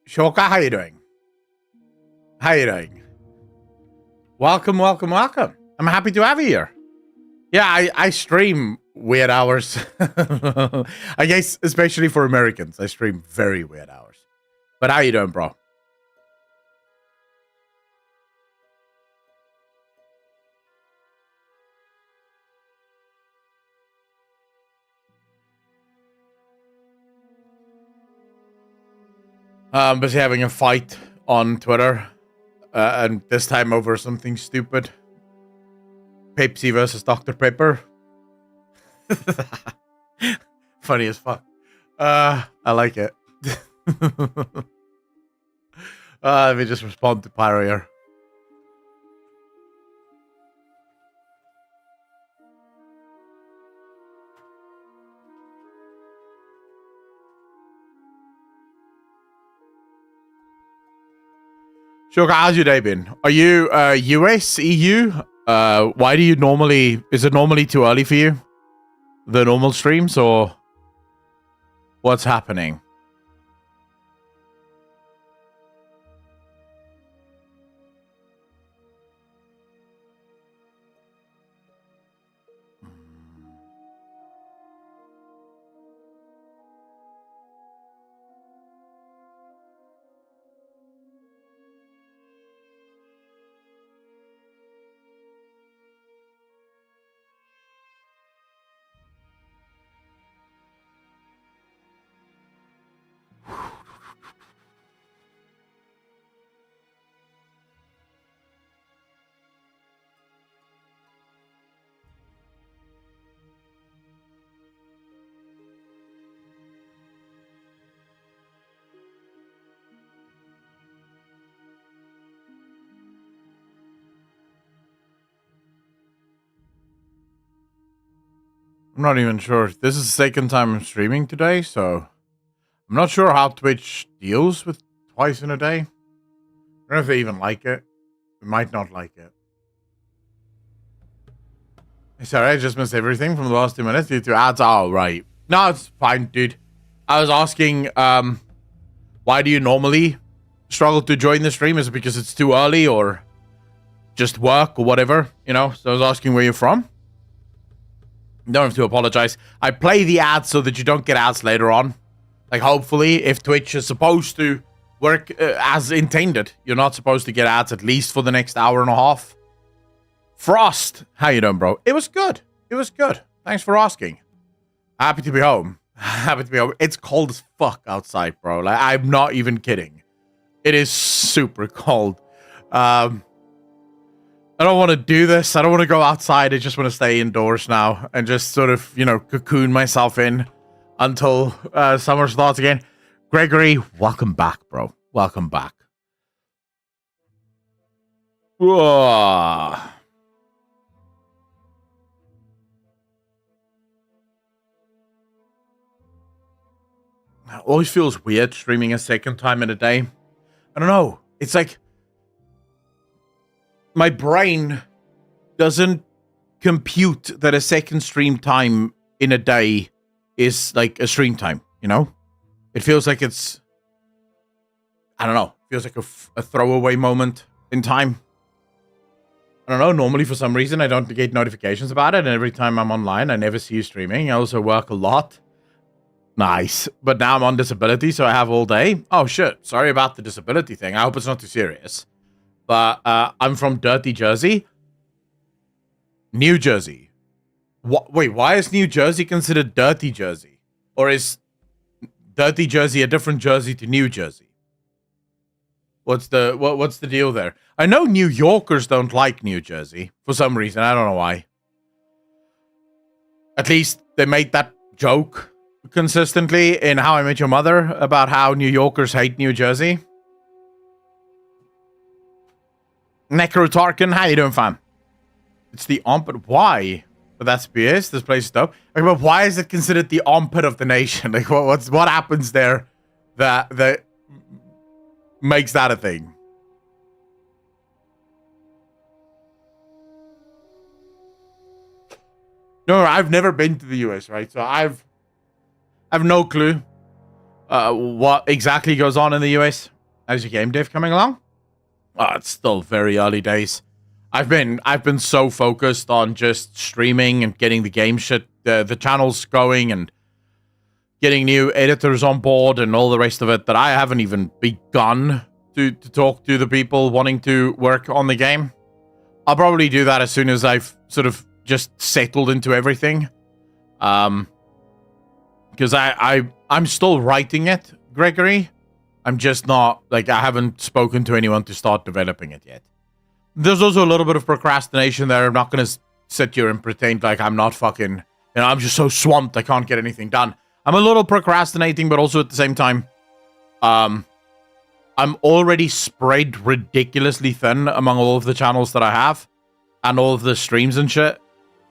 Shoka, how you doing? How you doing? Welcome, welcome, welcome. I'm happy to have you here. Yeah, I stream weird hours. I guess, especially for Americans, I stream very weird hours. But how you doing, bro? Busy having a fight on Twitter, and this time over something stupid. Pepsi versus Dr. Pepper. Funny as fuck. I like it. Let me just respond to Pyro here. Sure, how's your day been? Are you US, EU? Why do you normally... Is it normally too early for you? The normal streams, or... What's happening? I'm not even sure. This is the second time I'm streaming today, so I'm not sure how Twitch deals with twice in a day. I don't know if they even like it. They might not like it. Sorry, I just missed everything from the last 2 minutes due to ads. Oh, right. No, it's fine, dude. I was asking, why do you normally struggle to join the stream? Is it because it's too early or just work or whatever? You know, so I was asking where you're from. Don't have to apologize. I play the ads so that you don't get ads later on. Like, hopefully, if Twitch is supposed to work as intended, you're not supposed to get ads at least for the next hour and a half. Frost, how you doing, bro? It was good. It was good. Thanks for asking. Happy to be home. Happy to be home. It's cold as fuck outside, bro. Like, I'm not even kidding. It is super cold. I don't want to do this. I don't want to go outside. I just want to stay indoors now and just sort of, you know, cocoon myself in until summer starts again. Gregory, welcome back, bro. Welcome back. Whoa. It always feels weird streaming a second time in a day. I don't know. It's like my brain doesn't compute that a second stream time in a day is like a stream time, you know? It feels like it's, I don't know, it feels like a throwaway moment in time. I don't know, normally for some reason I don't get notifications about it, and every time I'm online I never see you streaming. I also work a lot. Nice. But now I'm on disability, so I have all day. Oh shit, sorry about the disability thing. I hope it's not too serious. But I'm from Dirty Jersey. New Jersey. Wait, why is New Jersey considered Dirty Jersey? Or is Dirty Jersey a different Jersey to New Jersey? What's the deal there? I know New Yorkers don't like New Jersey for some reason. I don't know why. At least they made that joke consistently in How I Met Your Mother about how New Yorkers hate New Jersey. Necrotarkin, how you doing, fam? It's the armpit. Why? But that's BS. This place is dope. Like, but why is it considered the armpit of the nation? Like, what happens there that makes that a thing? No, I've never been to the US, right? So I've no clue what exactly goes on in the US. How's your game dev coming along? Oh, it's still very early days. I've been so focused on just streaming and getting the game shit, the channels going and getting new editors on board and all the rest of it that I haven't even begun to talk to the people wanting to work on the game. I'll probably do that as soon as I've sort of just settled into everything. Because I'm still writing it, Gregory. I'm just not, like, I haven't spoken to anyone to start developing it yet. There's also a little bit of procrastination there. I'm not going to sit here and pretend like I'm not fucking, you know, I'm just so swamped I can't get anything done. I'm a little procrastinating, but also at the same time, I'm already spread ridiculously thin among all of the channels that I have and all of the streams and shit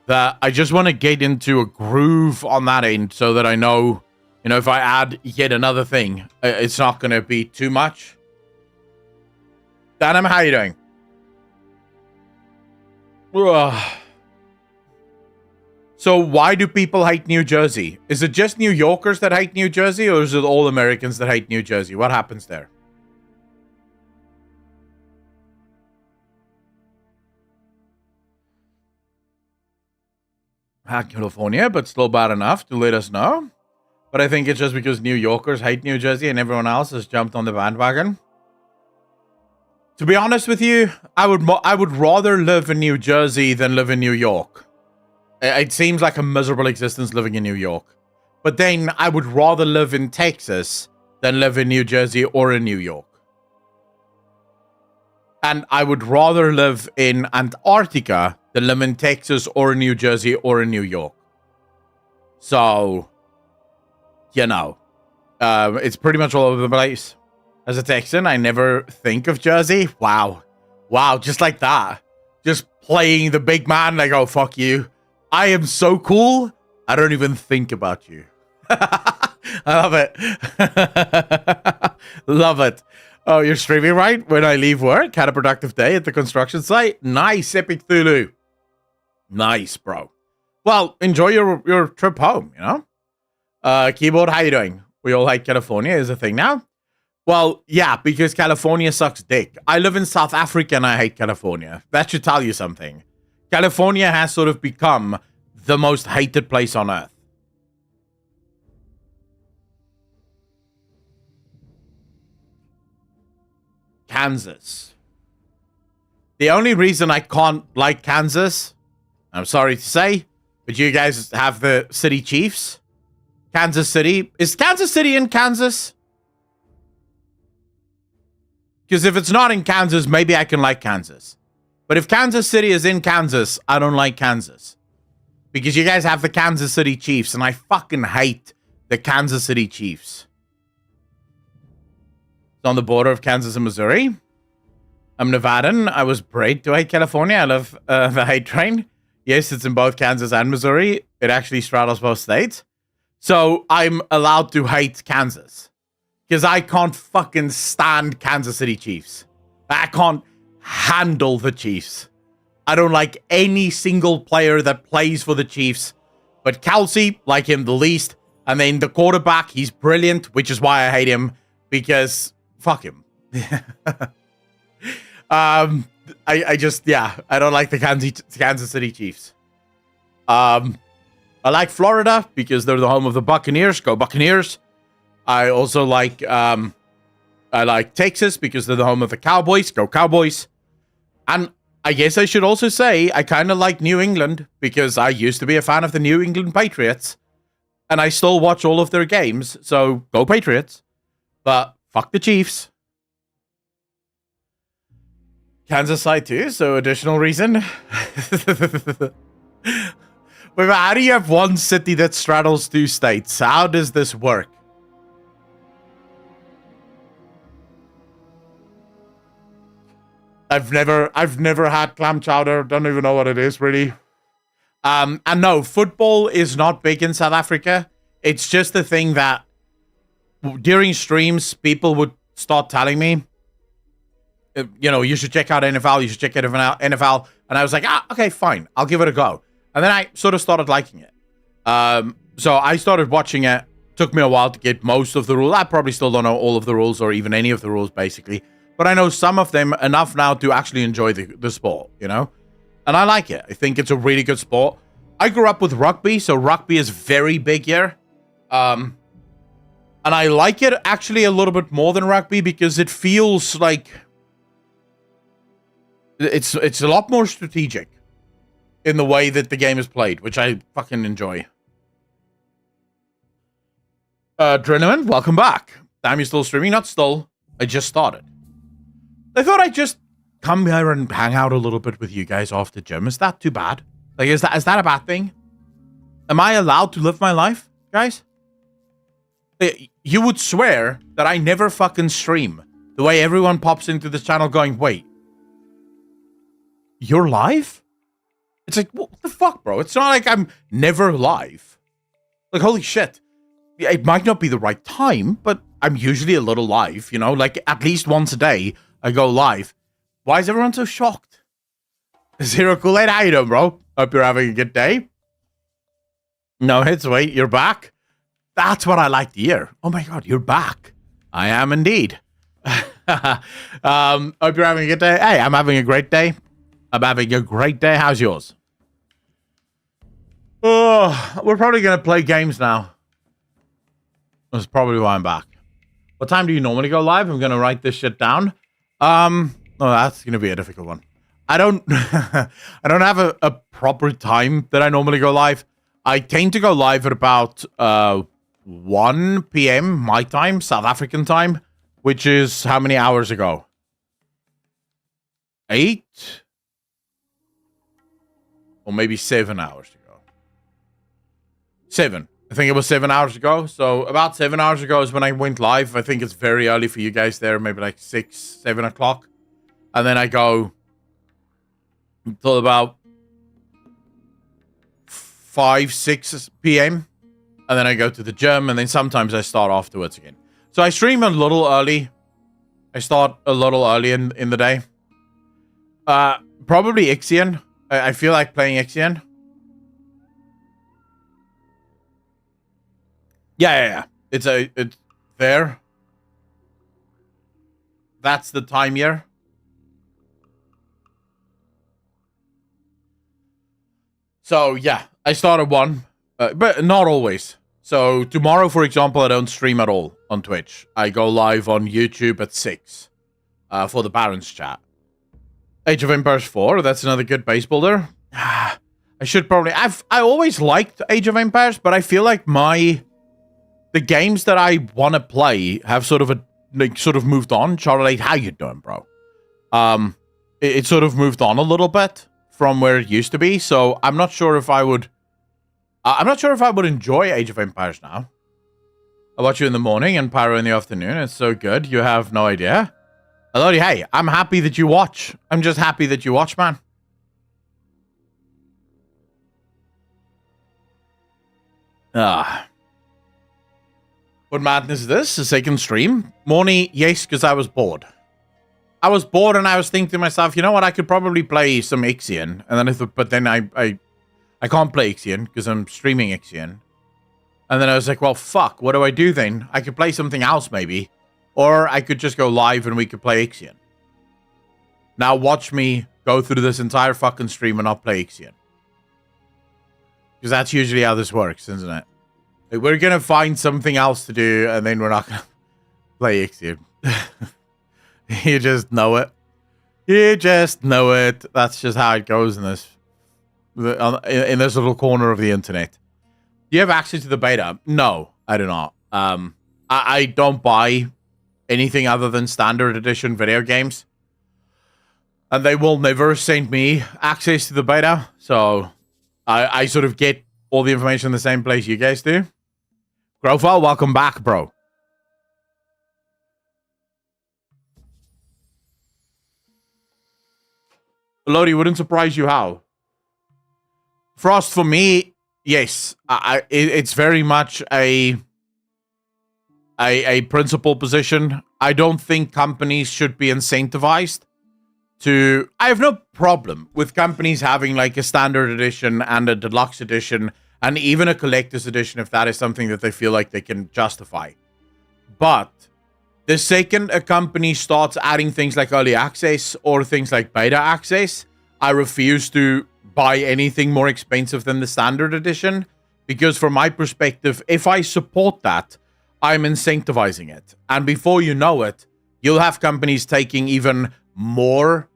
that I just want to get into a groove on that end so that I know, you know, if I add yet another thing, it's not going to be too much. Danam, how you doing? Ugh. So why do people hate New Jersey? Is it just New Yorkers that hate New Jersey, or is it all Americans that hate New Jersey? What happens there? California, but still bad enough to let us know. But I think it's just because New Yorkers hate New Jersey and everyone else has jumped on the bandwagon. To be honest with you, I would rather live in New Jersey than live in New York. It seems like a miserable existence living in New York. But then I would rather live in Texas than live in New Jersey or in New York. And I would rather live in Antarctica than live in Texas or in New Jersey or in New York. So, you know, it's pretty much all over the place. As a Texan, I never think of Jersey. Wow. Wow, just like that. Just playing the big man like, oh, fuck you. I am so cool, I don't even think about you. I love it. Love it. Oh, you're streaming right when I leave work? Had a productive day at the construction site? Nice, Epic Thulu. Nice, bro. Well, enjoy your trip home, you know? Keyboard, how you doing? We all hate California is a thing now? Well, yeah, because California sucks dick. I live in South Africa and I hate California. That should tell you something. California has sort of become the most hated place on Earth. Kansas. The only reason I can't like Kansas, I'm sorry to say, but you guys have the city chiefs. Kansas City. Is Kansas City in Kansas? Because if it's not in Kansas, maybe I can like Kansas. But if Kansas City is in Kansas, I don't like Kansas. Because you guys have the Kansas City Chiefs, and I fucking hate the Kansas City Chiefs. It's on the border of Kansas and Missouri. I'm Nevadan. I was bred to hate California. I love the hate train. Yes, it's in both Kansas and Missouri. It actually straddles both states. So I'm allowed to hate Kansas. Because I can't fucking stand Kansas City Chiefs. I can't handle the Chiefs. I don't like any single player that plays for the Chiefs. But Kelsey, like him the least. And then the quarterback, he's brilliant, which is why I hate him. Because, fuck him. I just, yeah, I don't like the Kansas City Chiefs. I like Florida because they're the home of the Buccaneers. Go Buccaneers. I also like Texas because they're the home of the Cowboys. Go Cowboys. And I guess I should also say I kind of like New England because I used to be a fan of the New England Patriots. And I still watch all of their games. So go Patriots. But fuck the Chiefs. Kansas side too, so additional reason. Wait, how do you have one city that straddles two states? How does this work? I've never had clam chowder. Don't even know what it is, really. And no, football is not big in South Africa. It's just the thing that during streams, people would start telling me, you know, you should check out NFL, you should check out NFL. And I was like, okay, fine. I'll give it a go. And then I sort of started liking it. So I started watching it. Took me a while to get most of the rules. I probably still don't know all of the rules or even any of the rules, basically. But I know some of them enough now to actually enjoy the sport, you know? And I like it. I think it's a really good sport. I grew up with rugby, so rugby is very big here. And I like it actually a little bit more than rugby because it feels like it's a lot more strategic in the way that the game is played, which I fucking enjoy. Adrenaline, welcome back. Damn, you still streaming? Not still. I just started. I thought I'd just come here and hang out a little bit with you guys off the gym. Is that too bad? Like, is that a bad thing? Am I allowed to live my life, guys? You would swear that I never fucking stream. The way everyone pops into this channel going, wait, you're live? It's like, what the fuck, bro? It's not like I'm never live. Like, holy shit. It might not be the right time, but I'm usually a little live, you know? Like, at least once a day, I go live. Why is everyone so shocked? Zero Kool-Aid, how you doing, bro? Hope you're having a good day. No hits, wait, you're back? That's what I like to hear. Oh my god, you're back. I am indeed. Hope you're having a good day. Hey, I'm having a great day. I'm having a great day. How's yours? Oh, we're probably going to play games now. That's probably why I'm back. What time do you normally go live? I'm going to write this shit down. Oh, that's going to be a difficult one. I don't I don't have a proper time that I normally go live. I tend to go live at about 1 p.m. my time, South African time, which is how many hours ago? 8? Or maybe 7 hours ago. 7. I think it was 7 hours ago. So about 7 hours ago is when I went live. I think it's very early for you guys there, maybe like 6, 7 o'clock. And then I go until about 5, 6 p.m. And then I go to the gym, and then sometimes I start afterwards again. So I stream a little early. I start a little early in the day. Probably Ixion. I feel like playing Ixion. Yeah. It's there. That's the time here. So yeah, I start at 1, but not always. So tomorrow, for example, I don't stream at all on Twitch. I go live on YouTube at 6 for the Barons chat. Age of Empires 4, that's another good base builder. I should probably... I always liked Age of Empires, but I feel like the games that I want to play have sort of moved on. Charlotte, how you doing, bro? It sort of moved on a little bit from where it used to be, so I'm not sure if I would... I'm not sure if I would enjoy Age of Empires now. I watch you in the morning and Pyro in the afternoon. It's so good. You have no idea. Elodie, hey, I'm happy that you watch. I'm just happy that you watch, man. What madness is this? A second stream? Morning, yes, because I was bored. I was bored and I was thinking to myself, you know what? I could probably play some Ixion. And then but then I can't play Ixion because I'm streaming Ixion. And then I was like, well, fuck. What do I do then? I could play something else maybe. Or I could just go live and we could play Ixion. Now watch me go through this entire fucking stream and not play Ixion. Because that's usually how this works, isn't it? Like, we're going to find something else to do and then we're not going to play Ixion. You just know it. You just know it. That's just how it goes in this little corner of the internet. Do you have access to the beta? No, I do not. I don't buy anything other than standard edition video games. And they will never send me access to the beta. So I sort of get all the information in the same place you guys do. Grofal, welcome back, bro. Lodi, wouldn't surprise you how? Frost, for me, yes. It's very much a principal position. I don't think companies should be incentivized I have no problem with companies having like a standard edition and a deluxe edition And even a collector's edition if that is something that they feel like they can justify. But the second a company starts adding things like early access or things like beta access, I refuse to buy anything more expensive than the standard edition. Because from my perspective, if I support that, I'm incentivizing it. And before you know it, you'll have companies taking even more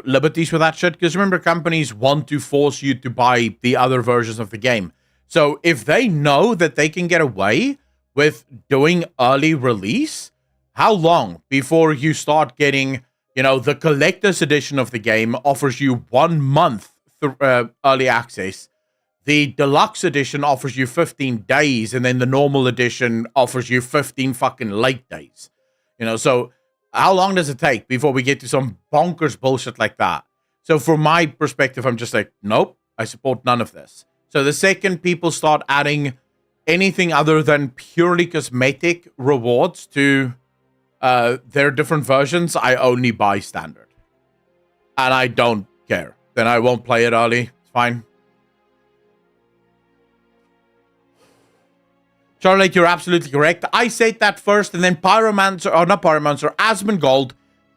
liberties with that shit. Because remember, companies want to force you to buy the other versions of the game. So if they know that they can get away with doing early release, how long before you start getting, the collector's edition of the game offers you 1 month early access. The deluxe edition offers you 15 days, and then the normal edition offers you 15 fucking late days. So how long does it take before we get to some bonkers bullshit like that? So from my perspective, I'm just like, nope, I support none of this. So the second people start adding anything other than purely cosmetic rewards to their different versions, I only buy standard. And I don't care. Then I won't play it early. It's fine. Charlotte, you're absolutely correct. I said that first, and then Asmongold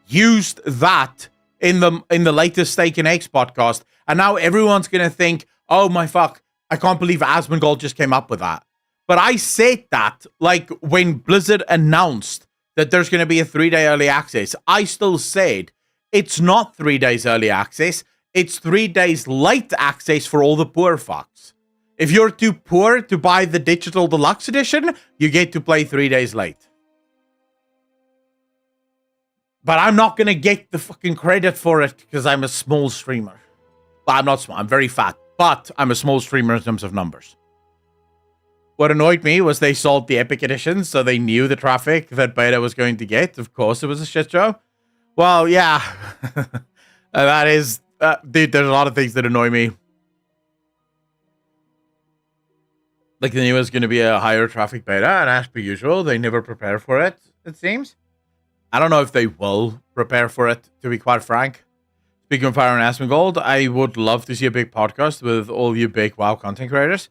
used that in the latest Steak and Eggs podcast, and now everyone's gonna think, oh my fuck, I can't believe Asmongold just came up with that. But I said that, like, when Blizzard announced that there's gonna be a 3-day early access, I still said, it's not 3 days early access, it's 3 days late access for all the poor fucks. If you're too poor to buy the digital deluxe edition, you get to play 3 days late. But I'm not going to get the fucking credit for it because I'm a small streamer. Well, I'm not small. I'm very fat. But I'm a small streamer in terms of numbers. What annoyed me was they sold the Epic Edition, so they knew the traffic that beta was going to get. Of course, it was a shit show. Well, yeah. That is... dude, there's a lot of things that annoy me. Like, they knew it was going to be a higher traffic beta, and as per usual, they never prepare for it, it seems. I don't know if they will prepare for it, to be quite frank. Speaking of Pyro and Asmongold, I would love to see a big podcast with all you big WoW content creators.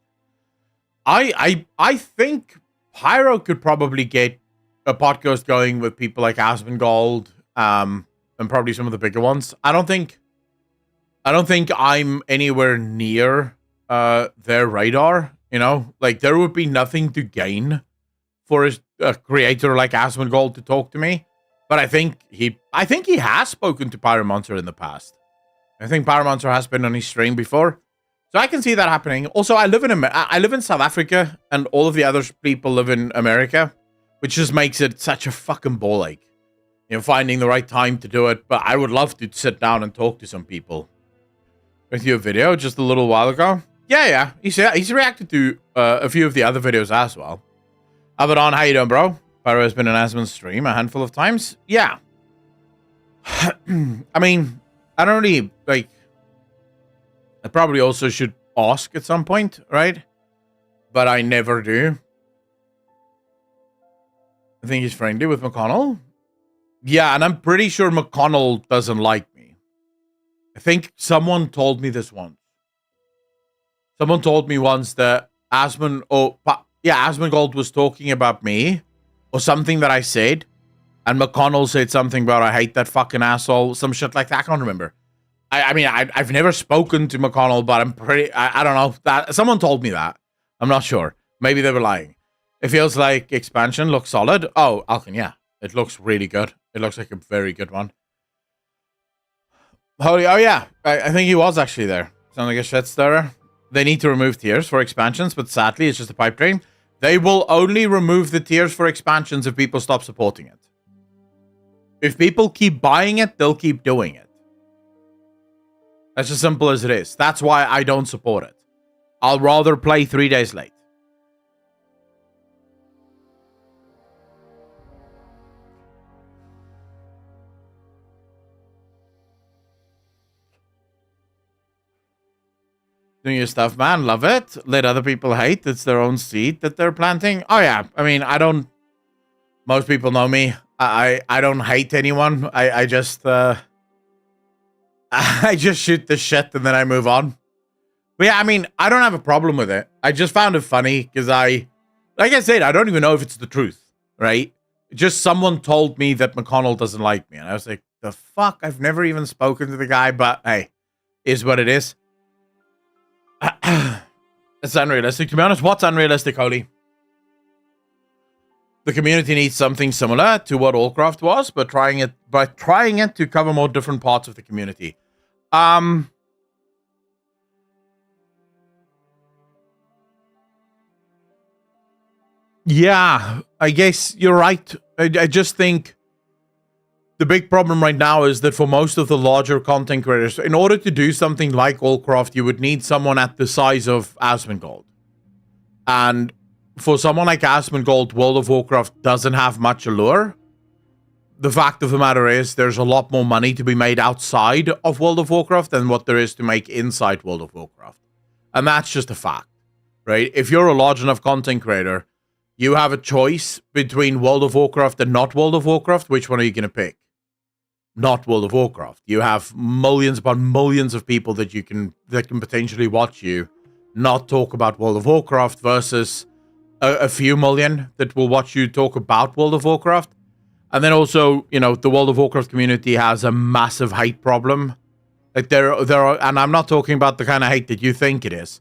I think Pyro could probably get a podcast going with people like Asmongold, and probably some of the bigger ones. I don't think I'm anywhere near their radar. Like, there would be nothing to gain for a creator like Asmongold to talk to me. But I think he has spoken to Pyromancer in the past. I think Pyromancer has been on his stream before. So I can see that happening. Also, I live in South Africa, and all of the other people live in America, which just makes it such a fucking ball ache. Finding the right time to do it. But I would love to sit down and talk to some people. With your video just a little while ago. Yeah. He's reacted to a few of the other videos as well. Abaddon, how you doing, bro? Pyro has been in Asmon's stream a handful of times. Yeah. I mean, I don't really, like... I probably also should ask at some point, right? But I never do. I think he's friendly with McConnell. Yeah, and I'm pretty sure McConnell doesn't like me. I think someone told me this once. Someone told me once that Asmongold was talking about me or something that I said, and McConnell said something about I hate that fucking asshole, some shit like that. I can't remember. I mean, I've never spoken to McConnell, but I don't know. That someone told me that. I'm not sure. Maybe they were lying. It feels like expansion looks solid. Oh, Alkin, yeah. It looks really good. It looks like a very good one. Holy, oh yeah. I think he was actually there. Sound like a shit stirrer. They need to remove tiers for expansions, but sadly, it's just a pipe dream. They will only remove the tiers for expansions if people stop supporting it. If people keep buying it, they'll keep doing it. That's as simple as it is. That's why I don't support it. I'll rather play 3 days late. Doing your stuff, man. Love it. Let other people hate. It's their own seed that they're planting. Oh, yeah. I mean, I don't... Most people know me. I don't hate anyone. I just... I just shoot the shit and then I move on. But yeah, I mean, I don't have a problem with it. I just found it funny because like I said, I don't even know if it's the truth, right? Just someone told me that McConnell doesn't like me. And I was like, the fuck? I've never even spoken to the guy, but hey, is what it is. It's unrealistic. To be honest, what's unrealistic, Holy? The community needs something similar to what Allcraft was, but trying it to cover more different parts of the community. Yeah, I guess you're right. I just think the big problem right now is that for most of the larger content creators, in order to do something like Allcraft, you would need someone at the size of Asmongold. And for someone like Asmongold, World of Warcraft doesn't have much allure. The fact of the matter is there's a lot more money to be made outside of World of Warcraft than what there is to make inside World of Warcraft. And that's just a fact, right? If you're a large enough content creator, you have a choice between World of Warcraft and not World of Warcraft. Which one are you going to pick? Not World of Warcraft. You have millions upon millions of people that can potentially watch you not talk about World of Warcraft versus a few million that will watch you talk about World of Warcraft. And then also, the World of Warcraft community has a massive hate problem. Like there are, and I'm not talking about the kind of hate that you think it is.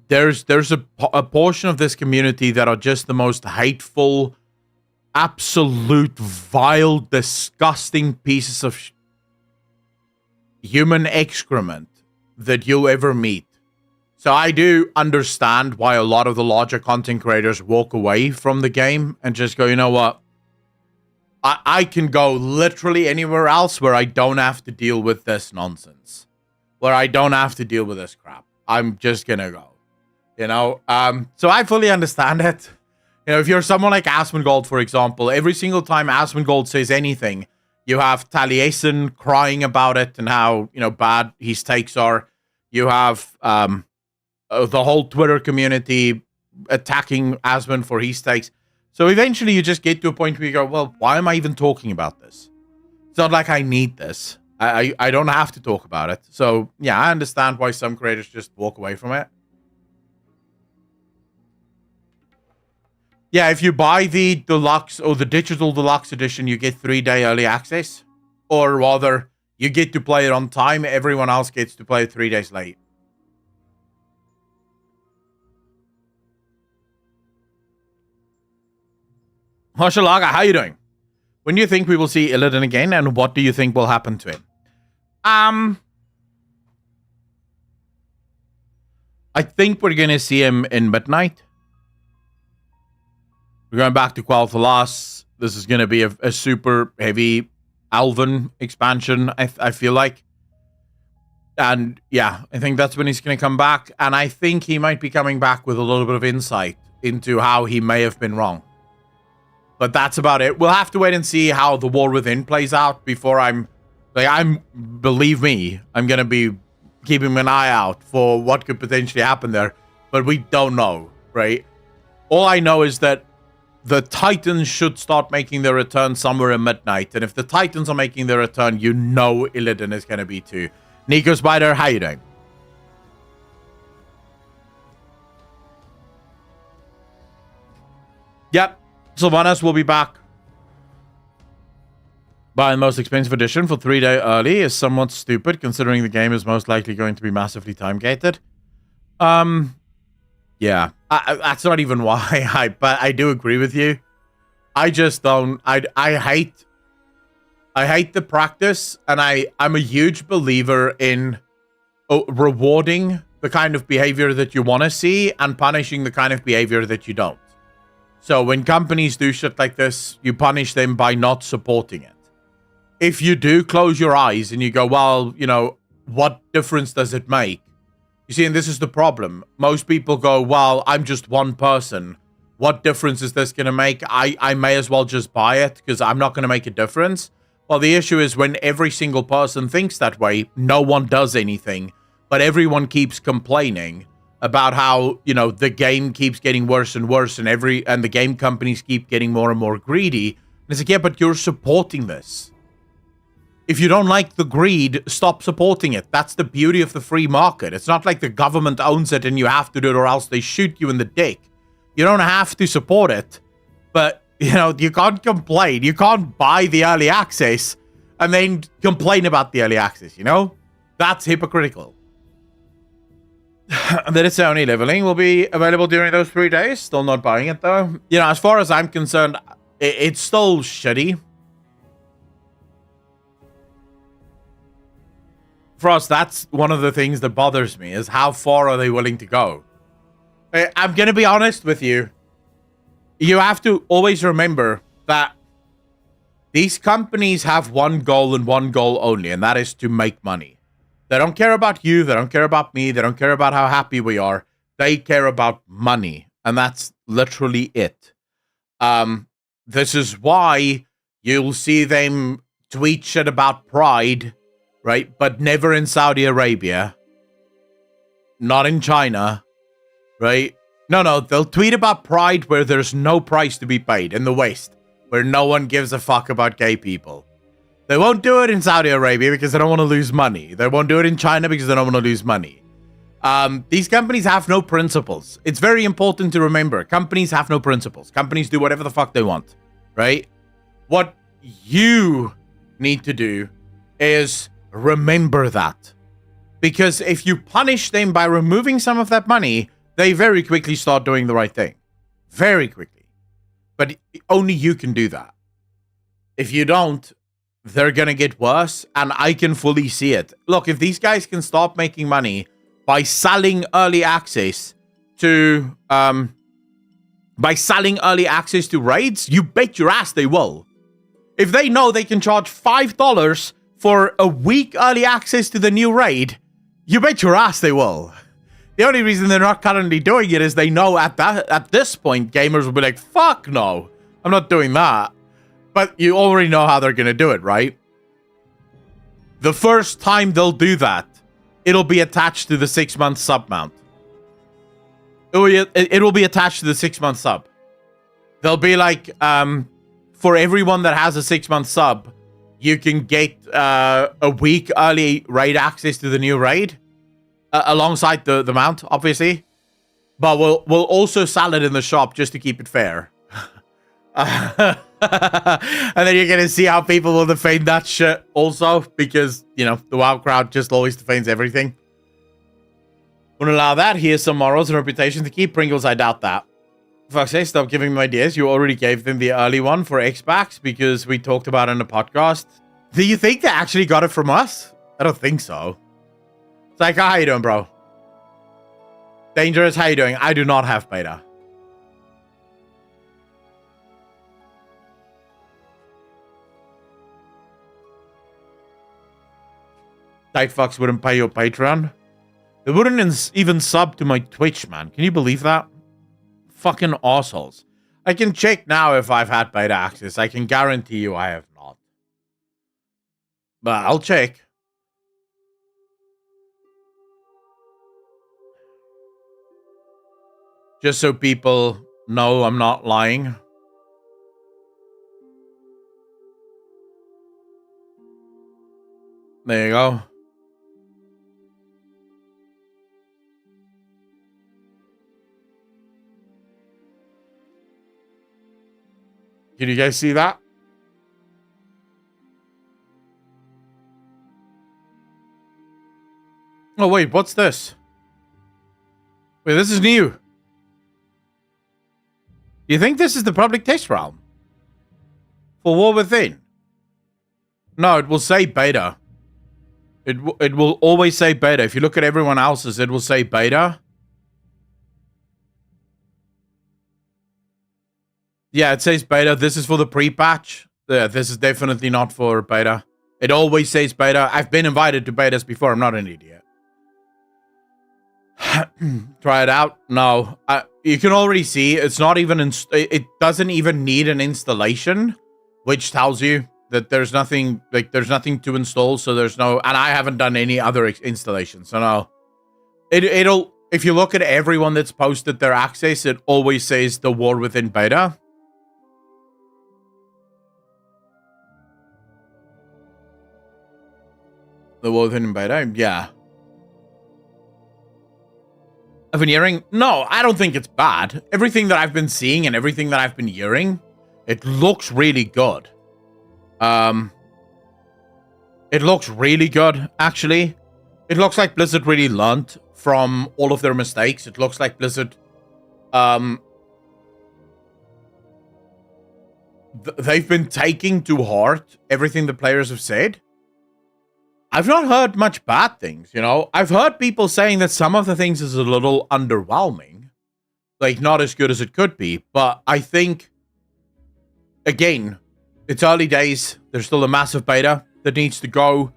There's a portion of this community that are just the most hateful, absolute, vile, disgusting pieces of human excrement that you'll ever meet. So I do understand why a lot of the larger content creators walk away from the game and just go, you know what? I can go literally anywhere else where I don't have to deal with this nonsense. Where I don't have to deal with this crap. I'm just gonna go. So I fully understand it. If you're someone like Asmongold, for example, every single time Asmongold says anything, you have Taliesin crying about it and how, bad his takes are. You have the whole Twitter community attacking Asmon for his takes. So eventually you just get to a point where you go, well, why am I even talking about this? It's not like I need this. I don't have to talk about it. So, yeah, I understand why some creators just walk away from it. Yeah, if you buy the deluxe or the digital deluxe edition, you get 3-day early access. Or rather, you get to play it on time. Everyone else gets to play it 3 days late. Hoshalaga, how you doing? When do you think we will see Illidan again, and what do you think will happen to him? I think we're going to see him in Midnight. We're going back to Quel'Thalas. This is going to be a super heavy Alvin expansion, I feel like. And yeah, I think that's when he's going to come back. And I think he might be coming back with a little bit of insight into how he may have been wrong. But that's about it. We'll have to wait and see how the War Within plays out before believe me, I'm going to be keeping an eye out for what could potentially happen there. But we don't know, right? All I know is that the Titans should start making their return somewhere in Midnight. And if the Titans are making their return, Illidan is going to be too. Nico Spider, how you doing? Yep. Sylvanas will be back. Buying the most expensive edition for 3-day early is somewhat stupid, considering the game is most likely going to be massively time-gated. Yeah. That's not even why but I do agree with you. I just don't... I hate the practice, and I'm a huge believer in rewarding the kind of behavior that you want to see and punishing the kind of behavior that you don't. So when companies do shit like this, you punish them by not supporting it. If you do close your eyes and you go, well, what difference does it make? You see, and this is the problem. Most people go, well, I'm just one person. What difference is this going to make? I may as well just buy it because I'm not going to make a difference. Well, the issue is when every single person thinks that way, no one does anything, but everyone keeps complaining about how, the game keeps getting worse and worse and the game companies keep getting more and more greedy. And it's like, yeah, but you're supporting this. if you don't like the greed, stop supporting it. That's the beauty of the free market. It's not like the government owns it and you have to do it or else they shoot you in the dick. You don't have to support it, but you know, you can't complain. You can't buy the early access and then complain about the early access, you know? That's hypocritical. And then it's only leveling will be available during those 3 days. Still not buying it though. You know, as far as I'm concerned, it's still shitty. For us, that's one of the things that bothers me, is how far are they willing to go? I'm going to be honest with you. You have to always remember that these companies have one goal and one goal only, and that is to make money. They don't care about you. They don't care about me. They don't care about how happy we are. They care about money, and that's literally it. This is why you'll see them tweet shit about pride, right? But never in Saudi Arabia. Not in China, right? No, they'll tweet about pride where there's no price to be paid in the West, where no one gives a fuck about gay people. They won't do it in Saudi Arabia because they don't want to lose money. They won't do it in China because they don't want to lose money. These companies have no principles. It's very important to remember. Companies have no principles. Companies do whatever the fuck they want, right? What you need to do is remember that. Because if you punish them by removing some of that money, they very quickly start doing the right thing. Very quickly. But only you can do that. If you don't, they're going to get worse, and I can fully see it. Look, if these guys can start making money by selling early access to raids, you bet your ass they will. If they know they can charge $5 for a week early access to the new raid, you bet your ass they will. The only reason they're not currently doing it is they know at this point, gamers will be like, fuck no, I'm not doing that. But you already know how they're going to do it, right? The first time they'll do that, it'll be attached to the 6-month sub mount. It will be attached to the 6-month sub. They'll be like, for everyone that has a 6-month sub, you can get a week early raid access to the new raid. Alongside the mount, obviously. But we'll also sell it in the shop just to keep it fair. And then you're going to see how people will defend that shit also. Because, you know, the WoW crowd just always defends everything. Won't allow that. Here's some morals and reputation to keep. Pringles, I doubt that. Fuck's sake, stop giving them ideas. You already gave them the early one for X-Packs because we talked about it in the podcast. Do you think they actually got it from us? I don't think so. Psycho, how you doing, bro? Dangerous, how you doing? I do not have beta. Tight fucks wouldn't pay your Patreon. They wouldn't even sub to my Twitch, man. Can you believe that? Fucking assholes. I can check now if I've had beta access. I can guarantee you I have not. But I'll check. Just so people know I'm not lying. There you go. Can you guys see that? Oh, wait, what's this? Wait, this is new. Do you think this is the public test realm? For War Within? No, it will say beta. It will always say beta. If you look at everyone else's, it will say beta. Yeah, it says beta. This is for the pre-patch. Yeah, this is definitely not for beta. It always says beta. I've been invited to betas before. I'm not an idiot. Try it out. No, you can already see it's not even it doesn't even need an installation, which tells you that there's nothing to install. So there's no, and I haven't done any other installation. So no, it'll if you look at everyone that's posted their access, it always says the War Within beta. The world in beta? Yeah. I've been hearing? No, I don't think it's bad. Everything that I've been seeing and everything that I've been hearing, it looks really good. It looks really good, actually. It looks like Blizzard really learned from all of their mistakes. It looks like Blizzard, they've been taking to heart everything the players have said. I've not heard much bad things, you know? I've heard people saying that some of the things is a little underwhelming. Like, not as good as it could be. But I think, again, it's early days. There's still a massive beta that needs to go.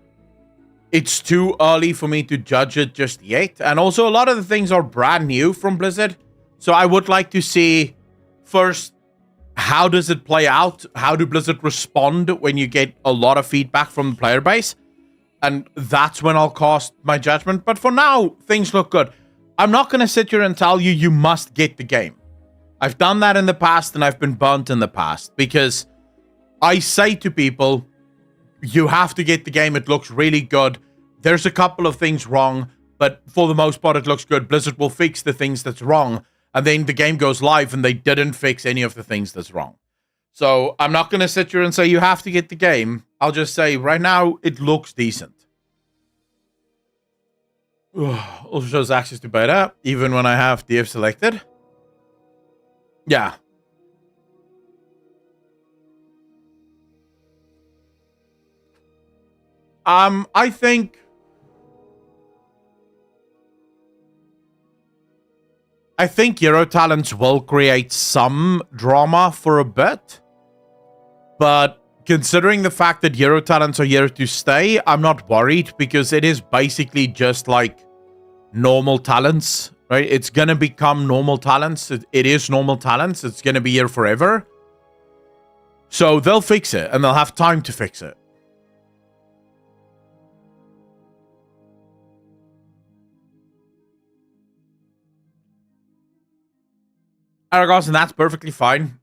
It's too early for me to judge it just yet. And also, a lot of the things are brand new from Blizzard. So I would like to see, first, how does it play out? How do Blizzard respond when you get a lot of feedback from the player base? And that's when I'll cast my judgment. But for now, things look good. I'm not going to sit here and tell you, you must get the game. I've done that in the past, and I've been burnt in the past. Because I say to people, you have to get the game. It looks really good. There's a couple of things wrong, but for the most part, it looks good. Blizzard will fix the things that's wrong. And then the game goes live, and they didn't fix any of the things that's wrong. So I'm not going to sit here and say you have to get the game. I'll just say right now it looks decent. Also shows access to beta, even when I have DF selected. Yeah. I think Hero Talents will create some drama for a bit. But considering the fact that Hero Talents are here to stay, I'm not worried because it is basically just like normal talents, right? It's going to become normal talents. It is normal talents. It's going to be here forever. So they'll fix it and they'll have time to fix it. Aragos, and that's perfectly fine.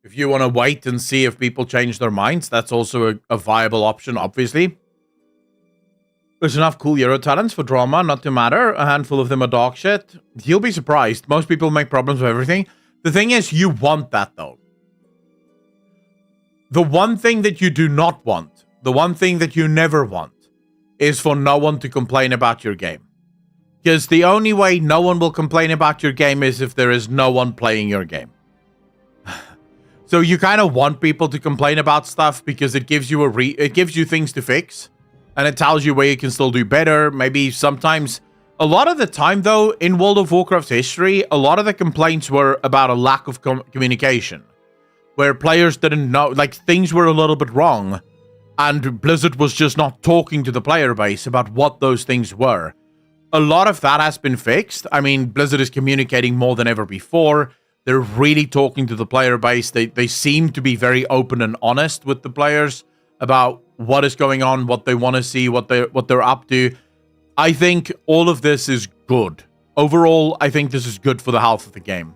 If you want to wait and see if people change their minds, that's also a viable option, obviously. There's enough cool Euro talents for drama not to matter. A handful of them are dog shit. You'll be surprised. Most people make problems with everything. The thing is, you want that, though. The one thing that you do not want, the one thing that you never want, is for no one to complain about your game. Because the only way no one will complain about your game is if there is no one playing your game. So you kind of want people to complain about stuff because it gives you it gives you things to fix, and it tells you where you can still do better. Maybe sometimes, a lot of the time though, in World of Warcraft's history, a lot of the complaints were about a lack of communication, where players didn't know, like things were a little bit wrong, and Blizzard was just not talking to the player base about what those things were. A lot of that has been fixed. I mean, Blizzard is communicating more than ever before. They're really talking to the player base. They seem to be very open and honest with the players about what is going on, what they want to see, what they're up to. I think all of this is good. Overall, I think this is good for the health of the game.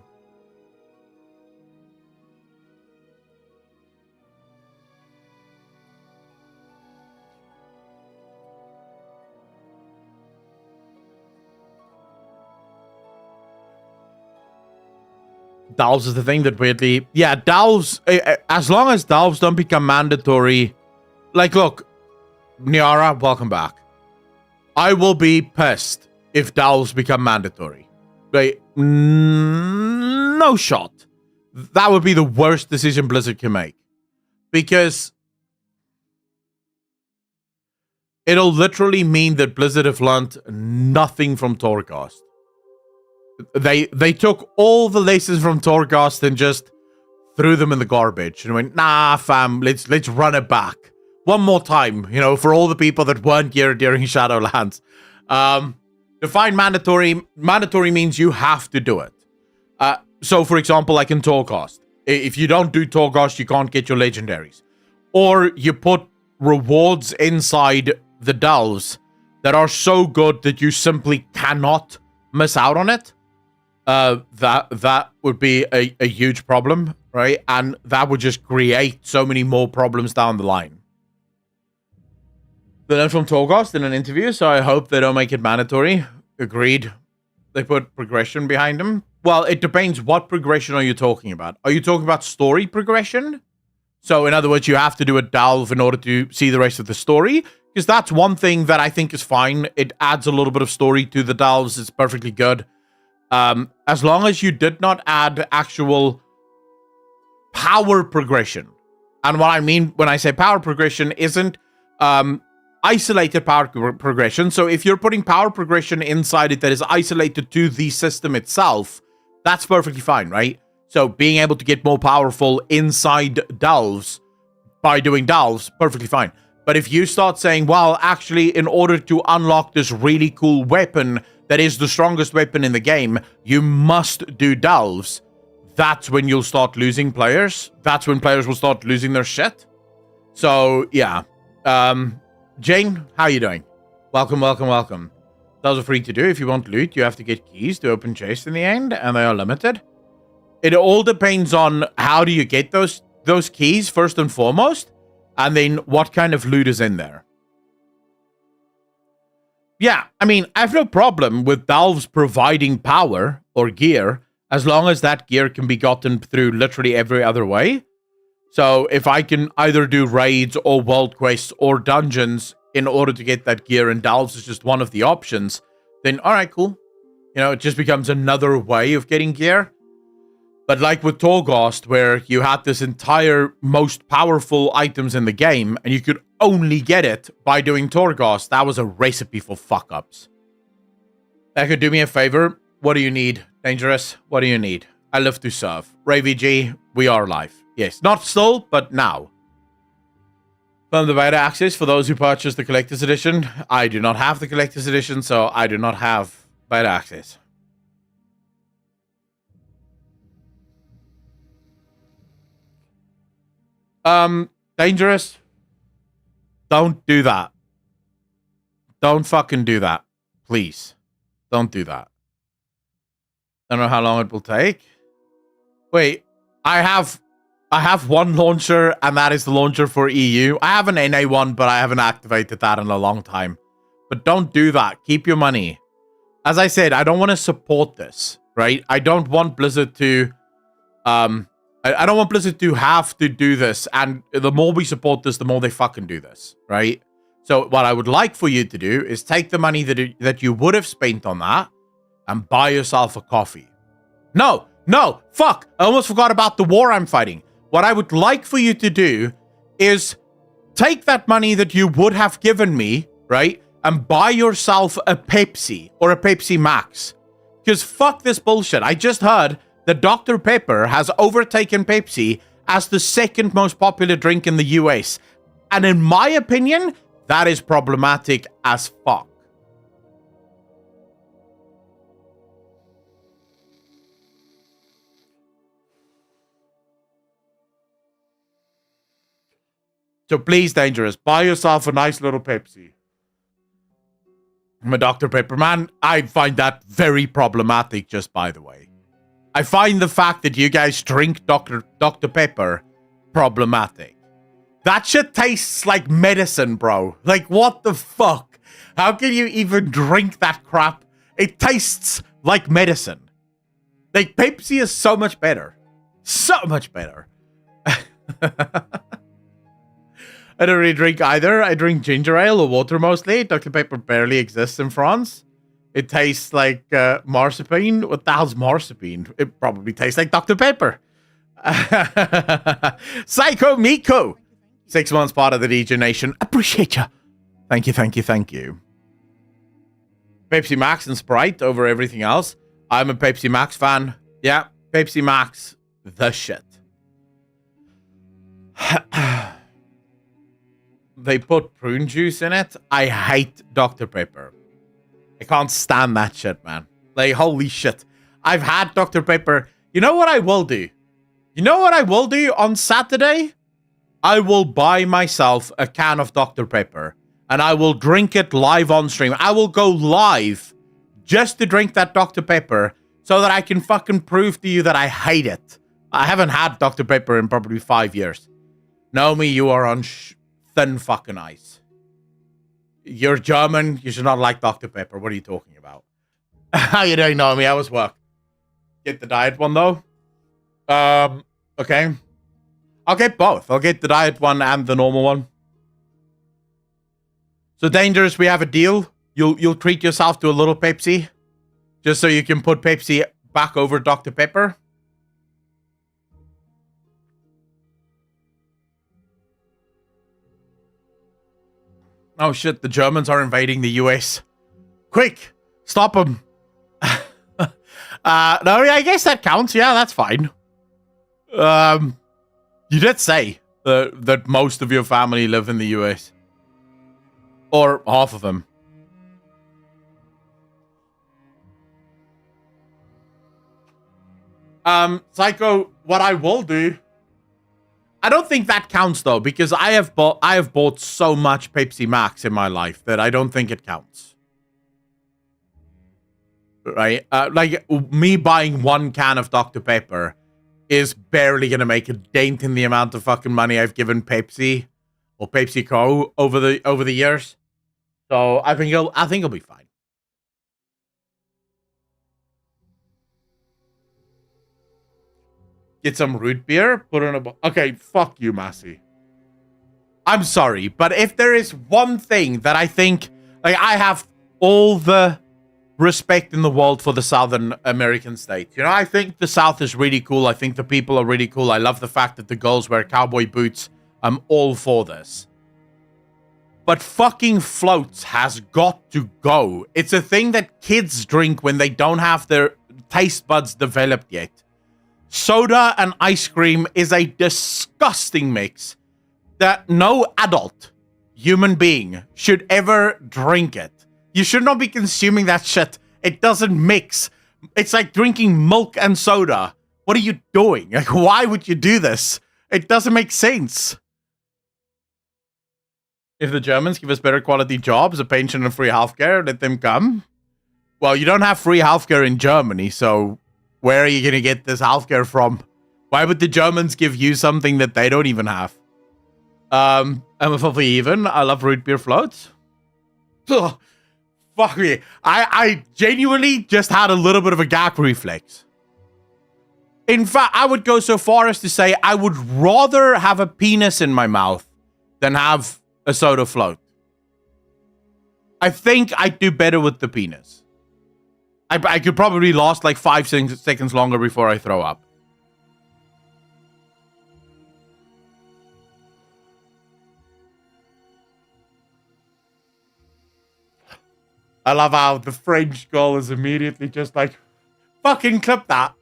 Delves is the thing that weirdly... Yeah, delves... As long as delves don't become mandatory... Like, look, Niara, welcome back. I will be pissed if delves become mandatory. Right? No shot. That would be the worst decision Blizzard can make. Because... it'll literally mean that Blizzard have learned nothing from Torghast. They took all the lessons from Torghast and just threw them in the garbage and went, nah, fam, let's run it back one more time, you know, for all the people that weren't here during Shadowlands. Define mandatory. Mandatory means you have to do it. So, for example, like in Torghast, if you don't do Torghast, you can't get your legendaries, or you put rewards inside the delves that are so good that you simply cannot miss out on it. That would be a huge problem, right? And that would just create so many more problems down the line. They learned from Torgost in an interview, so I hope they don't make it mandatory. Agreed. They put progression behind them. Well, it depends. What progression are you talking about? Are you talking about story progression? So, in other words, you have to do a delve in order to see the rest of the story? Because that's one thing that I think is fine. It adds a little bit of story to the delves. It's perfectly good. As long as you did not add actual power progression. And what I mean when I say power progression isn't isolated power progression. So if you're putting power progression inside it that is isolated to the system itself, that's perfectly fine, right? So being able to get more powerful inside delves by doing delves, perfectly fine. But if you start saying, well, actually, in order to unlock this really cool weapon that is the strongest weapon in the game, you must do delves, that's when you'll start losing players. That's when players will start losing their shit. So, yeah. Jane, how are you doing? Welcome, welcome, welcome. Those are free to do. If you want loot, you have to get keys to open chests in the end, and they are limited. It all depends on how do you get those keys, first and foremost, and then what kind of loot is in there. Yeah, I mean, I have no problem with delves providing power or gear, as long as that gear can be gotten through literally every other way. So if I can either do raids or world quests or dungeons in order to get that gear, and delves is just one of the options, then all right, cool. You know, it just becomes another way of getting gear. But like with Torgost, where you had this entire most powerful items in the game, and you could only get it by doing Torgost, that was a recipe for fuck-ups. Echo, do me a favor. What do you need? Dangerous, what do you need? I live to serve. RayVG, we are live. Yes, not still, but now. From the beta access for those who purchased the collector's edition. I do not have the collector's edition, so I do not have beta access. Dangerous. Don't do that. Don't fucking do that. Please. Don't do that. I don't know how long it will take. Wait, I have one launcher, and that is the launcher for EU. I have an NA one, but I haven't activated that in a long time. But don't do that. Keep your money. As I said, I don't want to support this, right? I don't want Blizzard to I don't want Blizzard to have to do this, and the more we support this, the more they fucking do this, right? So what I would like for you to do is take the money that you would have spent on that and buy yourself a coffee. No, fuck! I almost forgot about the war I'm fighting. What I would like for you to do is take that money that you would have given me, right, and buy yourself a Pepsi or a Pepsi Max. Because fuck this bullshit. I just heard that Dr. Pepper has overtaken Pepsi as the second most popular drink in the US. And in my opinion, that is problematic as fuck. So please, Dangerous, buy yourself a nice little Pepsi. I'm a Dr. Pepper man. I find that very problematic, just by the way. I find the fact that you guys drink Dr. Pepper problematic. That shit tastes like medicine, bro. Like, what the fuck? How can you even drink that crap? It tastes like medicine. Like, Pepsi is so much better. So much better. I don't really drink either. I drink ginger ale or water mostly. Dr. Pepper barely exists in France. It tastes like marzipan. What the hell's marzipan? It probably tastes like Dr. Pepper. Psycho Miko. 6 months part of the DJ Nation. Appreciate you. Thank you, thank you, thank you. Pepsi Max and Sprite over everything else. I'm a Pepsi Max fan. Yeah, Pepsi Max, the shit. They put prune juice in it. I hate Dr. Pepper. I can't stand that shit, man. Like, holy shit. I've had Dr. Pepper. You know what I will do? You know what I will do on Saturday? I will buy myself a can of Dr. Pepper. And I will drink it live on stream. I will go live just to drink that Dr. Pepper so that I can fucking prove to you that I hate it. I haven't had Dr. Pepper in probably 5 years. Naomi, you are on thin fucking ice. You're German. You should not like Dr. Pepper. What are you talking about? How you doing, Naomi? How was work? Get the diet one, though. Okay. I'll get both. I'll get the diet one and the normal one. So, Dangerous, we have a deal. You'll treat yourself to a little Pepsi. Just so you can put Pepsi back over Dr. Pepper. Oh shit, the Germans are invading the US. Quick, stop them. No, I guess that counts. Yeah, that's fine. You did say that most of your family live in the US. Or half of them. Psycho, what I will do, I don't think that counts though, because I have bought so much Pepsi Max in my life that I don't think it counts. Right? Like me buying one can of Dr. Pepper is barely gonna make a dent in the amount of fucking money I've given Pepsi or PepsiCo over the years. So I think it'll be fine. Get some root beer, put it in a... Okay, fuck you, Massey. I'm sorry, but if there is one thing that I think... Like, I have all the respect in the world for the Southern American states. You know, I think the South is really cool. I think the people are really cool. I love the fact that the girls wear cowboy boots. I'm all for this. But fucking floats has got to go. It's a thing that kids drink when they don't have their taste buds developed yet. Soda and ice cream is a disgusting mix that no adult human being should ever drink it. You should not be consuming that shit. It doesn't mix. It's like drinking milk and soda. What are you doing? Like, why would you do this? It doesn't make sense. If the Germans give us better quality jobs, a pension and free healthcare, let them come. Well, you don't have free healthcare in Germany, so... Where are you going to get this healthcare from? Why would the Germans give you something that they don't even have? I'm hopefully even. I love root beer floats. Ugh, fuck me. I genuinely just had a little bit of a gag reflex. In fact, I would go so far as to say I would rather have a penis in my mouth than have a soda float. I think I'd do better with the penis. I could probably last like 5 seconds longer before I throw up. I love how the French girl is immediately just like, fucking clip that.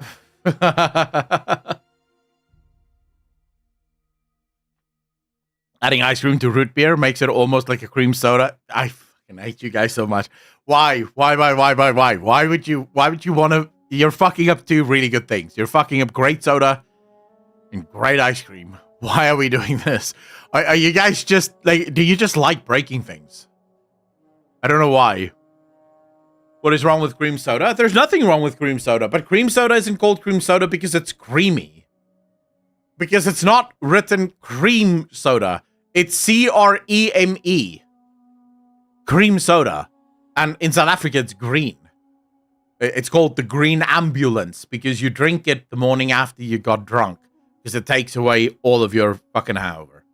Adding ice cream to root beer makes it almost like a cream soda. I fucking hate you guys so much. Why? Why would you want to... You're fucking up 2 really good things. You're fucking up great soda and great ice cream. Why are we doing this? Are you guys just like... Do you just like breaking things? I don't know why. What is wrong with cream soda? There's nothing wrong with cream soda, but cream soda isn't called cream soda because it's creamy. Because it's not written cream soda. It's C-R-E-M-E. Cream soda. And in South Africa, it's green. It's called the green ambulance because you drink it the morning after you got drunk. Because it takes away all of your fucking hangover.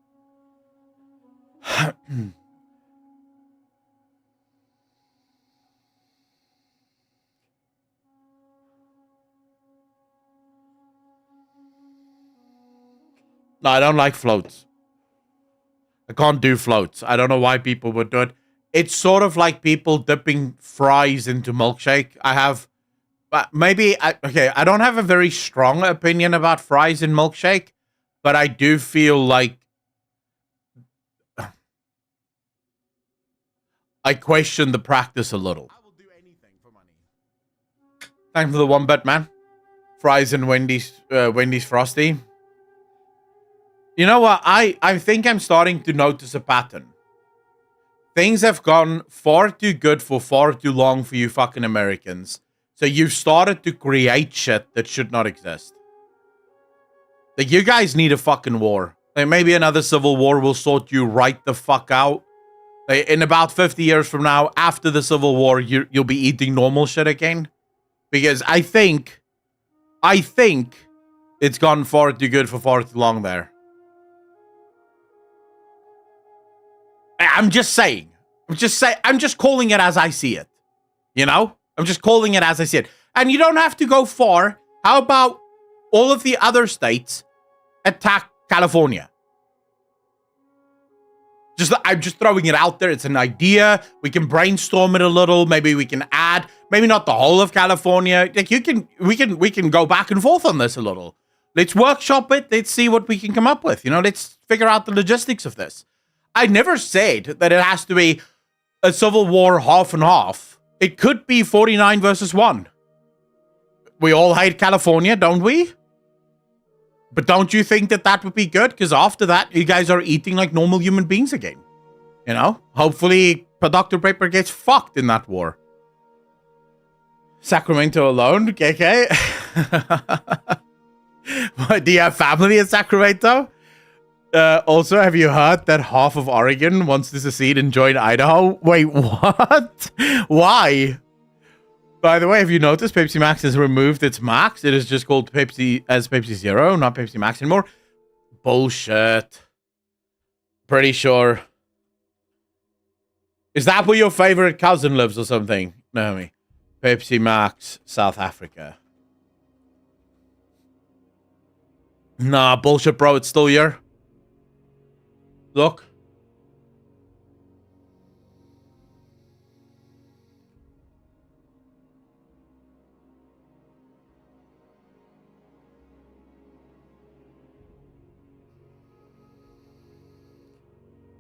No, I don't like floats. I can't do floats. I don't know why people would do it. It's sort of like people dipping fries into milkshake. I have... okay, I don't have a very strong opinion about fries in milkshake, but I do feel like I question the practice a little. I will do anything for money. Thanks for the 1 bet, man. Fries and Wendy's Frosty. You know what? I think I'm starting to notice a pattern. Things have gone far too good for far too long for you fucking Americans. So you've started to create shit that should not exist. Like, you guys need a fucking war. Like, maybe another civil war will sort you right the fuck out. Like, in about 50 years from now, after the Civil War, you'll be eating normal shit again. Because I think it's gone far too good for far too long there. I'm just saying. I'm just calling it as I see it. You know? I'm just calling it as I see it. And you don't have to go far. How about all of the other states attack California? I'm just throwing it out there. It's an idea. We can brainstorm it a little. Maybe we can add, maybe not the whole of California. Like we can go back and forth on this a little. Let's workshop it. Let's see what we can come up with. You know, let's figure out the logistics of this. I never said that it has to be a civil war half and half. It could be 49 versus 1. We all hate California, don't we? But don't you think that would be good? Because after that, you guys are eating like normal human beings again. You know? Hopefully, Dr. Pepper gets fucked in that war. Sacramento alone, KK? What, do you have family in Sacramento? Also, have you heard that half of Oregon wants to secede and join Idaho? Wait, what? Why? By the way, have you noticed Pepsi Max has removed its Max? It is just called Pepsi Zero, not Pepsi Max anymore. Bullshit. Pretty sure. Is that where your favorite cousin lives or something, Naomi? Pepsi Max, South Africa. Nah, bullshit, bro. It's still here. Look.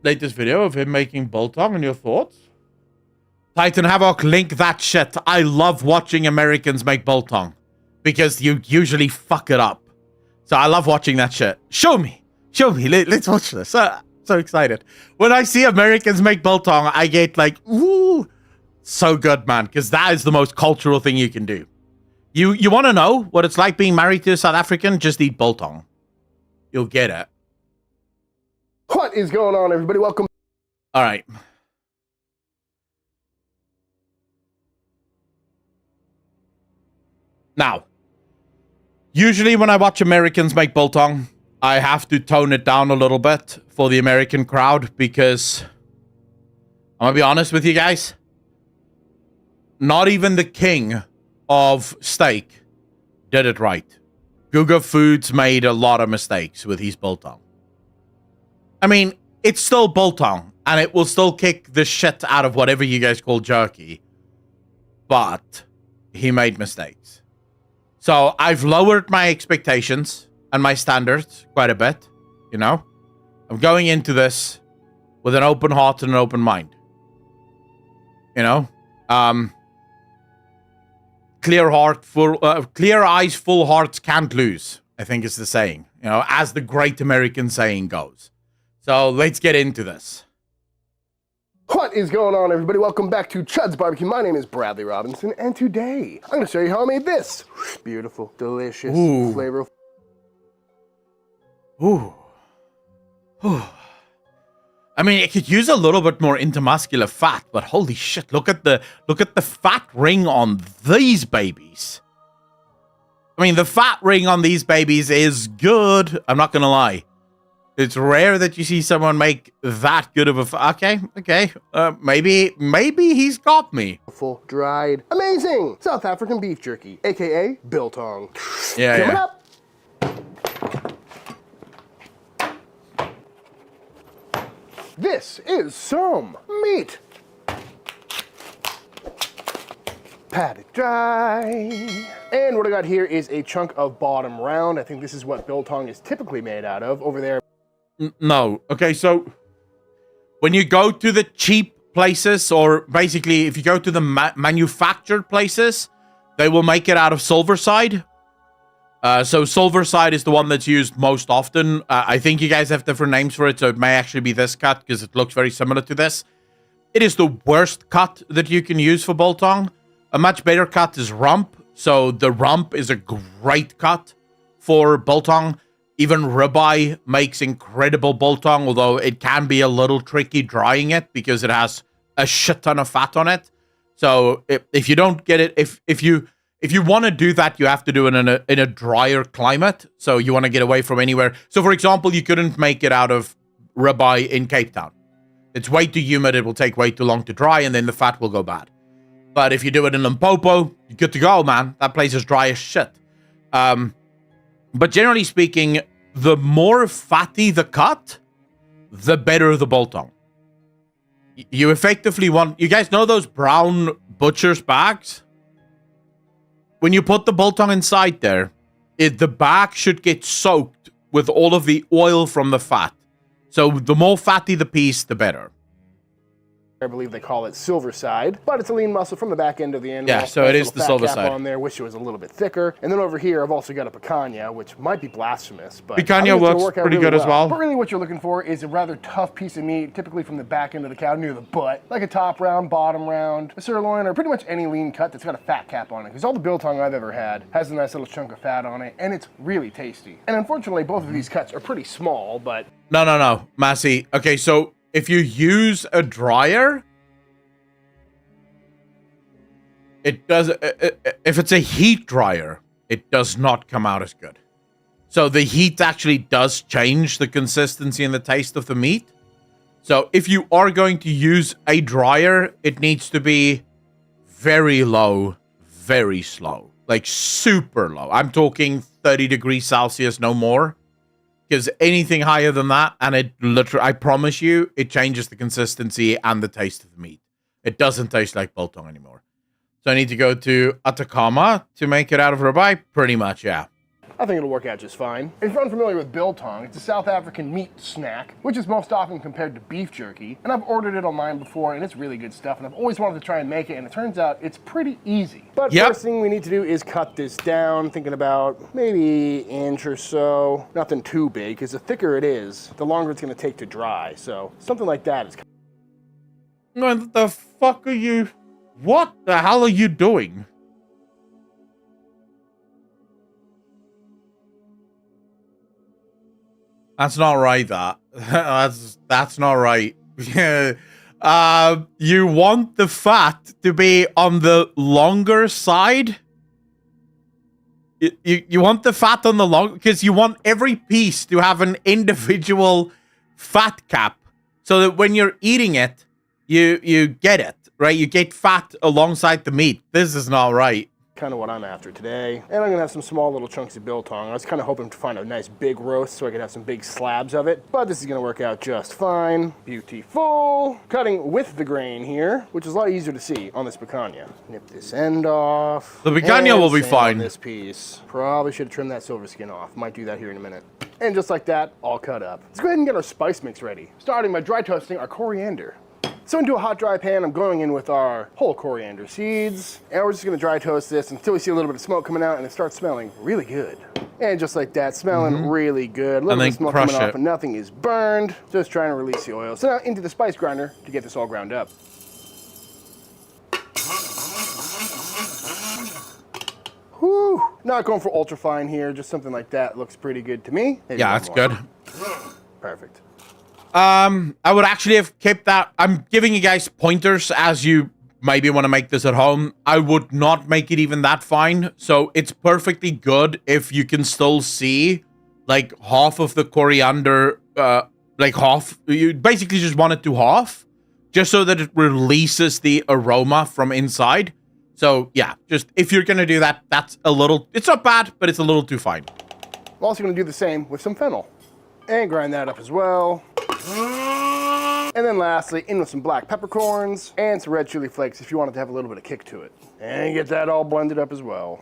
Latest video of him making Biltong and your thoughts? Titan Havoc, link that shit. I love watching Americans make Biltong because you usually fuck it up. So I love watching that shit. Show me. Let's watch this. So excited. When I see Americans make Biltong, I get like, ooh, so good, man. Because that is the most cultural thing you can do. You want to know what it's like being married to a South African? Just eat Biltong. You'll get it. What is going on, everybody? Welcome. All right. Now, usually when I watch Americans make Biltong, I have to tone it down a little bit for the American crowd because I'm going to be honest with you guys. Not even the king of steak did it right. Guga Foods made a lot of mistakes with his Biltong. I mean, it's still Biltong, and it will still kick the shit out of whatever you guys call jerky. But he made mistakes. So I've lowered my expectations and my standards quite a bit, you know? I'm going into this with an open heart and an open mind. You know? Clear eyes, full hearts can't lose, I think is the saying. You know, as the great American saying goes. So let's get into this. What is going on, everybody? Welcome back to Chud's Barbecue. My name is Bradley Robinson, and today I'm going to show you how I made this beautiful, delicious, flavorful. Ooh. I mean, it could use a little bit more intramuscular fat, but holy shit, look at the fat ring on these babies. I mean, the fat ring on these babies is good. I'm not gonna lie. It's rare that you see someone make that good of a... Okay. Maybe he's got me. Full, dried, amazing South African beef jerky, a.k.a. Biltong. Yeah, Coming yeah. up. This is some meat. Pat it dry. And what I got here is a chunk of bottom round. I think this is what Biltong is typically made out of. Over there... No. Okay, so when you go to the cheap places, or basically if you go to the manufactured places, they will make it out of silverside. So silverside is the one that's used most often. I think you guys have different names for it, so it may actually be this cut because it looks very similar to this. It is the worst cut that you can use for Biltong. A much better cut is rump. So the rump is a great cut for Biltong. Even ribeye makes incredible biltong, although it can be a little tricky drying it because it has a shit ton of fat on it. So if you don't get it, if you want to do that, you have to do it in a drier climate. So you want to get away from anywhere. So for example, you couldn't make it out of ribeye in Cape Town. It's way too humid. It will take way too long to dry, and then the fat will go bad. But if you do it in Limpopo, you're good to go, man. That place is dry as shit. But generally speaking, the more fatty the cut, the better the biltong. You effectively want... You guys know those brown butcher's bags? When you put the biltong inside there, the bag should get soaked with all of the oil from the fat. So the more fatty the piece, the better. I believe they call it silver side, but it's a lean muscle from the back end of the animal. Yeah, so it is the silver side. On there, wish it was a little bit thicker. And then over here, I've also got a picanha, which might be blasphemous, but picanha works pretty good as well. But really what you're looking for is a rather tough piece of meat, typically from the back end of the cow near the butt, like a top round, bottom round, a sirloin, or pretty much any lean cut that's got a fat cap on it, because all the biltong I've ever had has a nice little chunk of fat on it, and it's really tasty. And unfortunately, both of these cuts are pretty small, but... No, Massey. Okay, so if you use a dryer... It does. If it's a heat dryer, it does not come out as good. So the heat actually does change the consistency and the taste of the meat. So if you are going to use a dryer, it needs to be very low, very slow, like super low. I'm talking 30 degrees Celsius, no more. Because anything higher than that, and it literally, I promise you, it changes the consistency and the taste of the meat. It doesn't taste like biltong anymore. So I need to go to Atacama to make it out of ribeye? Pretty much, yeah. I think it'll work out just fine. If you're unfamiliar with biltong, it's a South African meat snack, which is most often compared to beef jerky. And I've ordered it online before, and it's really good stuff. And I've always wanted to try and make it, and it turns out it's pretty easy. But first thing we need to do is cut this down, thinking about maybe an inch or so. Nothing too big, because the thicker it is, the longer it's going to take to dry. So something like that is... What the fuck are you... What the hell are you doing? That's not right, that. That's not right. You want the fat to be on the longer side? You want the fat on the long... Because you want every piece to have an individual fat cap. So that when you're eating it, you get it. Right, you get fat alongside the meat. This is not right. Kind of what I'm after today. And I'm gonna have some small little chunks of biltong. I was kind of hoping to find a nice big roast so I could have some big slabs of it, but this is gonna work out just fine. Beautiful. Cutting with the grain here, which is a lot easier to see on this picanha. Nip this end off. The picanha will be fine. This piece. Probably should have trimmed that silver skin off. Might do that here in a minute. And just like that, all cut up. Let's go ahead and get our spice mix ready. Starting by dry toasting our coriander. So into a hot dry pan, I'm going in with our whole coriander seeds, and we're just gonna dry toast this until we see a little bit of smoke coming out and it starts smelling really good. And just like that, smelling really good. A little bit of smoke coming off and nothing is burned. Just trying to release the oil. So now into the spice grinder to get this all ground up. Whew, not going for ultra fine here, just something like that looks pretty good to me. Maybe yeah, that's good. Perfect. I would actually have kept that. I'm giving you guys pointers as you maybe want to make this at home. I would not make it even that fine. So it's perfectly good if you can still see like half of the coriander, like half. You basically just want it to half just so that it releases the aroma from inside. So yeah, just if you're going to do that, that's a little, it's not bad, but it's a little too fine. I'm also going to do the same with some fennel and grind that up as well. And then lastly, in with some black peppercorns and some red chili flakes if you want it to have a little bit of kick to it. And get that all blended up as well.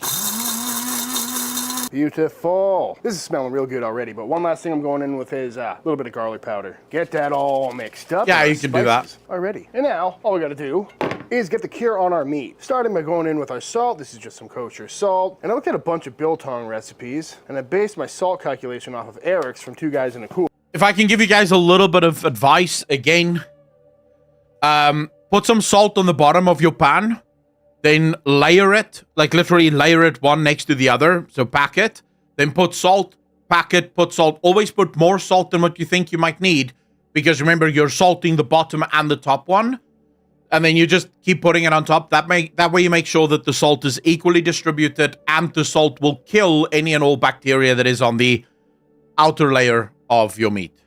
Beautiful. This is smelling real good already, but one last thing I'm going in with is a little bit of garlic powder. Get that all mixed up. Yeah, you can do that. Already. And now, all we gotta do is get the cure on our meat. Starting by going in with our salt. This is just some kosher salt. And I looked at a bunch of biltong recipes, and I based my salt calculation off of Eric's from Two Guys in a Cool. If I can give you guys a little bit of advice, again, put some salt on the bottom of your pan, then layer it, like literally layer it one next to the other, so pack it, then put salt, packet, put salt. Always put more salt than what you think you might need, because remember, you're salting the bottom and the top one, and then you just keep putting it on top. That way you make sure that the salt is equally distributed, and the salt will kill any and all bacteria that is on the outer layer of your meat.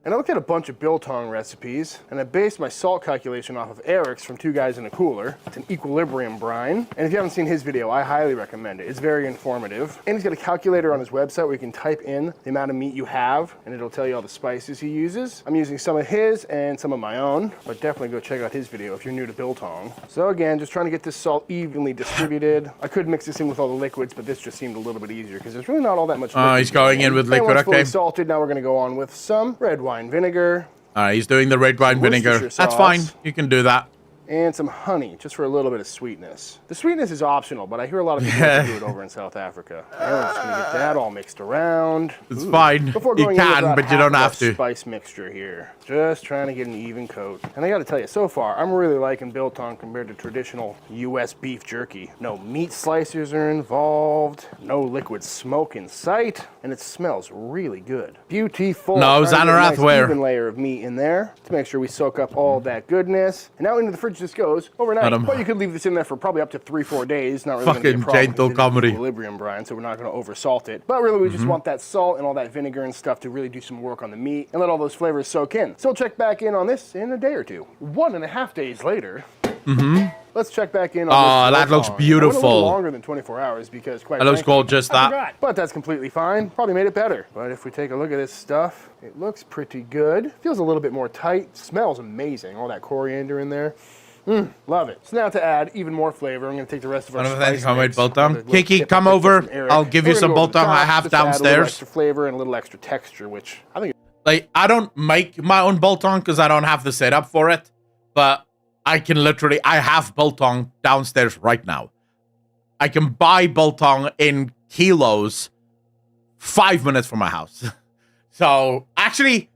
And I looked at a bunch of biltong recipes, and I based my salt calculation off of Eric's from Two Guys in a Cooler. It's an equilibrium brine, and if you haven't seen his video, I highly recommend it. It's very informative. And he's got a calculator on his website where you can type in the amount of meat you have, and it'll tell you all the spices he uses. I'm using some of his and some of my own, but definitely go check out his video if you're new to biltong. So again, just trying to get this salt evenly distributed. I could mix this in with all the liquids, but this just seemed a little bit easier because there's really not all that much liquid. Oh, he's going in with liquid, once fully okay. salted, now we're gonna go on with some red wine vinegar. He's doing the red wine vinegar. That's fine. You can do that. And some honey, just for a little bit of sweetness. The sweetness is optional, but I hear a lot of people do it over in South Africa. And we're just gonna get that all mixed around. It's fine. Before You going can, but you don't have to. Spice mixture here. Just trying to get an even coat. And I gotta tell you, so far, I'm really liking biltong compared to traditional US beef jerky. No meat slicers are involved, no liquid smoke in sight, and it smells really good. Beautiful. No, Xanarath, Xanarath, where? Even layer of meat in there to make sure we soak up all that goodness. And now into the fridge this goes overnight. But you could leave this in there for probably up to 3-4 days. Not really gonna be a problem gentle comedy. Equilibrium brine, so we're not going to over salt it. But really, we just want that salt and all that vinegar and stuff to really do some work on the meat and let all those flavors soak in. So we'll check back in on this in a day or two. 1.5 days later. Let's check back in on this. That looks beautiful. A little longer than 24 hours because quite That looks gorgeous. I forgot. But that's completely fine. Probably made it better. But if we take a look at this stuff, it looks pretty good. Feels a little bit more tight. Smells amazing. All that coriander in there. Love it. So now to add even more flavor, I'm going to take the rest of our spice mix. Kiki, come over. I'll give you some biltong I have downstairs. A little extra flavor and a little extra texture, which I think. Like, I don't make my own biltong because I don't have the setup for it, but I can literally, I have biltong downstairs right now. I can buy biltong in kilos 5 minutes from my house. So actually,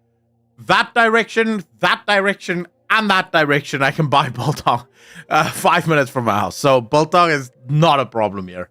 that direction, and that direction, I can buy biltong 5 minutes from my house. So biltong is not a problem here.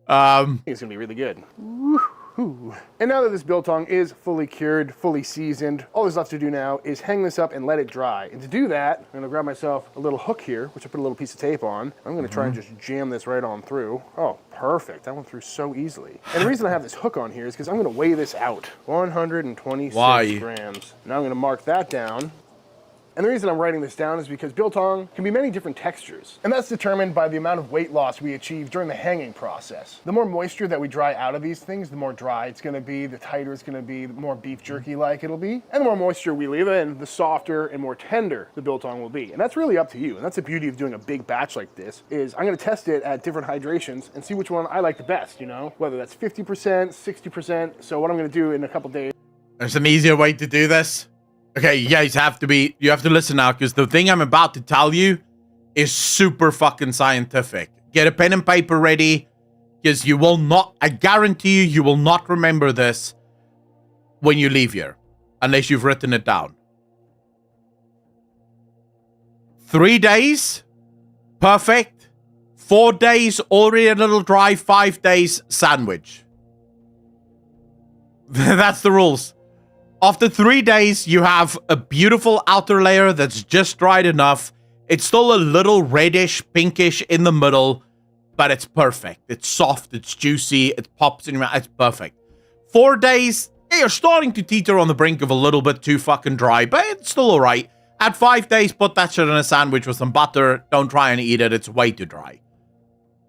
I think it's gonna be really good. Woo-hoo. And now that this biltong is fully cured, fully seasoned, all there's left to do now is hang this up and let it dry. And to do that, I'm gonna grab myself a little hook here, which I put a little piece of tape on. I'm gonna try and just jam this right on through. Oh, perfect. That went through so easily. And the reason I have this hook on here is because I'm gonna weigh this out. 126 grams. Now I'm gonna mark that down. And the reason I'm writing this down is because biltong can be many different textures. And that's determined by the amount of weight loss we achieve during the hanging process. The more moisture that we dry out of these things, the more dry it's gonna be, the tighter it's gonna be, the more beef jerky-like it'll be. And the more moisture we leave in, the softer and more tender the biltong will be. And that's really up to you. And that's the beauty of doing a big batch like this, is I'm gonna test it at different hydrations and see which one I like the best, you know? Whether that's 50%, 60%. So what I'm gonna do in a couple days. There's an easier way to do this. Okay, you guys have to listen now, because the thing I'm about to tell you is super fucking scientific. Get a pen and paper ready, because you will not, I guarantee you will not remember this when you leave here, unless you've written it down. 3 days, perfect. 4 days, already a little dry. 5 days, sandwich. That's the rules. After 3 days, you have a beautiful outer layer that's just dried enough. It's still a little reddish, pinkish in the middle, but it's perfect. It's soft, it's juicy, it pops in your mouth, it's perfect. 4 days, you're starting to teeter on the brink of a little bit too fucking dry, but it's still alright. At 5 days, put that shit in a sandwich with some butter. Don't try and eat it, it's way too dry.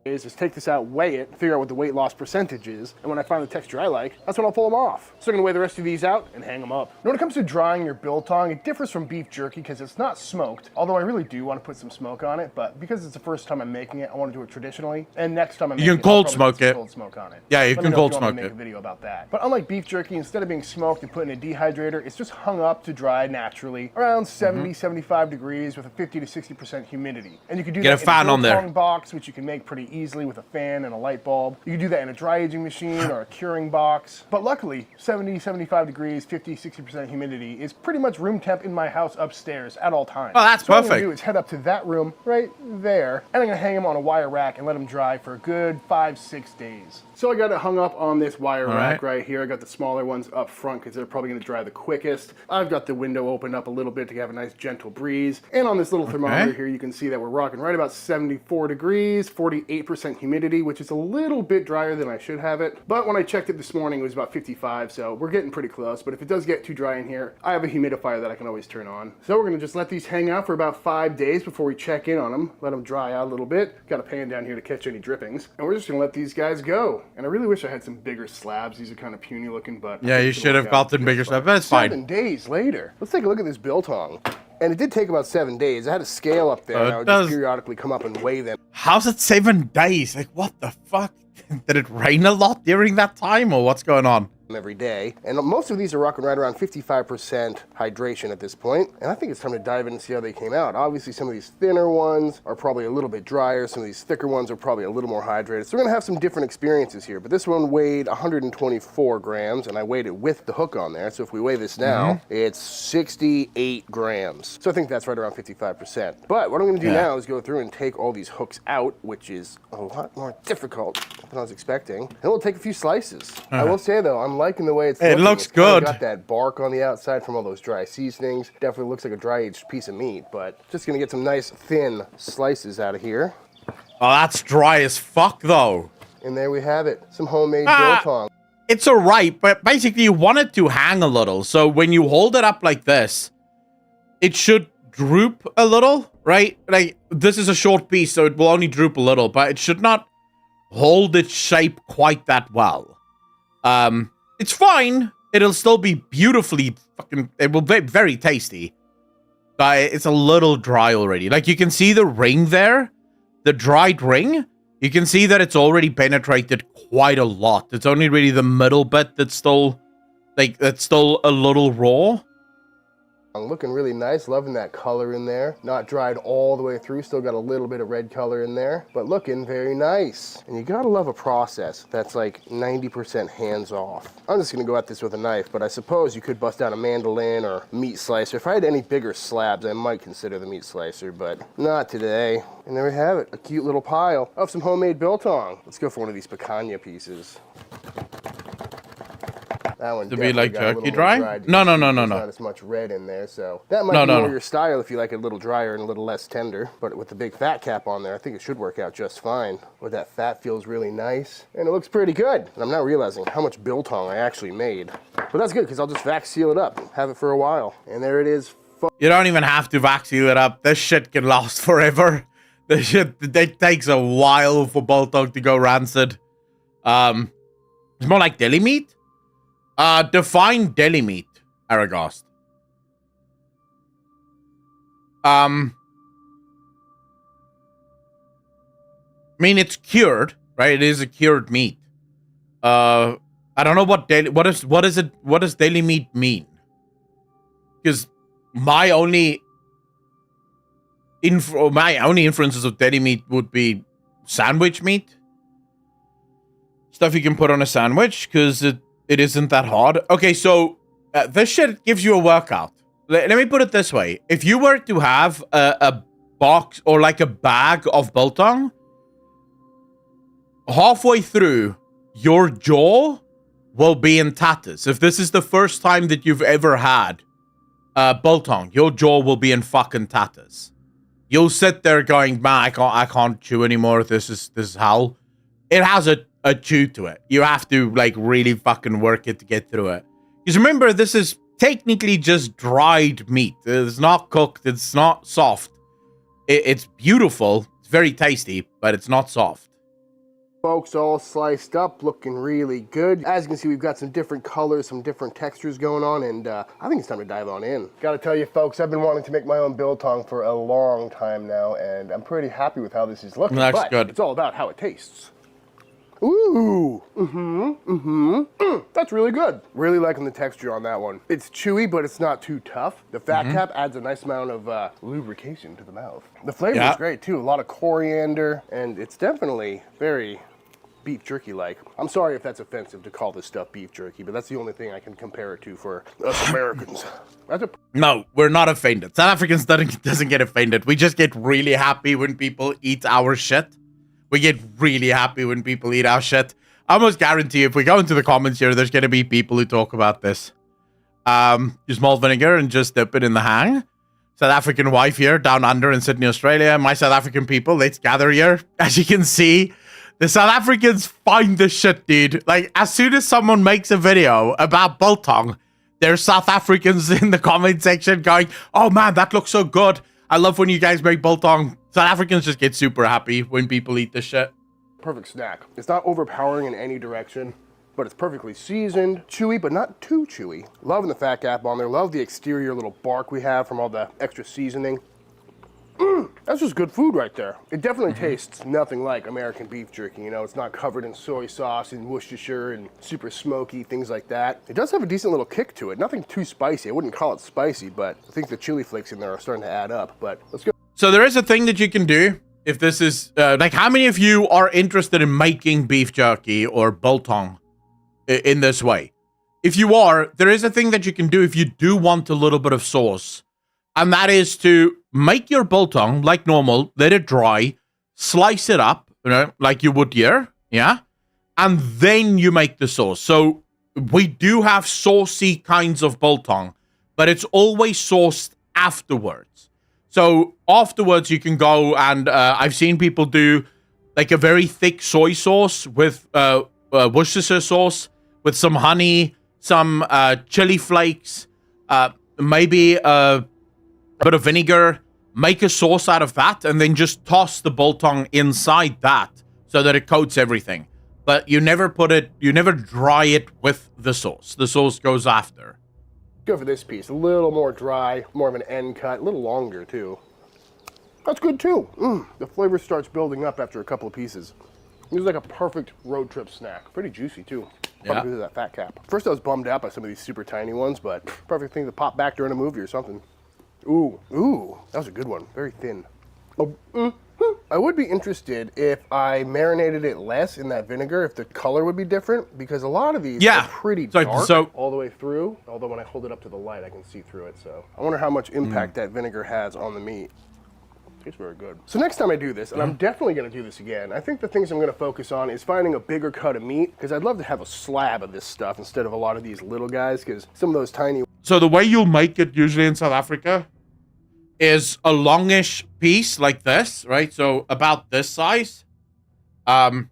Is take this out, weigh it, figure out what the weight loss percentage is, and when I find the texture I like, that's when I'll pull them off. So I'm gonna weigh the rest of these out and hang them up. Now when it comes to drying your biltong, it differs from beef jerky because it's not smoked, although I really do want to put some smoke on it, but because it's the first time I'm making it, I want to do it traditionally, and next time I'm making it, you can cold smoke it. Cold smoke on it. Yeah, you can cold smoke it. Make a video about that. But unlike beef jerky, instead of being smoked and put in a dehydrator, it's just hung up to dry naturally, around 70-75 degrees with a 50 to 60% humidity. And you can do that in a biltong box, which you can make pretty easily with a fan and a light bulb. You can do that in a dry aging machine or a curing box. But luckily, 70, 75 degrees, 50, 60% humidity is pretty much room temp in my house upstairs at all times. Oh, that's so what I'm perfect. gonna do is head up to that room right there, and I'm gonna hang them on a wire rack and let them dry for a good 5-6 days. So I got it hung up on this wire rack right here. I got the smaller ones up front because they're probably gonna dry the quickest. I've got the window opened up a little bit to have a nice gentle breeze. And on this little thermometer here, you can see that we're rocking right about 74 degrees, 48% humidity, which is a little bit drier than I should have it. But when I checked it this morning, it was about 55, so we're getting pretty close. But if it does get too dry in here, I have a humidifier that I can always turn on. So we're gonna just let these hang out for about 5 days before we check in on them, let them dry out a little bit. Got a pan down here to catch any drippings. And we're just gonna let these guys go. And I really wish I had some bigger slabs. These are kind of puny looking, but yeah, you should have gotten bigger slabs. That's fine. 7 days later. Let's take a look at this Biltong. And it did take about 7 days. I had a scale up there, and I would just periodically come up and weigh them. How's it 7 days? Like, what the fuck? Did it rain a lot during that time, or what's going on? Every day. And most of these are rocking right around 55% hydration at this point. And I think it's time to dive in and see how they came out. Obviously, some of these thinner ones are probably a little bit drier. Some of these thicker ones are probably a little more hydrated. So we're gonna have some different experiences here. But this one weighed 124 grams, and I weighed it with the hook on there. So if we weigh this now, it's 68 grams. So I think that's right around 55%. But what I'm gonna do now is go through and take all these hooks out, which is a lot more difficult than I was expecting. And we'll take a few slices. I will say though, I'm liking the way it's looking. It looks it's kinda good. got that bark on the outside from all those dry seasonings. Definitely looks like a dry aged piece of meat, but just gonna get some nice thin slices out of here. Oh, that's dry as fuck though. And there we have it, some homemade biltong. It's alright, but basically you want it to hang a little. So when you hold it up like this, it should droop a little, right? Like, this is a short piece, so it will only droop a little, but it should not hold its shape quite that well. It's fine. It'll still be beautifully fucking... It will be very tasty. But it's a little dry already. Like, you can see the ring there. The dried ring. You can see that it's already penetrated quite a lot. It's only really the middle bit that's still... Like, that's still a little raw. Looking really nice, loving that color in there. Not dried all the way through, still got a little bit of red color in there, but looking very nice. And you gotta love a process that's like 90% hands off. I'm just gonna go at this with a knife, but I suppose you could bust out a mandolin or meat slicer. If I had any bigger slabs, I might consider the meat slicer, but not today. And there we have it, a cute little pile of some homemade biltong. Let's go for one of these picanha pieces. That one to be like turkey dry? No. No. Not as much red in there, so that might be more your style if you like it a little drier and a little less tender. But with the big fat cap on there, I think it should work out just fine. With that fat feels really nice, and it looks pretty good. And I'm now realizing how much biltong I actually made. But that's good, because I'll just vac seal it up and have it for a while. And there it is. You don't even have to vac seal it up. This shit can last forever. This shit, it takes a while for biltong to go rancid. It's more like deli meat. Define deli meat, Aragast. I mean, it's cured, right? It is a cured meat. I don't know what does deli meat mean? Because my only inferences of deli meat would be sandwich meat. Stuff you can put on a sandwich, because it isn't that hard. Okay, so this shit gives you a workout. Let me put it this way. If you were to have a box or like a bag of biltong, halfway through, your jaw will be in tatters. If this is the first time that you've ever had biltong, your jaw will be in fucking tatters. You'll sit there going, man, I can't chew anymore. This is hell. It has a chew to it. You have to like really fucking work it to get through it. Because remember, this is technically just dried meat. It's not cooked. It's not soft. It's beautiful. It's very tasty, but it's not soft. Folks, all sliced up, looking really good. As you can see, we've got some different colors, some different textures going on, and I think it's time to dive on in. Gotta tell you folks, I've been wanting to make my own biltong for a long time now, and I'm pretty happy with how this is looking. That's good. It's all about how it tastes. Ooh, that's really good. Really liking the texture on that one. It's chewy, but it's not too tough. The fat cap adds a nice amount of lubrication to the mouth. The flavor is great too. A lot of coriander, and it's definitely very beef jerky-like. I'm sorry if that's offensive to call this stuff beef jerky, but that's the only thing I can compare it to for us Americans. No, we're not offended. South Africans doesn't get offended. We just get really happy when people eat our shit. We get really happy when people eat our shit. I almost guarantee if we go into the comments here, there's going to be people who talk about this. Use malt vinegar and just dip it in the hang. South African wife here, down under in Sydney, Australia. My South African people, let's gather here. As you can see, the South Africans find the shit, dude. Like, as soon as someone makes a video about Biltong, there's South Africans in the comment section going, oh man, that looks so good. I love when you guys make Biltong. South Africans just get super happy when people eat this shit. Perfect snack. It's not overpowering in any direction, but it's perfectly seasoned, chewy, but not too chewy. Loving the fat cap on there. Love the exterior little bark we have from all the extra seasoning. That's just good food right there. It definitely tastes nothing like American beef jerky. You know, it's not covered in soy sauce and Worcestershire and super smoky, things like that. It does have a decent little kick to it. Nothing too spicy. I wouldn't call it spicy, but I think the chili flakes in there are starting to add up. But let's go. So there is a thing that you can do if this is, like, how many of you are interested in making beef jerky or biltong in this way? If you are, there is a thing that you can do if you do want a little bit of sauce. And that is to make your biltong like normal, let it dry, slice it up, you know, like you would here, yeah? And then you make the sauce. So we do have saucy kinds of biltong, but it's always sauced afterwards. So afterwards you can go and I've seen people do like a very thick soy sauce with Worcestershire sauce, with some honey, some chili flakes, maybe a bit of vinegar, make a sauce out of that, and then just toss the biltong inside that so that it coats everything. But you never dry it with the sauce. The sauce goes after. Go for this piece. A little more dry, more of an end cut, a little longer too. That's good too. The flavor starts building up after a couple of pieces. This is like a perfect road trip snack. Pretty juicy too. Probably because of that fat cap. First I was bummed out by some of these super tiny ones, but perfect thing to pop back during a movie or something. Ooh, that was a good one. Very thin. I would be interested if I marinated it less in that vinegar, if the color would be different, because a lot of these are pretty dark all the way through, although when I hold it up to the light, I can see through it, so I wonder how much impact that vinegar has on the meat. Tastes very good. So next time I do this, and I'm definitely going to do this again, I think the things I'm going to focus on is finding a bigger cut of meat, because I'd love to have a slab of this stuff instead of a lot of these little guys, because some of those tiny... So the way you'll make it usually in South Africa is a longish piece like this, right? So about this size, long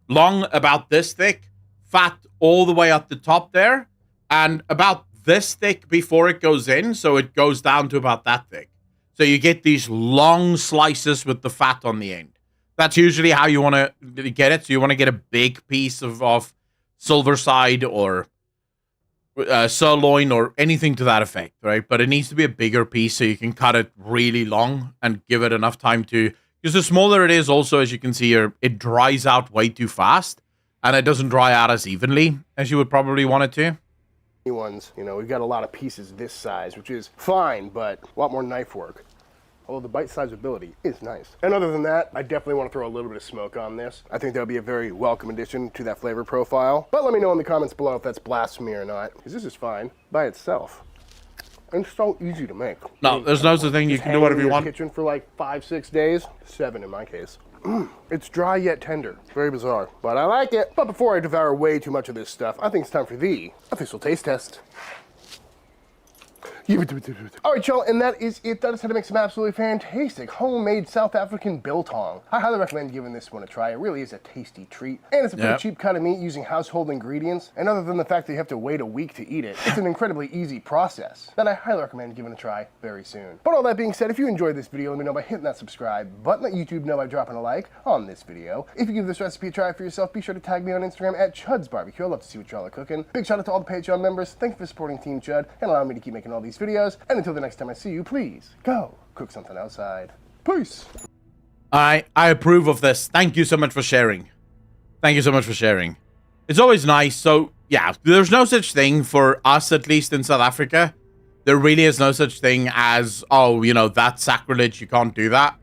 about this thick, fat all the way at the top there, and about this thick before it goes in, so it goes down to about that thick. So you get these long slices with the fat on the end. That's usually how you want to get it. So you want to get a big piece of silver side or sirloin or anything to that effect, right? But it needs to be a bigger piece so you can cut it really long and give it enough time to, because the smaller it is also, as you can see here, it dries out way too fast and it doesn't dry out as evenly as you would probably want it to. Ones, you know, we've got a lot of pieces this size, which is fine, but a lot more knife work. Although the bite-sized ability is nice. And other than that, I definitely want to throw a little bit of smoke on this. I think that would be a very welcome addition to that flavor profile. But let me know in the comments below if that's blasphemy or not, because this is fine by itself. And it's so easy to make. No, there's no such thing. You can do whatever you want. Kitchen for like 5-6 days, 7 in my case. It's dry yet tender. Very bizarre, but I like it. But before I devour way too much of this stuff, I think it's time for the official taste test. All right, y'all, and that is it. That is how to make some absolutely fantastic homemade South African biltong. I highly recommend giving this one a try. It really is a tasty treat, and it's a pretty cheap cut of meat using household ingredients. And other than the fact that you have to wait a week to eat it, it's an incredibly easy process that I highly recommend giving a try very soon. But all that being said, if you enjoyed this video, let me know by hitting that subscribe button. Let YouTube know by dropping a like on this video. If you give this recipe a try for yourself, be sure to tag me on Instagram at Chud's Barbecue. I'd love to see what y'all are cooking. Big shout out to all the Patreon members. Thank you for supporting Team Chud and allowing me to keep making all these videos. And until the next time I see you, please go cook something outside. Peace. I approve of this. Thank you so much for sharing. Thank you so much for sharing. It's always nice. So, yeah, there's no such thing for us, at least in South Africa. There really is no such thing as, oh, you know, that's sacrilege. You can't do that.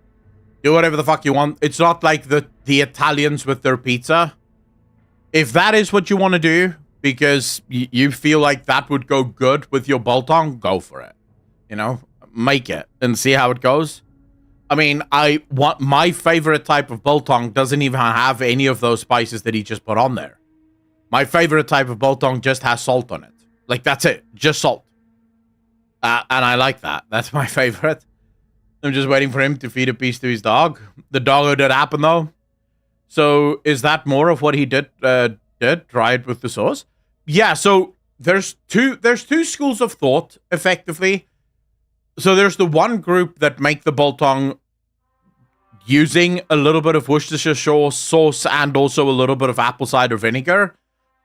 Do whatever the fuck you want. It's not like the Italians with their pizza. If that is what you want to do, because you feel like that would go good with your biltong, go for it. You know, make it and see how it goes. I mean, my favorite type of biltong doesn't even have any of those spices that he just put on there. My favorite type of biltong just has salt on it. Like, that's it. Just salt. And I like that. That's my favorite. I'm just waiting for him to feed a piece to his dog. The doggo did happen, though. So, is that more of what he did? Try it with the sauce? Yeah, so there's two schools of thought, effectively. So there's the one group that make the biltong using a little bit of Worcestershire sauce and also a little bit of apple cider vinegar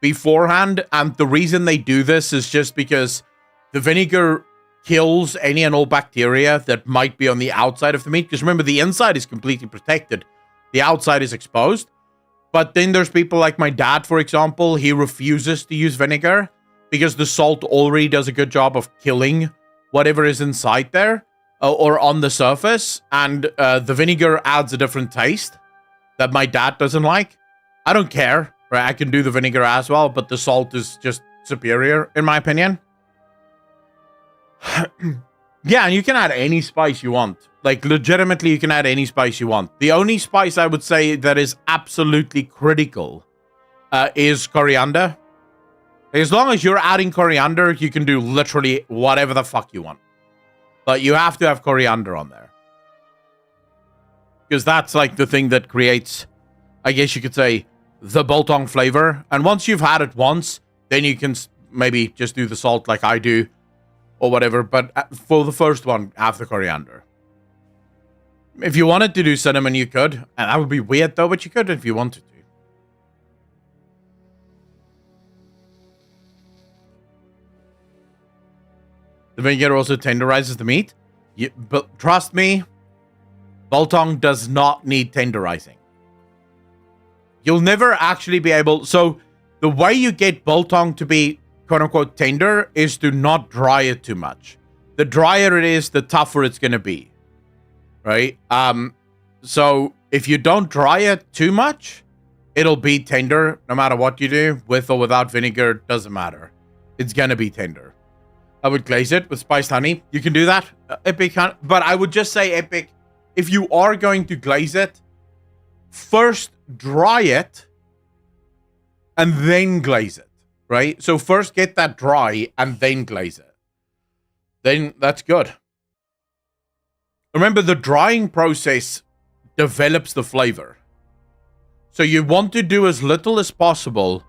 beforehand. And the reason they do this is just because the vinegar kills any and all bacteria that might be on the outside of the meat. Because remember, the inside is completely protected. The outside is exposed. But then there's people like my dad, for example. He refuses to use vinegar because the salt already does a good job of killing whatever is inside there or on the surface. And the vinegar adds a different taste that my dad doesn't like. I don't care. Right? I can do the vinegar as well, but the salt is just superior, in my opinion. Yeah, and you can add any spice you want. Like, legitimately, you can add any spice you want. The only spice I would say that is absolutely critical is coriander. As long as you're adding coriander, you can do literally whatever the fuck you want. But you have to have coriander on there. Because that's like the thing that creates, I guess you could say, the biltong flavor. And once you've had it once, then you can maybe just do the salt like I do. Or whatever, but for the first one, have the coriander. If you wanted to do cinnamon, you could. And that would be weird, though, but you could if you wanted to. The vinegar also tenderizes the meat. But trust me, biltong does not need tenderizing. You'll never actually be able... So, the way you get biltong to be quote-unquote tender is to not dry it too much. The drier it is, the tougher it's going to be. Right? So if you don't dry it too much, it'll be tender no matter what you do. With or without vinegar, doesn't matter. It's going to be tender. I would glaze it with spiced honey. You can do that. Epic, but I would just say, Epic, if you are going to glaze it, first dry it and then glaze it. Right? So first get that dry and then glaze it. Then that's good. Remember, the drying process develops the flavor. So you want to do as little as possible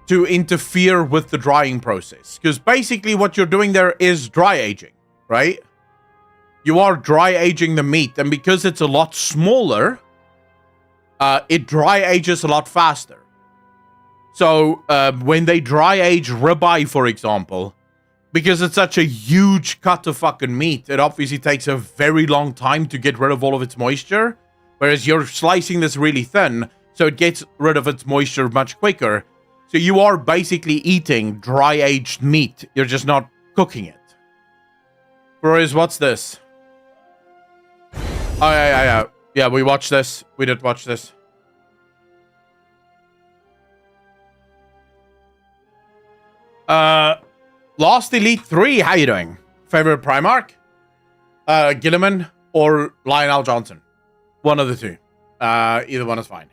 to interfere with the drying process. Because basically what you're doing there is dry aging, right? You are dry aging the meat. And because it's a lot smaller, it dry ages a lot faster. So, when they dry age ribeye, for example, because it's such a huge cut of fucking meat, it obviously takes a very long time to get rid of all of its moisture. Whereas you're slicing this really thin, so it gets rid of its moisture much quicker. So you are basically eating dry-aged meat. You're just not cooking it. Bros, what's this? Oh, yeah. Yeah, we watched this. We did watch this. Lost Elite 3, how you doing? Favorite Primarch? Gilliman or Lionel Johnson? One of the two. Either one is fine.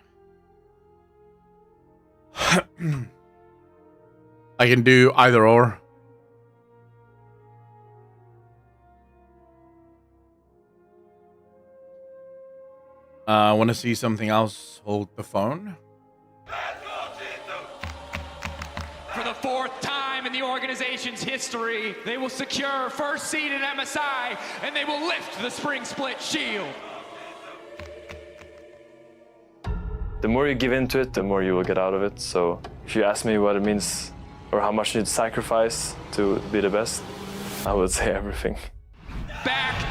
I can do either or. I want to see something else. Hold the phone. For the fourth time in the organization's history, they will secure first seed in MSI, and they will lift the Spring Split Shield. The more you give into it, the more you will get out of it. So if you ask me what it means or how much you'd sacrifice to be the best, I would say everything. Back.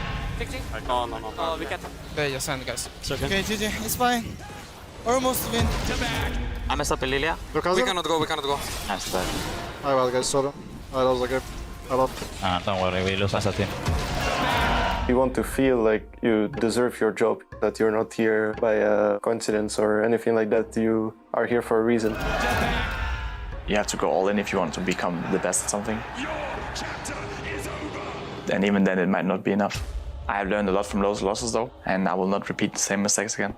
No. We can't. Okay, just send guys. Okay, GG, it's fine. Almost win. To back. I messed up Lilia. We cannot go. Nice bad. My bad, guys. Sorry. That was okay. A lot. Don't worry, we lose as a team. You want to feel like you deserve your job, that you're not here by a coincidence or anything like that. You are here for a reason. You have to go all in if you want to become the best at something. And even then, it might not be enough. I have learned a lot from those losses, though, and I will not repeat the same mistakes again.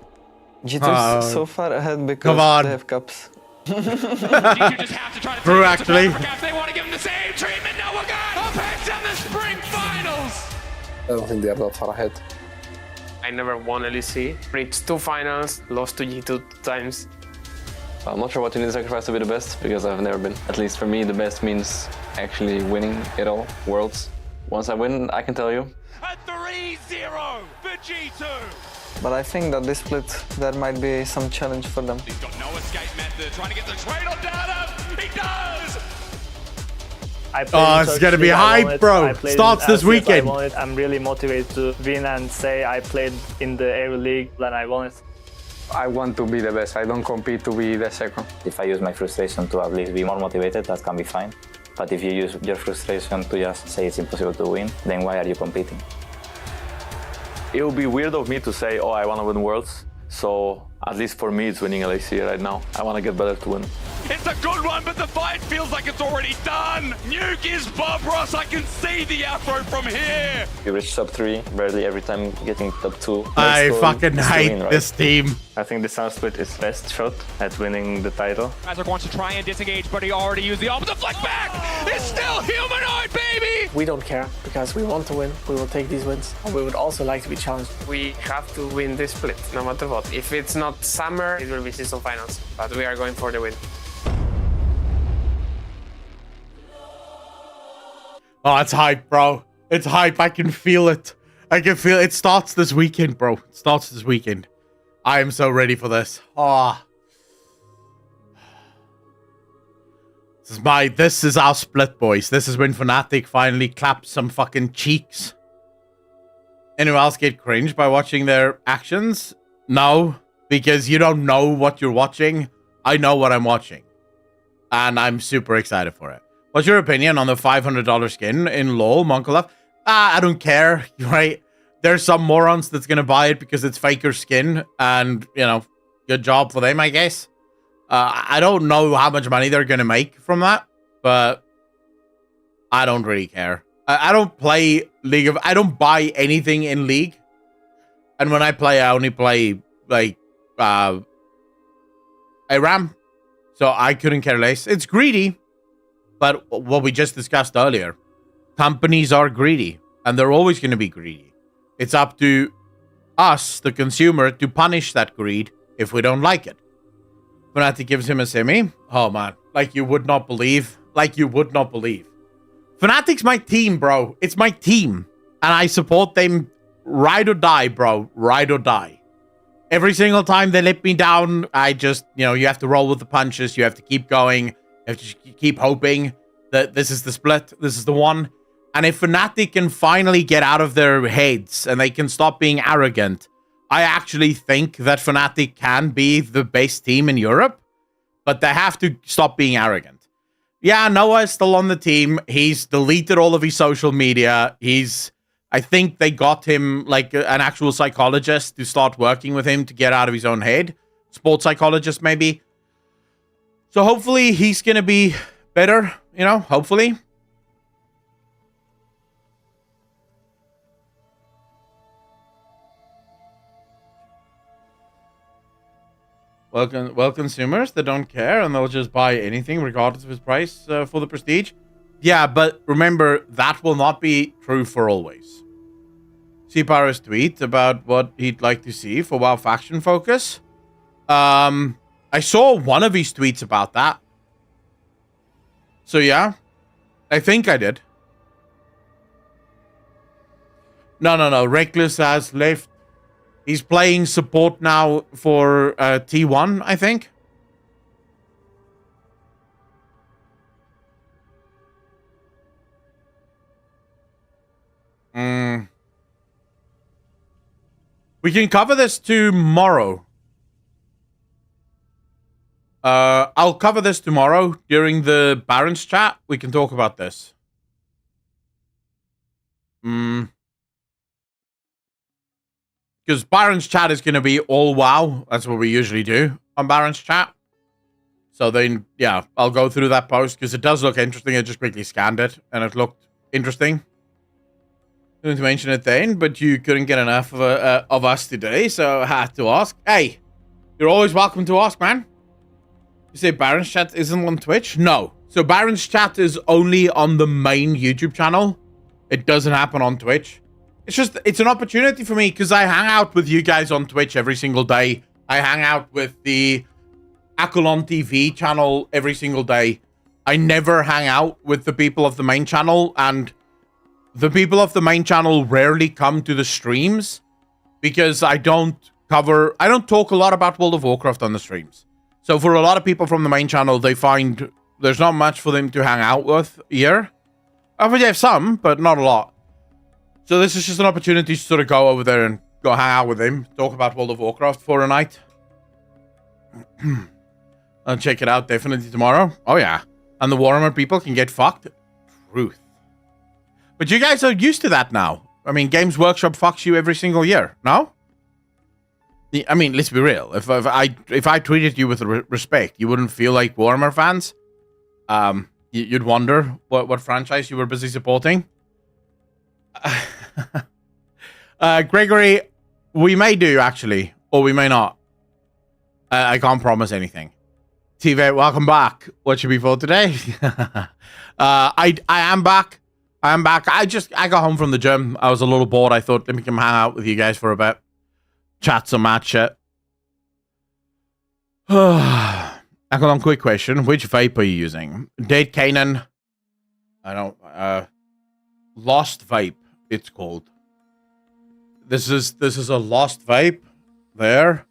G2's so far ahead because they have cups. G2 just have to try to True, take it to actually. Breakups. They want to give him the same treatment. No, we're good. Apex in the spring finals. I don't think they are that far ahead. I never won LEC. Reached 2 finals, lost to G2 times. I'm not sure what you need to sacrifice to be the best, because I've never been. At least for me, the best means actually winning it all, Worlds. Once I win, I can tell you. A 3-0 for G2. But I think that this split, there might be some challenge for them. He's got no escape method, trying to get the trade on down. He does! Oh, it's gonna be hype, bro. Starts this weekend. I'm really motivated to win and say I played in the Aero League and I won it. I want to be the best. I don't compete to be the second. If I use my frustration to at least be more motivated, that can be fine. But if you use your frustration to just say it's impossible to win, then why are you competing? It would be weird of me to say, oh, I want to win Worlds. So at least for me, it's winning LAC right now. I want to get better to win. It's a good one, but the fight feels like it's already done. Nuke is Bob Ross. I can see the afro from here. You reach top 3, barely every time getting top 2. I fucking hate this team. I think the Sun Split is best shot at winning the title. Azek wants to try and disengage, but he already used the opposite flick back. It's still humanoid, baby. We don't care because we want to win. We will take these wins. And we would also like to be challenged. We have to win this split, no matter what. If it's not summer, it will be season finals. But we are going for the win. Oh, it's hype, bro. It's hype. I can feel it. I can feel it. It starts this weekend, bro. It starts this weekend. I am so ready for this. Oh. This is our split, boys. This is when Fnatic finally claps some fucking cheeks. Anyone else get cringed by watching their actions? No, because you don't know what you're watching. I know what I'm watching. And I'm super excited for it. What's your opinion on the $500 skin in LoL, Monkolov? I don't care, right? There's some morons that's going to buy it because it's faker skin. And, you know, good job for them, I guess. I don't know how much money they're going to make from that. But I don't really care. I don't play League of... I don't buy anything in League. And when I play, I only play, like, ARAM. So I couldn't care less. It's greedy. But what we just discussed earlier, companies are greedy, and they're always going to be greedy. It's up to us, the consumer, to punish that greed if we don't like it. Fnatic gives him a semi. Oh, man. Like you would not believe. Like you would not believe. Fnatic's my team, bro. It's my team. And I support them ride or die, bro. Ride or die. Every single time they let me down, I just, you know, you have to roll with the punches. You have to keep going. You have to keep hoping that this is the split. This is the one. And if Fnatic can finally get out of their heads and they can stop being arrogant, I actually think that Fnatic can be the best team in Europe. But they have to stop being arrogant. Yeah, Noah is still on the team. He's deleted all of his social media. I think they got him like an actual psychologist to start working with him to get out of his own head. Sports psychologist, maybe. So hopefully he's going to be better, you know, hopefully. Well, consumers that don't care and they'll just buy anything regardless of its price for the prestige. Yeah, but remember, that will not be true for always. See Pyro's tweet about what he'd like to see for WoW faction focus. I saw one of his tweets about that. So yeah, I think I did. No. Reckless has left. He's playing support now for T1, I think. We can cover this tomorrow. I'll cover this tomorrow during the Barons chat. We can talk about this. Because Barons chat is going to be all WoW. That's what we usually do on Barons chat. So then, yeah, I'll go through that post because it does look interesting. I just quickly scanned it and it looked interesting. Didn't mention it then, but you couldn't get enough of us today, so I had to ask. Hey, you're always welcome to ask, man. You say Barons chat isn't on Twitch? No. So Barons chat is only on the main YouTube channel. It doesn't happen on Twitch. It's an opportunity for me because I hang out with you guys on Twitch every single day. I hang out with the Acolon TV channel every single day. I never hang out with the people of the main channel, and the people of the main channel rarely come to the streams because I don't talk a lot about World of Warcraft on the streams. So for a lot of people from the main channel, they find there's not much for them to hang out with here. I mean, they have some, but not a lot. So this is just an opportunity to sort of go over there and go hang out with him, talk about World of Warcraft for a night. I'll check it out definitely tomorrow. Oh yeah. And the Warhammer people can get fucked. Truth. But you guys are used to that now. I mean, Games Workshop fucks you every single year, no? I mean, let's be real. If I treated you with respect, you wouldn't feel like Warhammer fans. You'd wonder what franchise you were busy supporting. Gregory, we may do actually, or we may not. I can't promise anything. TV, welcome back. What should we for today? I am back. I am back. I got home from the gym. I was a little bored. I thought, let me come hang out with you guys for a bit. Chat some mad shit. Acolon, quick question. Which vape are you using? Dead Canaan. I don't... Lost Vape, it's called. This is a Lost Vape. There.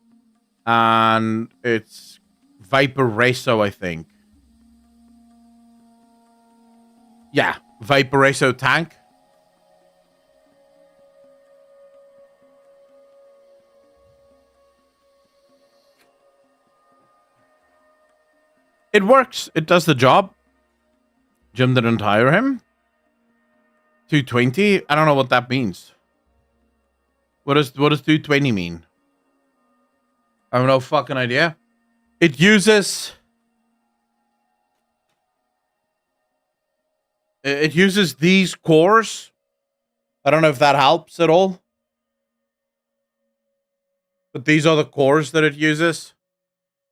And it's Vaporeso, I think. Yeah. Vaporeso tank. It works. It does the job. Jim didn't hire him. 220? I don't know what that means. What does 220 mean? I have no fucking idea. It uses these cores. I don't know if that helps at all. But these are the cores that it uses.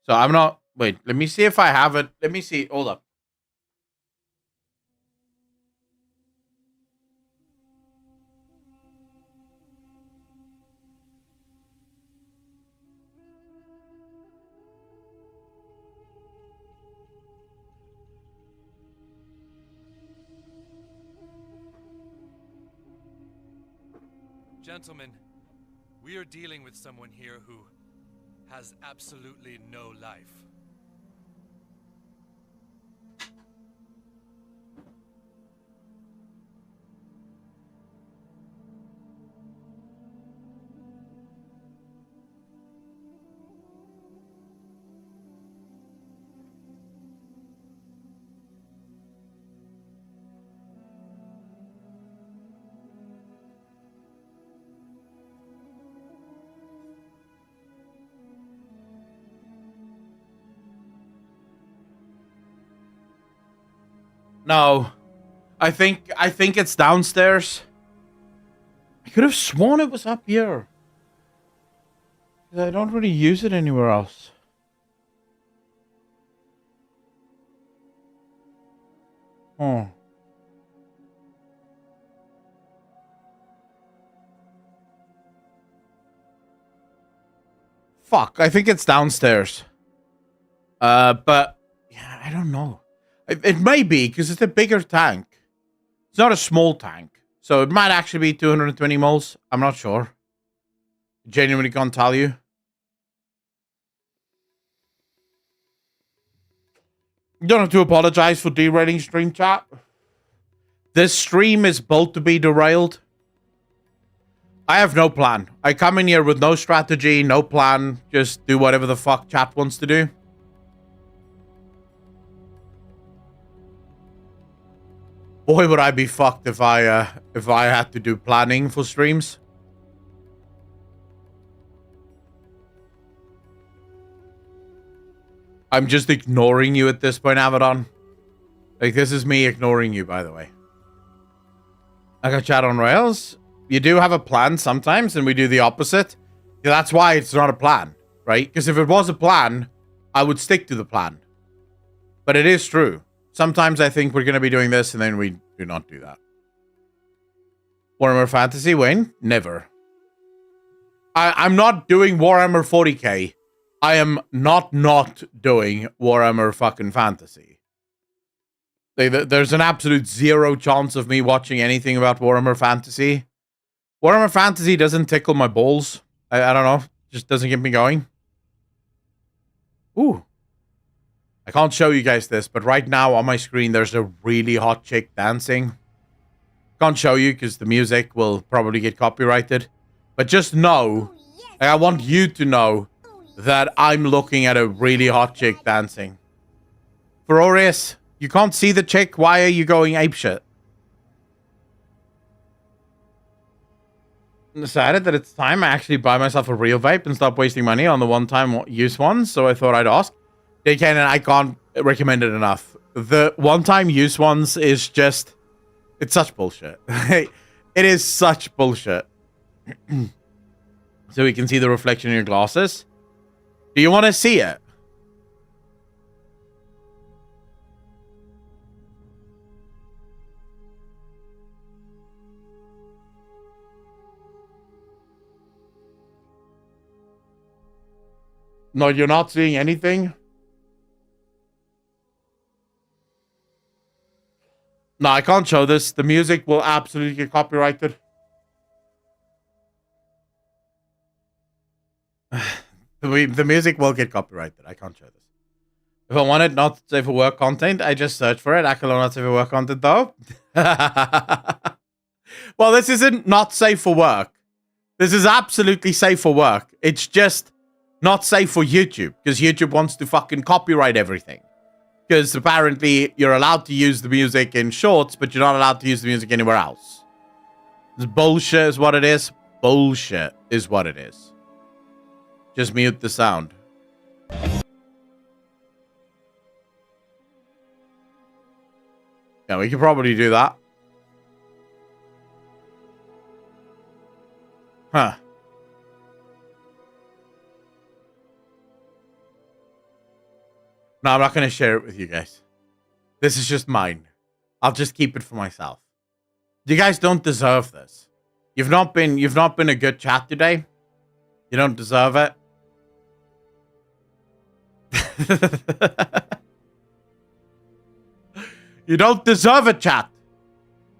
So I'm not... Wait, let me see if I have it. Let me see. Hold up. Gentlemen, we are dealing with someone here who has absolutely no life. No. I think it's downstairs. I could have sworn it was up here. I don't really use it anywhere else. Oh. Fuck, I think it's downstairs. But yeah, I don't know. It may be, because it's a bigger tank. It's not a small tank. So it might actually be 220 moles. I'm not sure. Genuinely can't tell you. You don't have to apologize for derailing stream chat. This stream is built to be derailed. I have no plan. I come in here with no strategy, no plan. Just do whatever the fuck chat wants to do. Boy, would I be fucked if I had to do planning for streams. I'm just ignoring you at this point, Abaddon. Like, this is me ignoring you, by the way. I got chat on Rails. You do have a plan sometimes, and we do the opposite. Yeah, that's why it's not a plan, right? Because if it was a plan, I would stick to the plan. But it is true. Sometimes I think we're going to be doing this, and then we do not do that. Warhammer Fantasy, Wayne? Never. I'm not doing Warhammer 40k. I am not doing Warhammer fucking Fantasy. There's an absolute zero chance of me watching anything about Warhammer Fantasy. Warhammer Fantasy doesn't tickle my balls. I don't know. Just doesn't get me going. Ooh. I can't show you guys this, but right now on my screen, there's a really hot chick dancing. Can't show you because the music will probably get copyrighted. But just know, like, I want you to know that I'm looking at a really hot chick dancing. Ferorius, you can't see the chick. Why are you going apeshit? I decided that it's time I actually buy myself a real vape and stop wasting money on the one-time use ones, so I thought I'd ask. DK, and I can't recommend it enough. The one-time use ones is just... It's such bullshit. It is such bullshit. So we can see the reflection in your glasses. Do you want to see it? No, you're not seeing anything? No, I can't show this. The music will absolutely get copyrighted. The music will get copyrighted. I can't show this. If I wanted not safe for work content, I just search for it. I can not safe for work content though. Well, this isn't not safe for work. This is absolutely safe for work. It's just not safe for YouTube because YouTube wants to fucking copyright everything. Because apparently you're allowed to use the music in shorts, but you're not allowed to use the music anywhere else. It's bullshit is what it is. Bullshit is what it is. Just mute the sound. Yeah, we could probably do that. Huh. No, I'm not going to share it with you guys. This is just mine. I'll just keep it for myself. You guys don't deserve this. You've not been a good chat today. You don't deserve it. You don't deserve it, chat.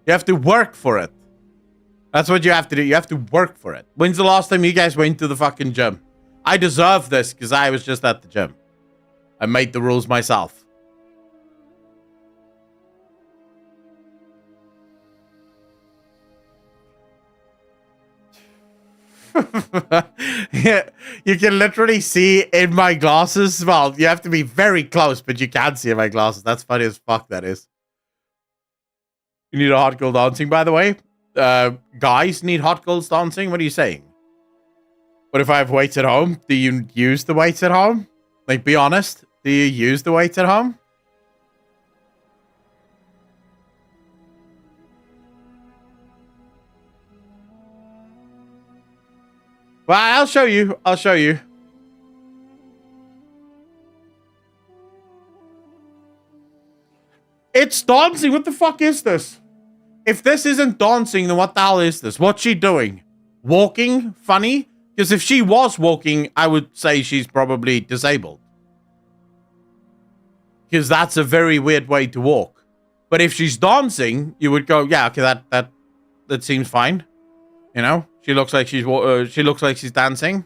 You have to work for it. That's what you have to do. You have to work for it. When's the last time you guys went to the fucking gym? I deserve this because I was just at the gym. I made the rules myself. Yeah, you can literally see in my glasses. Well, you have to be very close, but you can see in my glasses. That's funny as fuck, that is. You need a hot girl dancing, by the way. Guys need hot girls dancing? What are you saying? What if I have weights at home? Do you use the weights at home? Like, be honest. Do you use the weights at home? Well, I'll show you. I'll show you. It's dancing. What the fuck is this? If this isn't dancing, then what the hell is this? What's she doing? Walking? Funny? Because if she was walking, I would say she's probably disabled. Because that's a very weird way to walk. But if she's dancing, you would go, yeah, okay, that seems fine. You know, she looks like she's dancing.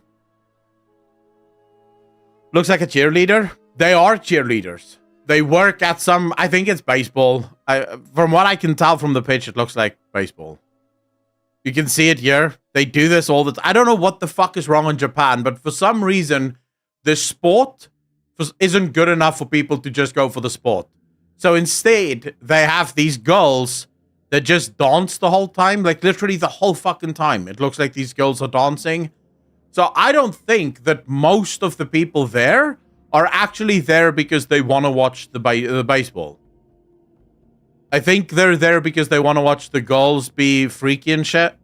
Looks like a cheerleader. They are cheerleaders. They work at some, I think it's baseball. From what I can tell from the pitch, it looks like baseball. You can see it here. They do this all the time. I don't know what the fuck is wrong in Japan, but for some reason, the sport isn't good enough for people to just go for the sport. So instead, they have these girls that just dance the whole time. Like, literally the whole fucking time. It looks like these girls are dancing. So I don't think that most of the people there are actually there because they want to watch the baseball. I think they're there because they want to watch the girls be freaky and shit.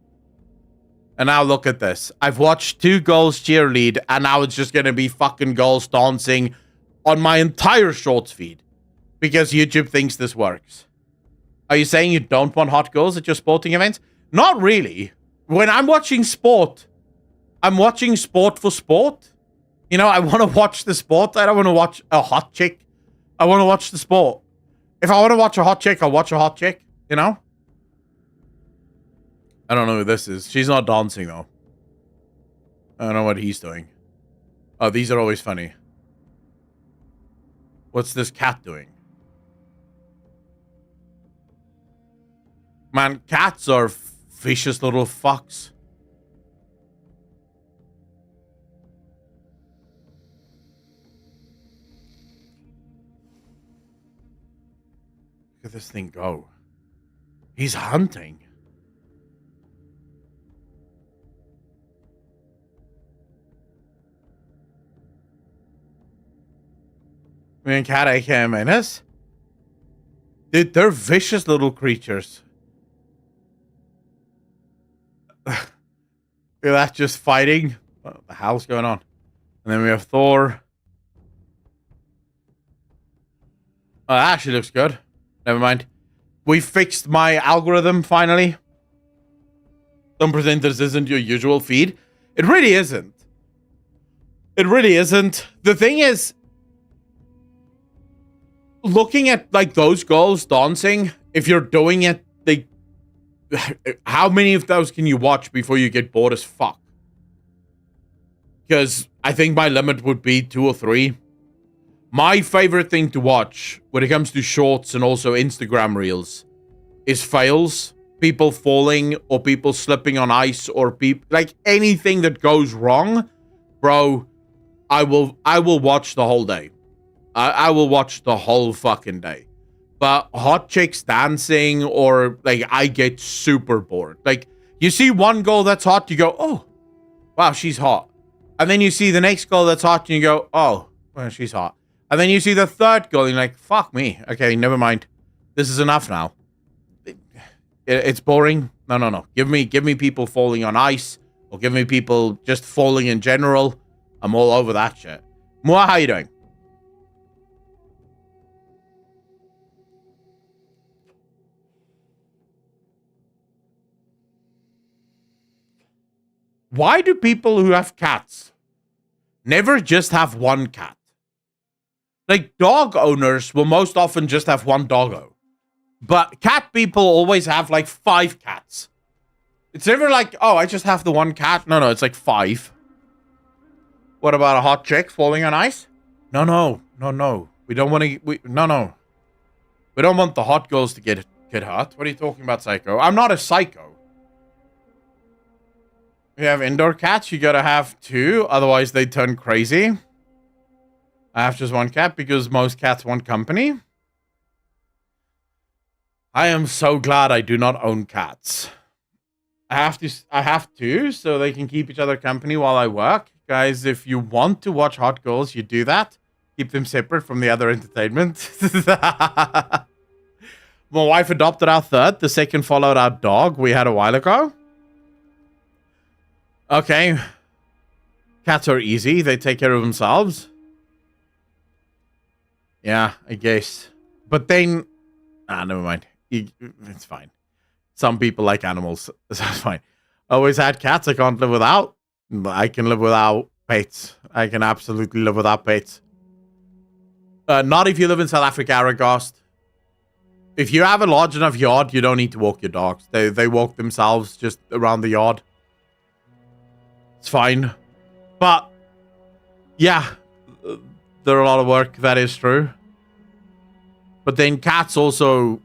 And now look at this. I've watched 2 girls cheerlead, and now it's just going to be fucking girls dancing on my entire shorts feed. Because YouTube thinks this works. Are you saying you don't want hot girls at your sporting events? Not really. When I'm watching sport, I'm watching sport for sport. You know, I want to watch the sport. I don't want to watch a hot chick. I want to watch the sport. If I want to watch a hot chick, I'll watch a hot chick. You know? I don't know who this is. She's not dancing, though. I don't know what he's doing. Oh, these are always funny. What's this cat doing? Man, cats are vicious little fucks. Look at this thing go. He's hunting. I mean, cat aka menace. Dude, they're vicious little creatures. Look at that, just fighting. What the hell's going on? And then we have Thor. Oh, that actually looks good. Never mind. We fixed my algorithm, finally. Don't pretend this isn't your usual feed. It really isn't. It really isn't. The thing is, looking at, like, those girls dancing, if you're doing it, they... How many of those can you watch before you get bored as fuck? Because I think my limit would be 2 or 3. My favorite thing to watch when it comes to shorts and also Instagram reels is fails. People falling or people slipping on ice or people... Like, anything that goes wrong, bro, I will watch the whole day. I will watch the whole fucking day. But hot chicks dancing or, like, I get super bored. Like, you see one girl that's hot, you go, oh, wow, she's hot. And then you see the next girl that's hot, and you go, oh, well, she's hot. And then you see the third girl, and you're like, fuck me. Okay, never mind. This is enough now. It's boring. No. Give me people falling on ice, or give me people just falling in general. I'm all over that shit. Moa, how you doing? Why do people who have cats never just have one cat? Like, dog owners will most often just have one doggo. But cat people always have, like, 5 cats. It's never like, oh, I just have the one cat. No, it's like 5. What about a hot chick falling on ice? No. We don't want to... No. We don't want the hot girls to get hurt. What are you talking about, psycho? I'm not a psycho. We have indoor cats. You gotta have 2. Otherwise, they turn crazy. I have just 1 cat because most cats want company. I am so glad I do not own cats. I have to, so they can keep each other company while I work. Guys, if you want to watch hot girls, you do that. Keep them separate from the other entertainment. My wife adopted our third. The second followed our dog we had a while ago. Okay. Cats are easy. They take care of themselves. Yeah, I guess. But then... never mind. It's fine. Some people like animals. That's fine. Always had cats I can't live without. I can live without pets. I can absolutely live without pets. Not if you live in South Africa, Aragast. If you have a large enough yard, you don't need to walk your dogs. They walk themselves just around the yard. It's fine. But, yeah, they're a lot of work. That is true. But then cats also,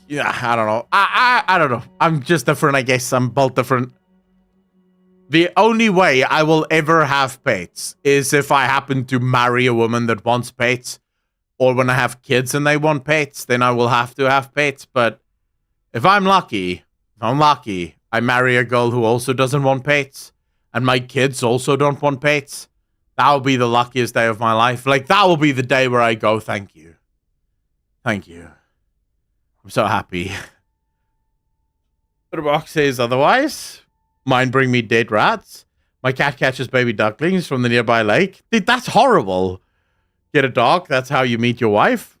yeah, I don't know. I don't know. I'm just different, I guess. I'm both different. The only way I will ever have pets is if I happen to marry a woman that wants pets. Or when I have kids and they want pets, then I will have to have pets. But if I'm lucky, I marry a girl who also doesn't want pets, and my kids also don't want pets. That will be the luckiest day of my life. Like, that will be the day where I go, thank you. Thank you. I'm so happy. But the box says otherwise. Mine bring me dead rats. My cat catches baby ducklings from the nearby lake. Dude, that's horrible. Get a dog, that's how you meet your wife?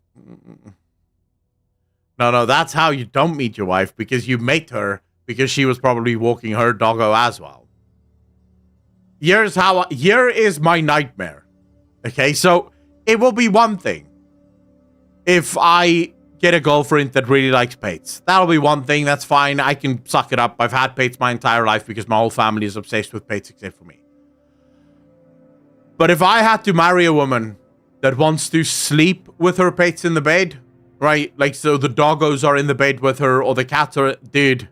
No, that's how you don't meet your wife, because you met her because she was probably walking her doggo as well. Here is my nightmare. Okay, so it will be one thing if I get a girlfriend that really likes pets. That'll be one thing. That's fine. I can suck it up. I've had pets my entire life because my whole family is obsessed with pets except for me. But if I had to marry a woman that wants to sleep with her pets in the bed, right? Like, so the doggos are in the bed with her or the cats are... Dude.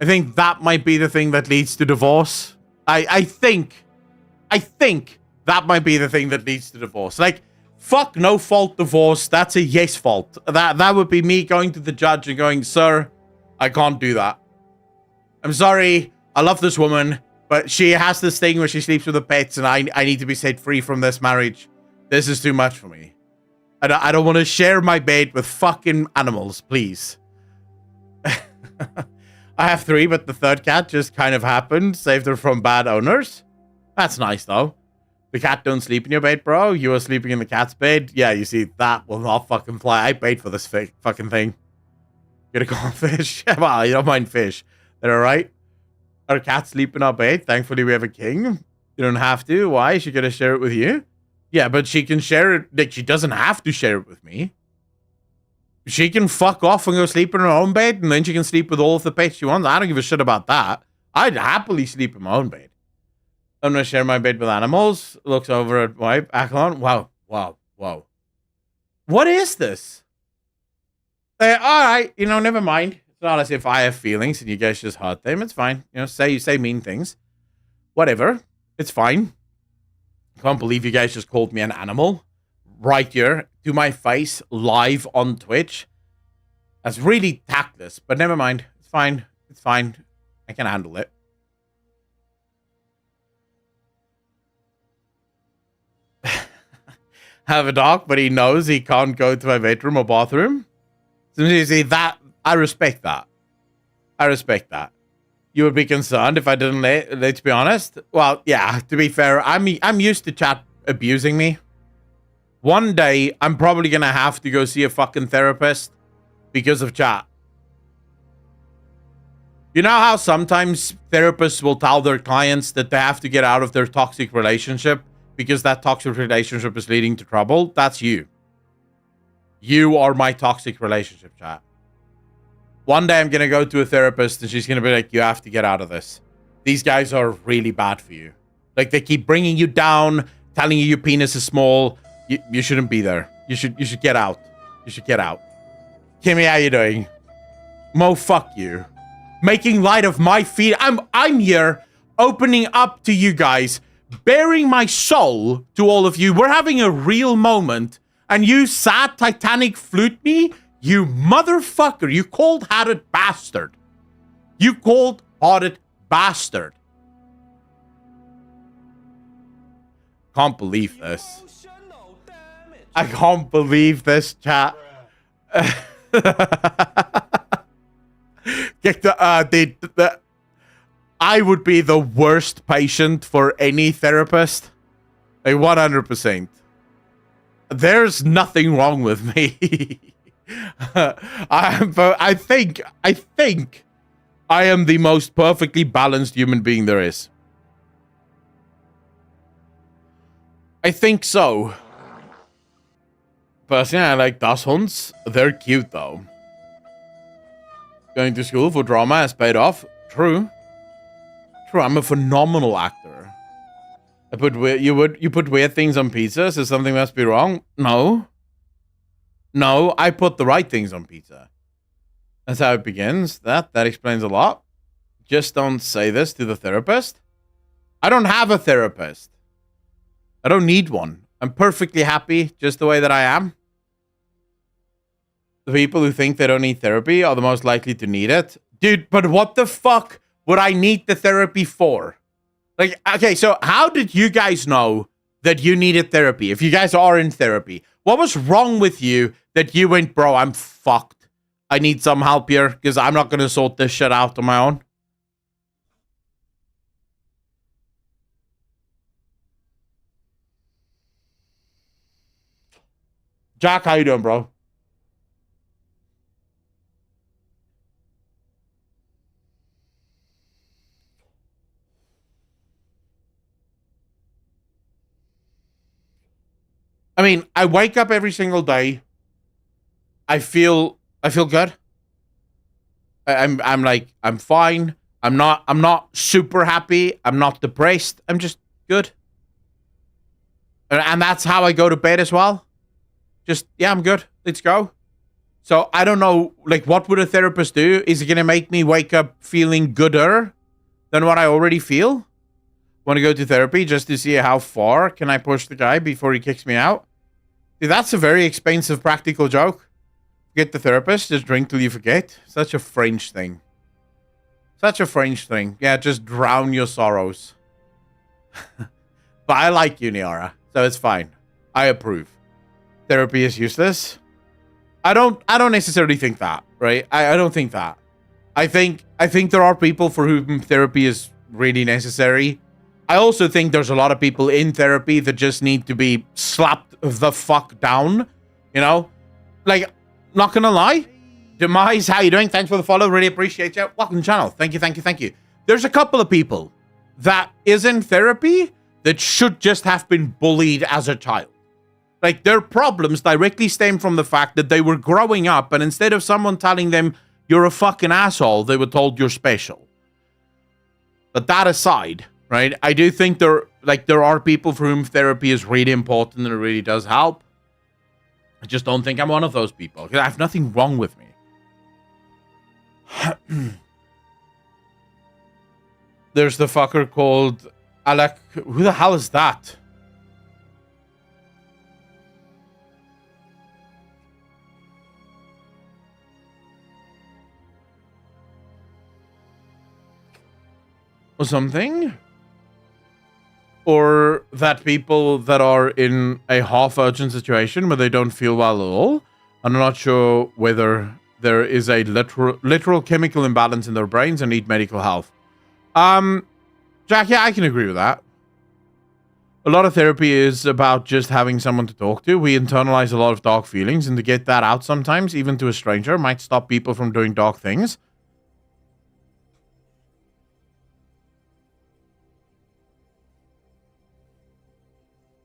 I think that might be the thing that leads to divorce. I think that might be the thing that leads to divorce. Like, fuck no fault divorce. That's a yes fault. That would be me going to the judge and going, sir, I can't do that. I'm sorry. I love this woman, but she has this thing where she sleeps with the pets, and I need to be set free from this marriage. This is too much for me. I don't want to share my bed with fucking animals, please. I have 3, but the third cat just kind of happened. Saved her from bad owners. That's nice, though. The cat don't sleep in your bed, bro. You are sleeping in the cat's bed. Yeah, you see, that will not fucking fly. I paid for this fucking thing. Gonna call fish? Well, you don't mind fish. They're alright. Our cat sleep in our bed. Thankfully, we have a king. You don't have to. Why? Is she gonna share it with you? Yeah, but she can share it. Like, she doesn't have to share it with me. She can fuck off and go sleep in her own bed, and then she can sleep with all of the pets she wants. I don't give a shit about that. I'd happily sleep in my own bed. I'm gonna share my bed with animals. Looks over at wife. Acklon. Wow. What is this? Alright, never mind. It's not as if I have feelings and you guys just hurt them. It's fine. You say mean things. Whatever. It's fine. Can't believe you guys just called me an animal. Right here, to my face, live on Twitch. That's really tactless, but never mind. It's fine. It's fine. I can handle it. Have a dog, but he knows he can't go to my bedroom or bathroom. So you see, that, I respect that. I respect that. You would be concerned if I didn't let's be honest. Well, yeah, to be fair, I'm used to chat abusing me. One day, I'm probably going to have to go see a fucking therapist because of chat. You know how sometimes therapists will tell their clients that they have to get out of their toxic relationship because that toxic relationship is leading to trouble? That's you. You are my toxic relationship, chat. One day I'm going to go to a therapist and she's going to be like, you have to get out of this. These guys are really bad for you. Like, they keep bringing you down, telling you your penis is small. You shouldn't be there. You should get out. You should get out. Kimmy, how you doing? Mo, fuck you. Making light of my feet. I'm here opening up to you guys, bearing my soul to all of you. We're having a real moment, and you sad Titanic flute me? You motherfucker. You cold-hearted bastard. You cold-hearted bastard. Can't believe this. I can't believe this, chat. I would be the worst patient for any therapist. Like, 100%. There's nothing wrong with me. I think I am the most perfectly balanced human being there is. I think so. Personally, I like dust hunts. They're cute, though. Going to school for drama has paid off. True. I'm a phenomenal actor. You put weird things on pizza, so something must be wrong? No, I put the right things on pizza. That's how it begins. That explains a lot. Just don't say this to the therapist. I don't have a therapist. I don't need one. I'm perfectly happy just the way that I am. the people who think they don't need therapy are the most likely to need it. Dude, but what the fuck would I need the therapy for? Like, okay, so how did you guys know that you needed therapy? If you guys are in therapy, what was wrong with you that you went, bro, I'm fucked. I need some help here because I'm not going to sort this shit out on my own. Jack, how you doing, bro? I mean, I wake up every single day. I feel good. I'm like, I'm fine. I'm not super happy. I'm not depressed. I'm just good. And that's how I go to bed as well. Just, yeah, I'm good. Let's go. So I don't know, like, what would a therapist do? Is it going to make me wake up feeling gooder than what I already feel? Want to go to therapy just to see how far can I push the guy before he kicks me out? Dude, that's a very expensive practical joke. Get the therapist, just drink till you forget. Such a French thing. Such a French thing. Yeah, just drown your sorrows. But I like you, Niara, so it's fine. I approve. Therapy is useless. I don't necessarily think that, right? I don't think that. I think there are people for whom therapy is really necessary. I also think there's a lot of people in therapy that just need to be slapped the fuck down, you know? Like, not gonna lie. Demise, how you doing? Thanks for the follow. Really appreciate you. Welcome to the channel. Thank you. There's a couple of people that is in therapy that should just have been bullied as a child. Like, their problems directly stem from the fact that they were growing up, and instead of someone telling them, you're a fucking asshole, they were told you're special. But that aside, right, I do think there are people for whom therapy is really important and it really does help. I just don't think I'm one of those people. I have nothing wrong with me. There's the fucker called Alec. Who the hell is that? Or something? Or that people that are in a half-urgent situation where they don't feel well at all. I'm not sure whether there is a literal chemical imbalance in their brains and need medical health. Jack, yeah, I can agree with that. A lot of therapy is about just having someone to talk to. We internalize a lot of dark feelings, and to get that out sometimes, even to a stranger, might stop people from doing dark things.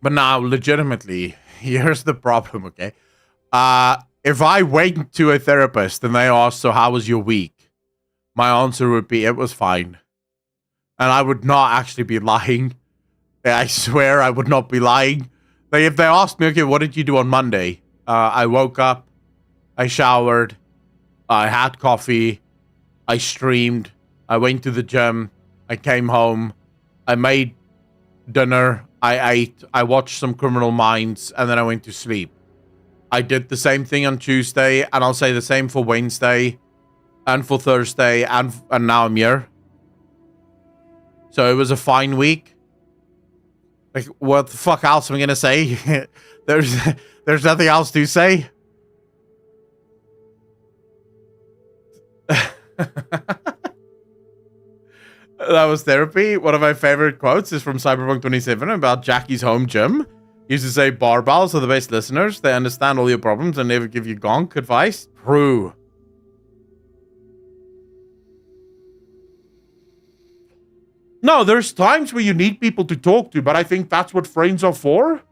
But now, legitimately, here's the problem, okay? If I went to a therapist and they asked, so how was your week? My answer would be, it was fine. And I would not actually be lying. I swear I would not be lying. Like, if they asked me, okay, what did you do on Monday? I woke up, I showered, I had coffee, I streamed, I went to the gym, I came home, I made dinner, I ate, I watched some Criminal Minds, and then I went to sleep. I did the same thing on Tuesday, and I'll say the same for Wednesday, and for Thursday, and now I'm here. So it was a fine week. Like, what the fuck else am I gonna say? There's nothing else to say. That was therapy. One of my favorite quotes is from Cyberpunk 27 about Jackie's home gym. He used to say, barbells are the best listeners. They understand all your problems and never give you gonk advice. True. No, there's times where you need people to talk to, but I think that's what friends are for.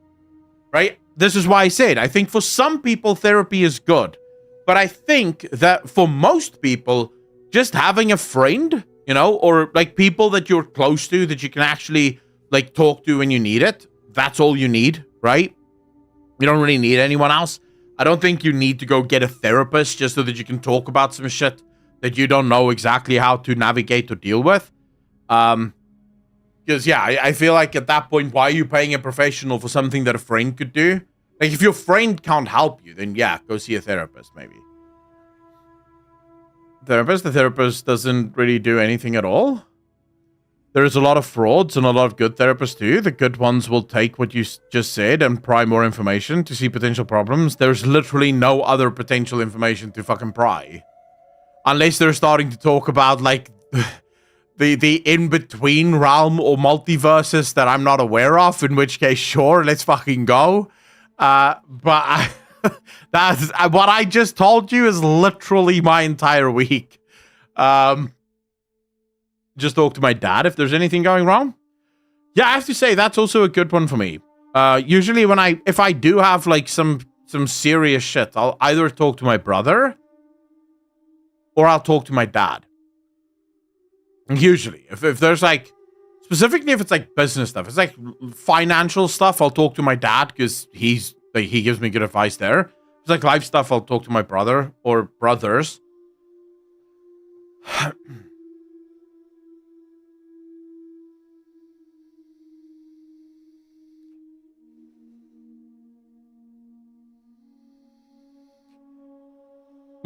Right? This is why I said, I think for some people, therapy is good. But I think that for most people, just having a friend, you know, or like people that you're close to that you can actually like talk to when you need it. That's all you need, right? You don't really need anyone else. I don't think you need to go get a therapist just so that you can talk about some shit that you don't know exactly how to navigate or deal with. Because yeah, I feel like at that point, why are you paying a professional for something that a friend could do? Like if your friend can't help you, then yeah, go see a therapist maybe. therapist. The therapist doesn't really do anything at all. There's a lot of frauds and a lot of good therapists too. The good ones will take what you just said and pry more information to see potential problems. There's literally no other potential information to fucking pry. Unless they're starting to talk about, like, the in-between realm or multiverses that I'm not aware of, in which case, sure, let's fucking go. But that's what I just told you is literally my entire week. Just talk to my dad if there's anything going wrong. Yeah, I have to say that's also a good one for me. Usually if I do have like some serious shit, I'll either talk to my brother or I'll talk to my dad. Usually, if there's like, specifically if it's like business stuff, it's like financial stuff, I'll talk to my dad because he gives me good advice there. If it's like life stuff, I'll talk to my brother or brothers.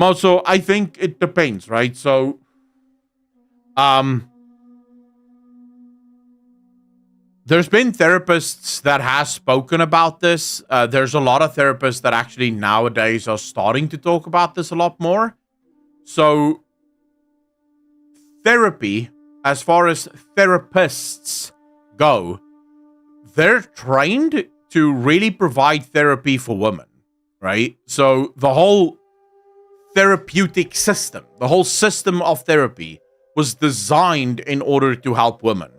Also, I think it depends, right? So, there's been therapists that have spoken about this. There's a lot of therapists that actually nowadays are starting to talk about this a lot more. So, therapy, as far as therapists go, they're trained to really provide therapy for women, right? So, the whole therapeutic system, the whole system of therapy was designed in order to help women.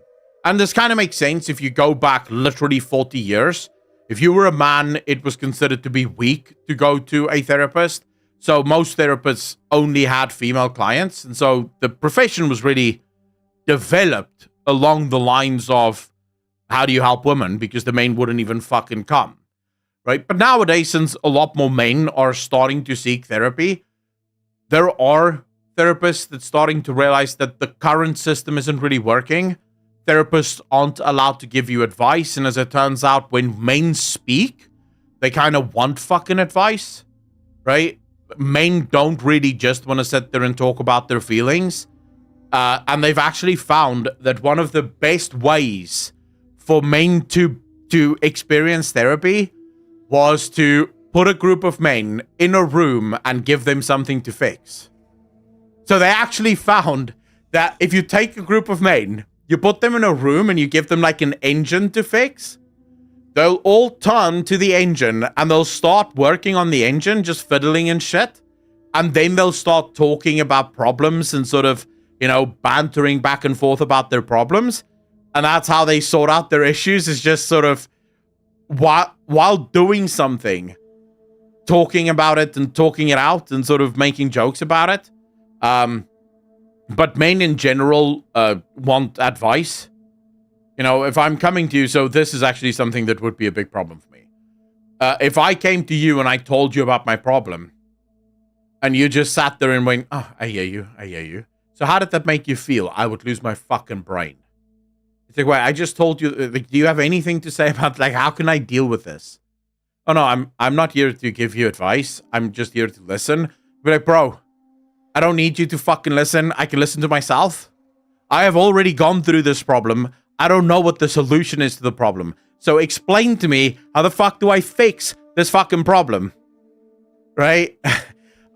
And this kind of makes sense if you go back literally 40 years. If you were a man, it was considered to be weak to go to a therapist. So most therapists only had female clients. And so the profession was really developed along the lines of how do you help women? Because the men wouldn't even fucking come, right? But nowadays, since a lot more men are starting to seek therapy, there are therapists that's starting to realize that the current system isn't really working. Therapists aren't allowed to give you advice. And as it turns out, when men speak, they kind of want fucking advice, right? Men don't really just want to sit there and talk about their feelings. And they've actually found that one of the best ways for men to experience therapy was to put a group of men in a room and give them something to fix. So they actually found that if you take a group of men, you put them in a room and you give them like an engine to fix, they'll all turn to the engine and they'll start working on the engine, just fiddling and shit. And then they'll start talking about problems and sort of, bantering back and forth about their problems. And that's how they sort out their issues, is just sort of while doing something, talking about it and talking it out and sort of making jokes about it. But men in general want advice. If I'm coming to you, so this is actually something that would be a big problem for me. If I came to you and I told you about my problem, and you just sat there and went, oh, I hear you. So how did that make you feel? I would lose my fucking brain. It's like, wait, I just told you, like, do you have anything to say about, like, how can I deal with this? Oh, no, I'm not here to give you advice. I'm just here to listen. But like, bro, I don't need you to fucking listen. I can listen to myself. I have already gone through this problem. I don't know what the solution is to the problem. So explain to me, how the fuck do I fix this fucking problem? Right?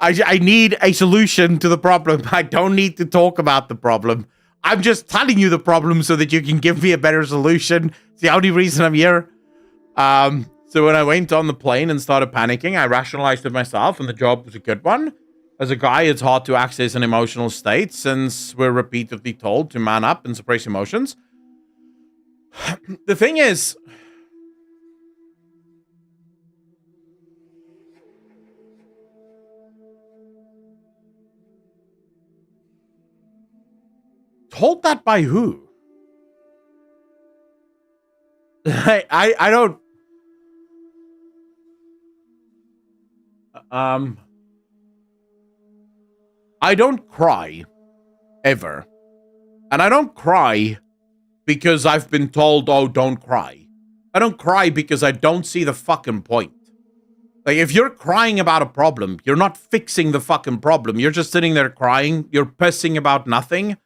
I need a solution to the problem. I don't need to talk about the problem. I'm just telling you the problem so that you can give me a better solution. It's the only reason I'm here. So when I went on the plane and started panicking, I rationalized it myself, and the job was a good one. As a guy, it's hard to access an emotional state since we're repeatedly told to man up and suppress emotions. The thing is, told that by who? I don't. I don't cry ever. And I don't cry because I've been told, oh, don't cry. I don't cry because I don't see the fucking point. Like, if you're crying about a problem, you're not fixing the fucking problem. You're just sitting there crying. You're pissing about nothing.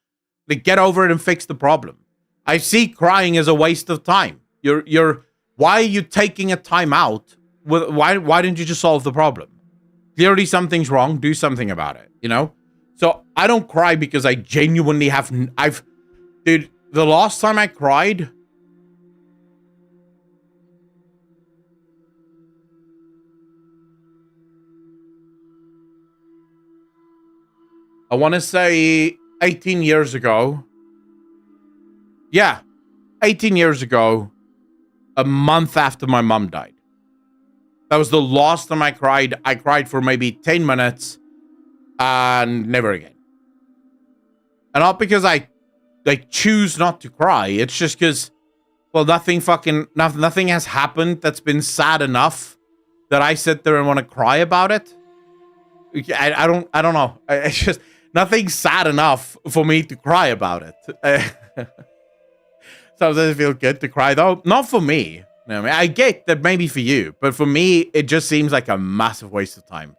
Like, get over it and fix the problem. I see crying as a waste of time. Why are you taking a time out? Why didn't you just solve the problem? Clearly something's wrong. Do something about it, you know? So I don't cry because I genuinely have... Dude, the last time I cried... I want to say 18 years ago. Yeah, 18 years ago, a month after my mom died. That was the last time I cried. I cried for maybe 10 minutes and never again. And not because I choose not to cry. It's just because, well, nothing has happened that's been sad enough that I sit there and want to cry about it. I don't know. It's just nothing sad enough for me to cry about it. Sometimes it feels good to cry, though. Not for me. No, I mean, I get that maybe for you, but for me, it just seems like a massive waste of time.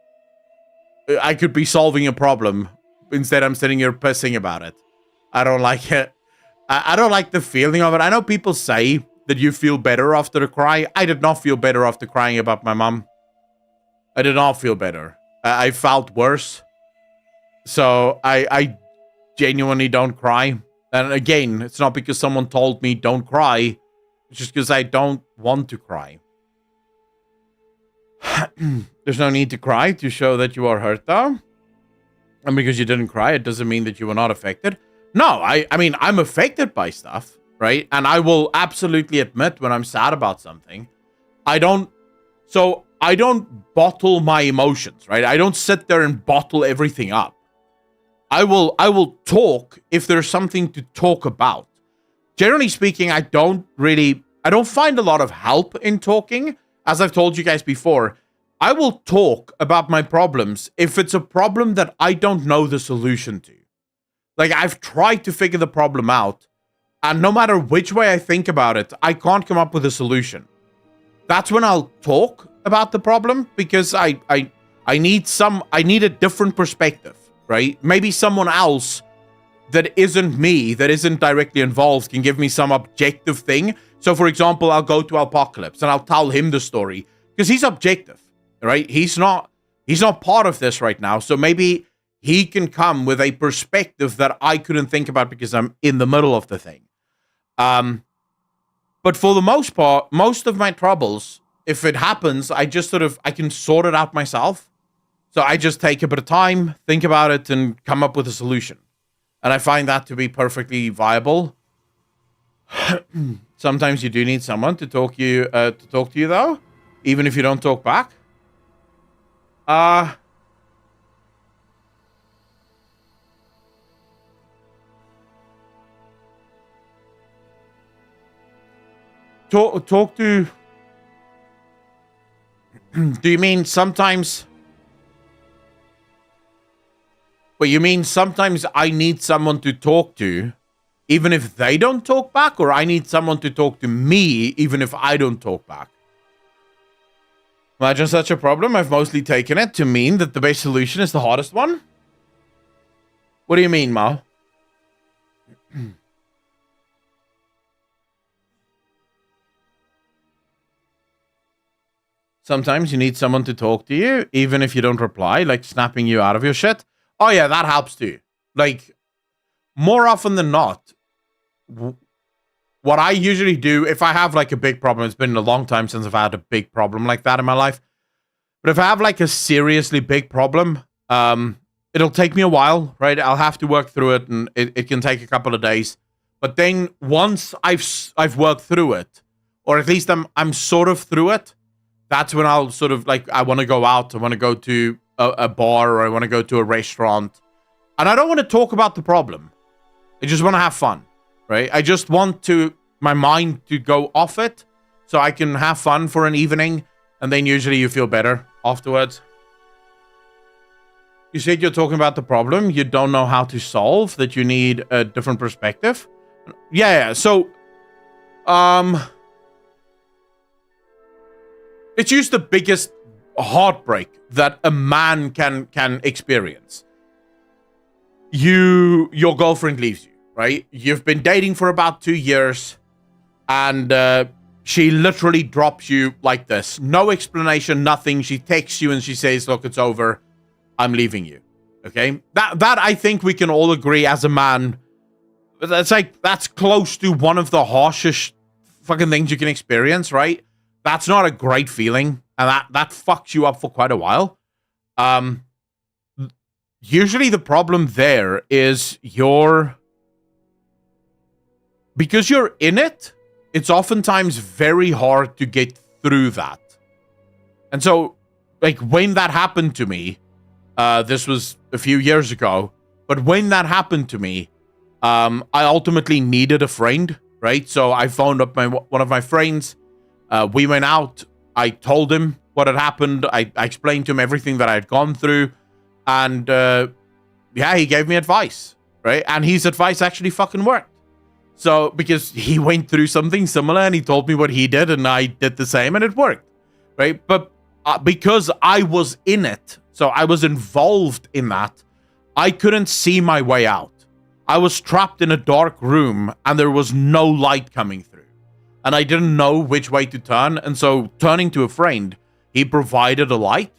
I could be solving a problem. Instead, I'm sitting here pissing about it. I don't like it. I don't like the feeling of it. I know people say that you feel better after a cry. I did not feel better after crying about my mom. I did not feel better. I felt worse. So I genuinely don't cry. And again, it's not because someone told me don't cry. It's just because I don't want to cry. There's no need to cry to show that you are hurt, though. And because you didn't cry, it doesn't mean that you were not affected. No, I mean, I'm affected by stuff, right? And I will absolutely admit when I'm sad about something. I don't bottle my emotions, right? I don't sit there and bottle everything up. I will talk if there's something to talk about. Generally speaking, I don't find a lot of help in talking. As I've told you guys before, I will talk about my problems if it's a problem that I don't know the solution to. Like, I've tried to figure the problem out, and no matter which way I think about it, I can't come up with a solution. That's when I'll talk about the problem, because I need a different perspective, right? Maybe someone else that isn't me, that isn't directly involved, can give me some objective thing. So, for example, I'll go to Apocalypse and I'll tell him the story because he's objective, right? He's not part of this right now. So maybe he can come with a perspective that I couldn't think about because I'm in the middle of the thing. But for the most part, most of my troubles, if it happens, I can sort it out myself. So I just take a bit of time, think about it, and come up with a solution. And I find that to be perfectly viable. Sometimes you do need someone to talk to you, though, even if you don't talk back. Talk to. Do you mean sometimes? Well, you mean sometimes I need someone to talk to, even if they don't talk back, or I need someone to talk to me, even if I don't talk back? Imagine such a problem. I've mostly taken it to mean that the best solution is the hardest one. What do you mean, Mao? Sometimes you need someone to talk to you, even if you don't reply, like snapping you out of your shit. Oh yeah, that helps too. Like, more often than not, what I usually do, if I have like a big problem, it's been a long time since I've had a big problem like that in my life. But if I have like a seriously big problem, it'll take me a while, right? I'll have to work through it, and it can take a couple of days. But then once I've worked through it, or at least I'm sort of through it, that's when I'll sort of like, I want to go out, I want to go to a bar, or I want to go to a restaurant. And I don't want to talk about the problem. I just want to have fun, right? I just want my mind to go off it so I can have fun for an evening. And then usually you feel better afterwards. You said you're talking about the problem you don't know how to solve, that you need a different perspective. Yeah. So, it's just the biggest heartbreak that a man can experience. Your girlfriend leaves you, right? You've been dating for about 2 years, and she literally drops you like this. No explanation, nothing. She texts you and she says, look, it's over. I'm leaving you. Okay? That I think we can all agree as a man, that's close to one of the harshest fucking things you can experience, right? That's not a great feeling, and that fucks you up for quite a while. Usually the problem there is because you're in it, it's oftentimes very hard to get through that. And so, like, when that happened to me, this was a few years ago, but when that happened to me, I ultimately needed a friend, right? So I phoned up one of my friends. We went out. I told him what had happened. I explained to him everything that I had gone through. And yeah, he gave me advice, right? And his advice actually fucking worked. So, because he went through something similar and he told me what he did and I did the same and it worked, right? But because I was in it, so I was involved in that, I couldn't see my way out. I was trapped in a dark room and there was no light coming through. And I didn't know which way to turn. And so turning to a friend, he provided a light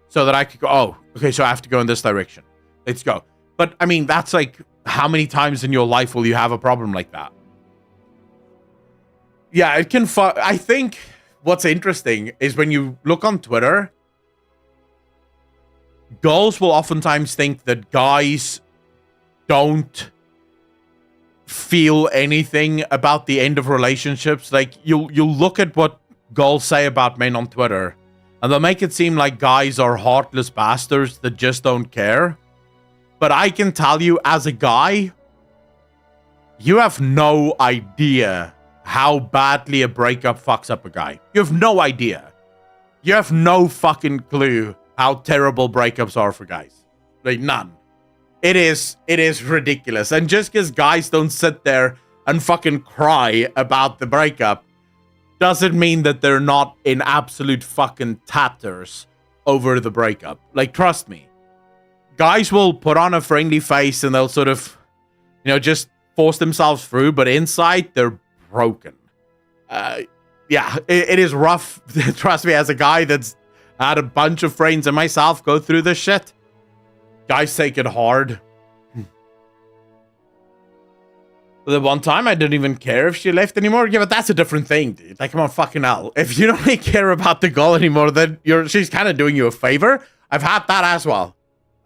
so that I could go, oh, okay, so I have to go in this direction. Let's go. But I mean, that's like, how many times in your life will you have a problem like that? Yeah, it can. I think what's interesting is when you look on Twitter, girls will oftentimes think that guys don't feel anything about the end of relationships. Like, you'll look at what girls say about men on Twitter, and they'll make it seem like guys are heartless bastards that just don't care. But I can tell you, as a guy, you have no idea how badly a breakup fucks up a guy. You have no idea. You have no fucking clue how terrible breakups are for guys. Like, none. It is ridiculous. And just because guys don't sit there and fucking cry about the breakup doesn't mean that they're not in absolute fucking tatters over the breakup. Like, trust me. Guys will put on a friendly face and they'll sort of, just force themselves through, but inside they're broken. Yeah, it is rough. Trust me, as a guy that's had a bunch of friends and myself go through this shit, guys take it hard. The one time I didn't even care if she left anymore. Yeah, but that's a different thing, dude. Like, come on, fucking hell. If you don't really care about the girl anymore, then she's kind of doing you a favor. I've had that as well.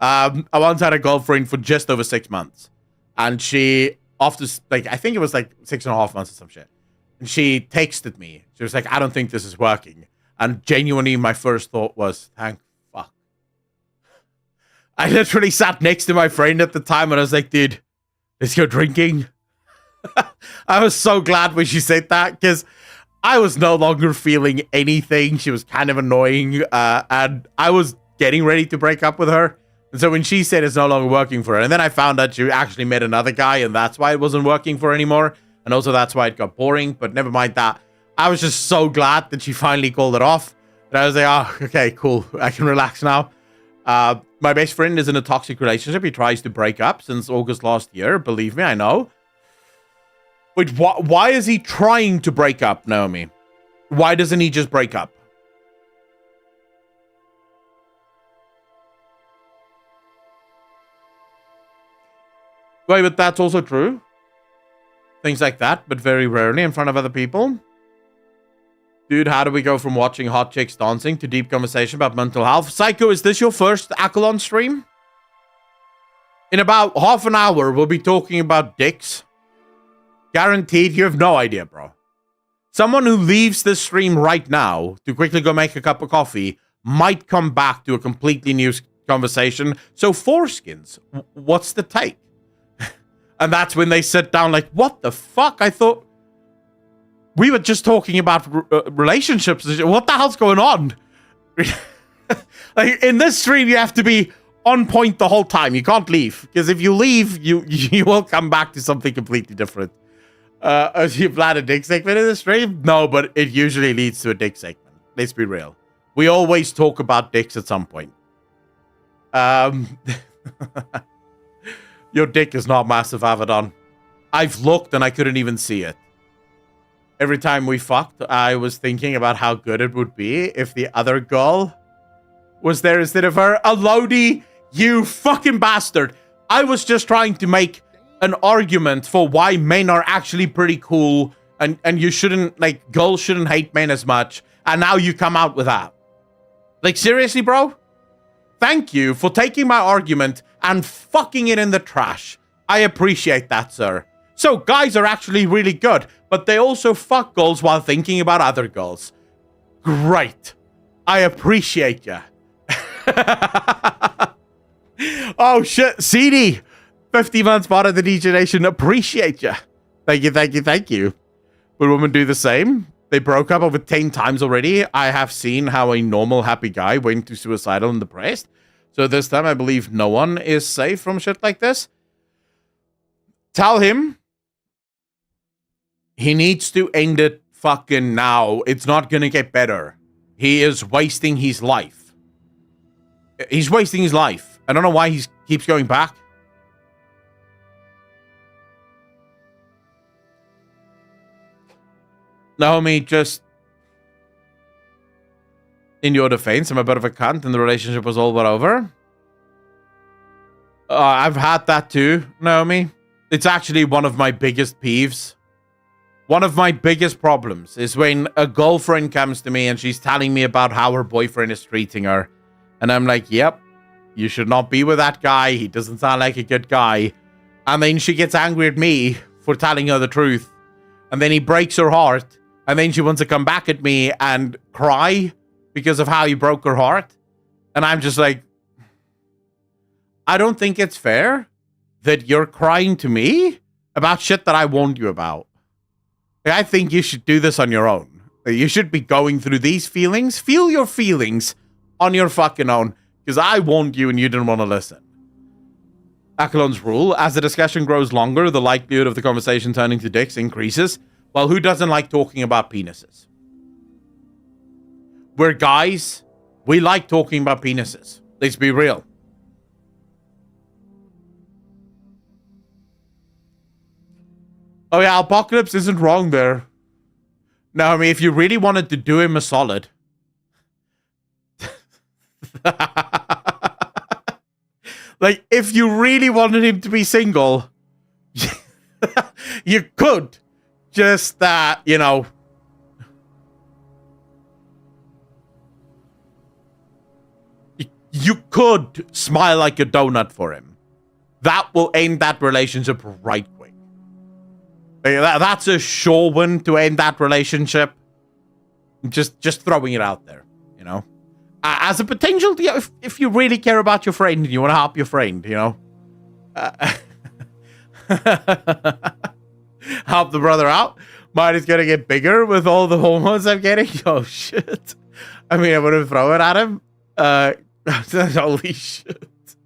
I once had a girlfriend for just over 6 months. And she, after, I think it was 6.5 months or some shit. And she texted me. She was like, I don't think this is working. And genuinely, my first thought was, thank fuck. I literally sat next to my friend at the time and I was like, dude, let's go drinking. I was so glad when she said that, because I was no longer feeling anything. She was kind of annoying. And I was getting ready to break up with her. And so when she said it's no longer working for her, and then I found out she actually met another guy, and that's why it wasn't working for her anymore. And also that's why it got boring, but never mind that. I was just so glad that she finally called it off. And I was like, oh, okay, cool. I can relax now. My best friend is in a toxic relationship. He tries to break up since August last year. Believe me, I know. Wait, why is he trying to break up, Naomi? Why doesn't he just break up? Wait, but that's also true. Things like that, but very rarely in front of other people. Dude, how do we go from watching hot chicks dancing to deep conversation about mental health? Psycho, is this your first Accolon stream? In about half an hour, we'll be talking about dicks. Guaranteed, you have no idea, bro. Someone who leaves this stream right now to quickly go make a cup of coffee might come back to a completely new conversation. So, foreskins, what's the take? And that's when they sit down like, what the fuck? I thought we were just talking about relationships. What the hell's going on? Like, in this stream, you have to be on point the whole time. You can't leave. Because if you leave, you will come back to something completely different. Have you planned a dick segment in the stream? No, but it usually leads to a dick segment. Let's be real. We always talk about dicks at some point. Your dick is not massive, Avedon. I've looked and I couldn't even see it. Every time we fucked, I was thinking about how good it would be if the other girl was there instead of her. Elodie, you fucking bastard. I was just trying to make an argument for why men are actually pretty cool and you shouldn't, like, girls shouldn't hate men as much. And now you come out with that. Like, seriously, bro? Thank you for taking my argument and fucking it in the trash. I appreciate that, sir. So, guys are actually really good, but they also fuck girls while thinking about other girls. Great. I appreciate ya. Oh, shit. CD. 50 months part of the DJ Nation. Appreciate ya. Thank you, thank you, thank you. Would women do the same? They broke up over 10 times already. I have seen how a normal happy guy went to suicidal and depressed. So this time I believe no one is safe from shit like this. Tell him he needs to end it fucking now. It's not gonna get better. He is wasting his life. He's wasting his life. I don't know why he keeps going back. Naomi, just in your defense, I'm a bit of a cunt and the relationship was all but over. I've had that too, Naomi. It's actually one of my biggest peeves. One of my biggest problems is when a girlfriend comes to me and she's telling me about how her boyfriend is treating her. And I'm like, yep, you should not be with that guy. He doesn't sound like a good guy. And then she gets angry at me for telling her the truth. And then he breaks her heart. And then she wants to come back at me and cry because of how he broke her heart. And I'm just like, I don't think it's fair that you're crying to me about shit that I warned you about. I think you should do this on your own. You should be going through these feelings. Feel your feelings on your fucking own. Because I warned you and you didn't want to listen. Akalon's rule, as the discussion grows longer, the likelihood of the conversation turning to dicks increases. Well, who doesn't like talking about penises? We're guys. We like talking about penises. Let's be real. Oh yeah, Apocalypse isn't wrong there. No, I mean, if you really wanted to do him a solid. Like, if you really wanted him to be single, you could. Just that, you know. You could smile like a donut for him. That will end that relationship right quick. That's a sure one to end that relationship. Just throwing it out there, you know. As a potential, if you really care about your friend and you want to help your friend, you know. Help the brother out. Mine is going to get bigger with all the hormones I'm getting. Oh, shit. I mean, I wouldn't throw it at him. Holy shit.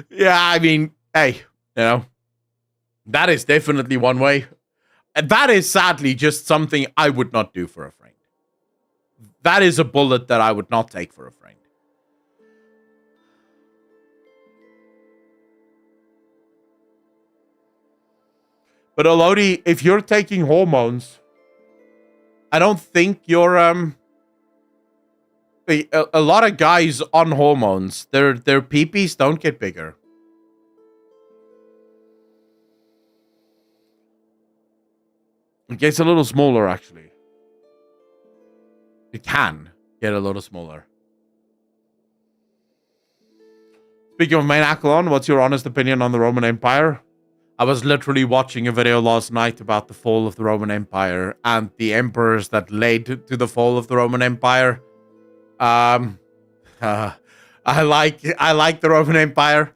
Yeah, I mean, hey, you know. That is definitely one way. And that is sadly just something I would not do for a friend. That is a bullet that I would not take for a friend. But Elodie, if you're taking hormones, I don't think you're a lot of guys on hormones, their peepees don't get bigger. It gets a little smaller, actually. It can get a little smaller. Speaking of main Akalon, what's your honest opinion on the Roman Empire? I was literally watching a video last night about the fall of the Roman Empire and the emperors that led to the fall of the Roman Empire. I like the Roman Empire.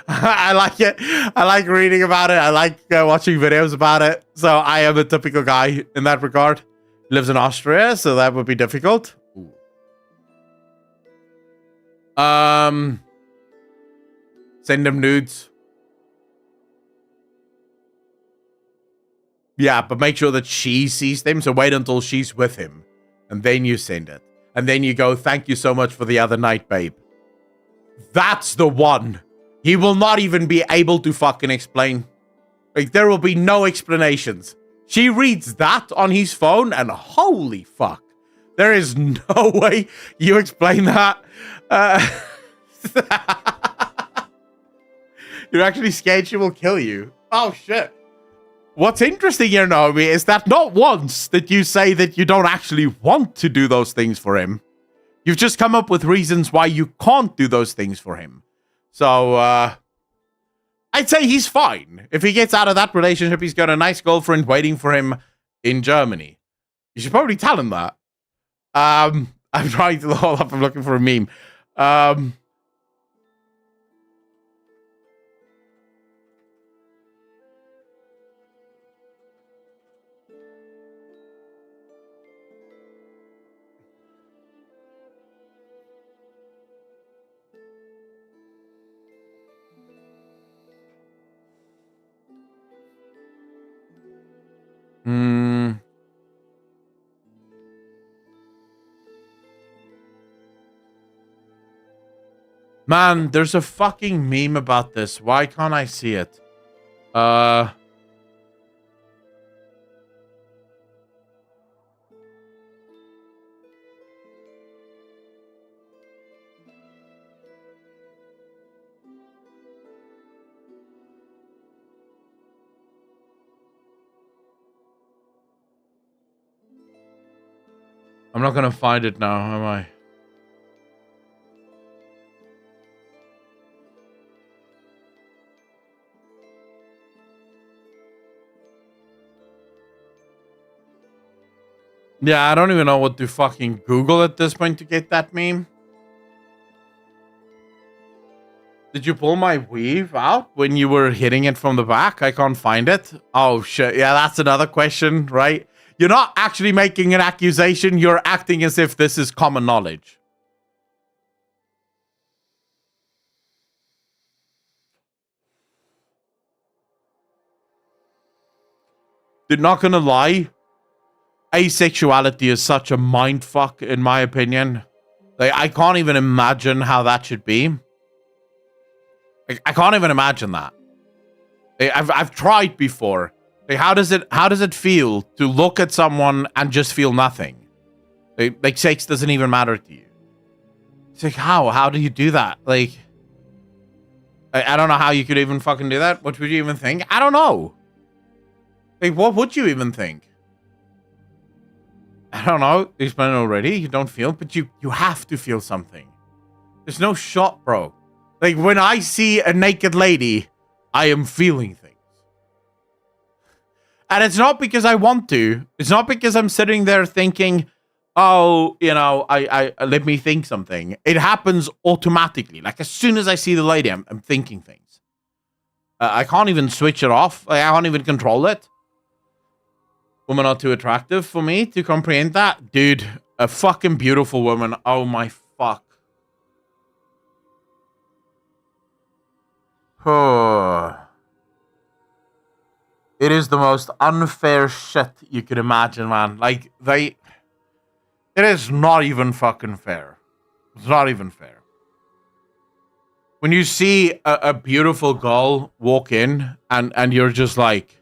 I like it. I like reading about it. I like watching videos about it. So I am a typical guy in that regard. Lives in Austria, so that would be difficult. Ooh. Send them nudes. Yeah, but make sure that she sees them. So wait until she's with him. And then you send it. And then you go, thank you so much for the other night, babe. That's the one. He will not even be able to fucking explain. Like, there will be no explanations. She reads that on his phone, and holy fuck. There is no way you explain that. You're actually scared she will kill you. Oh, shit. What's interesting here, Naomi, is that not once did you say that you don't actually want to do those things for him. You've just come up with reasons why you can't do those things for him. So, I'd say he's fine. If he gets out of that relationship, he's got a nice girlfriend waiting for him in Germany. You should probably tell him that. I'm trying to hold up. I'm looking for a meme. Man, there's a fucking meme about this. Why can't I see it? I'm not gonna find it now, am I? Yeah, I don't even know what to fucking Google at this point to get that meme. Did you pull my weave out when you were hitting it from the back? I can't find it. Oh, shit. Yeah, that's another question, right? You're not actually making an accusation. You're acting as if this is common knowledge. Dude, not gonna lie. Asexuality is such a mindfuck, in my opinion. Like, I can't even imagine how that should be. Like, I can't even imagine that. Like, I've tried before. Like, how does it feel to look at someone and just feel nothing? Like sex doesn't even matter to you. It's like, how do you do that? Like, I don't know how you could even fucking do that. What would you even think? I don't know. Like, what would you even think? I don't know. You explained it already. You don't feel, but you have to feel something. There's no shot, bro. Like, when I see a naked lady, I am feeling things. And it's not because I want to. It's not because I'm sitting there thinking, oh, you know, I let me think something. It happens automatically. Like, as soon as I see the lady, I'm thinking things. I can't even switch it off. Like, I can't even control it. Women are too attractive for me to comprehend that. Dude, a fucking beautiful woman. Oh my fuck. It is the most unfair shit you could imagine, man. Like, it is not even fucking fair. It's not even fair. When you see a beautiful girl walk in and you're just like,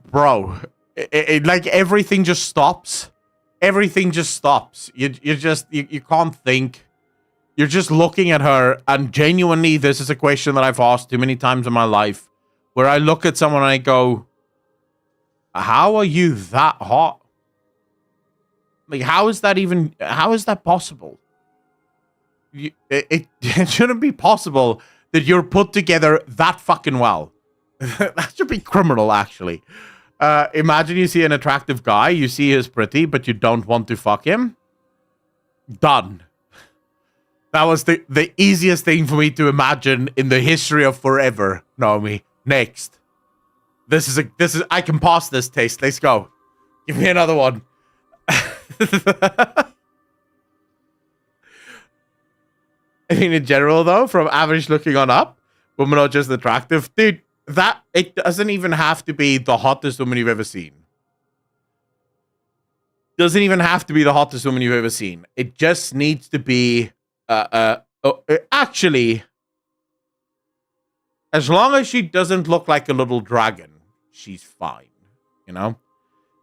bro, like everything just stops. Everything just stops. You can't think. You're just looking at her, and genuinely, this is a question that I've asked too many times in my life, where I look at someone and I go, how are you that hot? Like, how is that possible? It shouldn't be possible that you're put together that fucking well. That should be criminal, actually. Imagine you see an attractive guy, you see he's pretty, but you don't want to fuck him. Done. That was the easiest thing for me to imagine in the history of forever, Naomi. Next. This is I can pass this test. Let's go. Give me another one. I mean, in general, though, from average looking on up, women are just attractive. Dude, that it doesn't even have to be the hottest woman you've ever seen. Doesn't even have to be the hottest woman you've ever seen. It just needs to be, actually, as long as she doesn't look like a little dragon, she's fine. You know?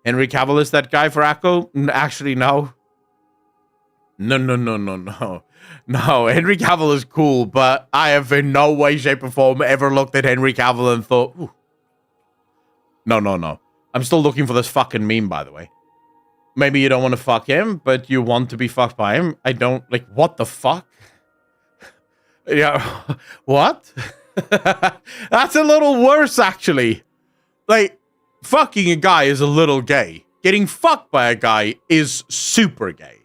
Henry Cavill is that guy for Echo? Actually, no. No. No, Henry Cavill is cool, but I have in no way, shape, or form ever looked at Henry Cavill and thought, ooh. No. I'm still looking for this fucking meme, by the way. Maybe you don't want to fuck him, but you want to be fucked by him. I don't, like, what the fuck? Yeah, what? That's a little worse, actually. Like, fucking a guy is a little gay. Getting fucked by a guy is super gay.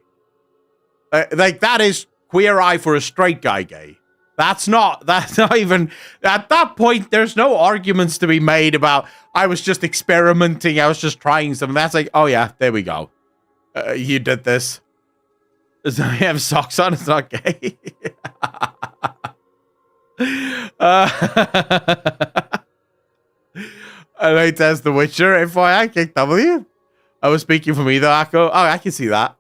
Like, that is queer eye for a straight guy gay. That's not even, at that point, there's no arguments to be made about, I was just experimenting, I was just trying something. That's like, oh yeah, there we go. You did this. So you have socks on, it's not gay. I like test The Witcher, FYI, kick W. I was speaking for me though, Akko. Oh, I can see that.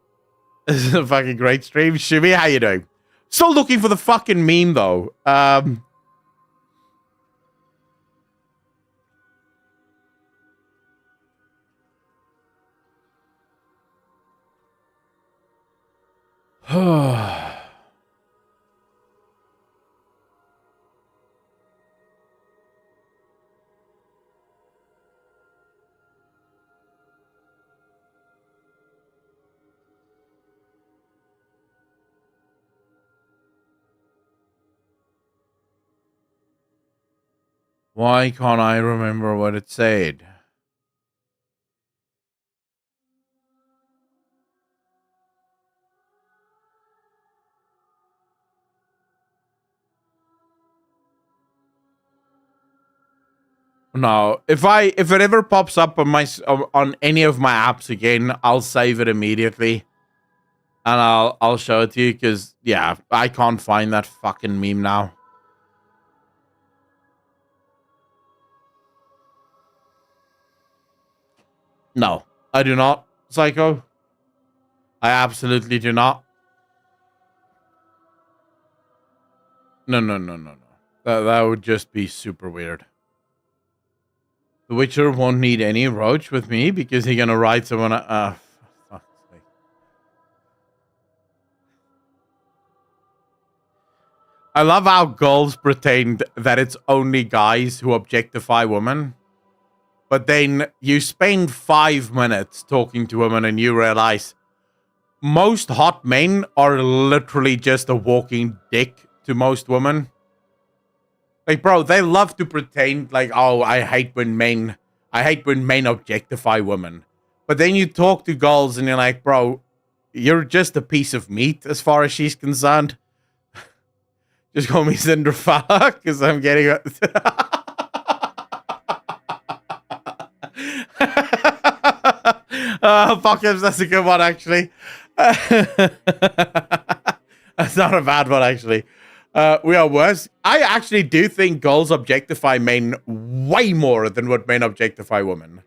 This is a fucking great stream. Shimmy, how you doing? Still looking for the fucking meme though. Why can't I remember what it said? No, if it ever pops up on on any of my apps again, I'll save it immediately, and I'll show it to you because yeah, I can't find that fucking meme now. No, I do not, Psycho. I absolutely do not. No. That would just be super weird. The Witcher won't need any roach with me because he's gonna ride someone. Fuck's sake. I love how girls pretend that it's only guys who objectify women, but then you spend 5 minutes talking to women and you realize most hot men are literally just a walking dick to most women. Like, bro, they love to pretend like, oh, I hate when men objectify women. But then you talk to girls and you're like, bro, you're just a piece of meat as far as she's concerned. Just call me Cinderfella because I'm getting it. Fuck him, that's a good one, actually. That's not a bad one, actually. We are worse. I actually do think girls objectify men way more than what men objectify women.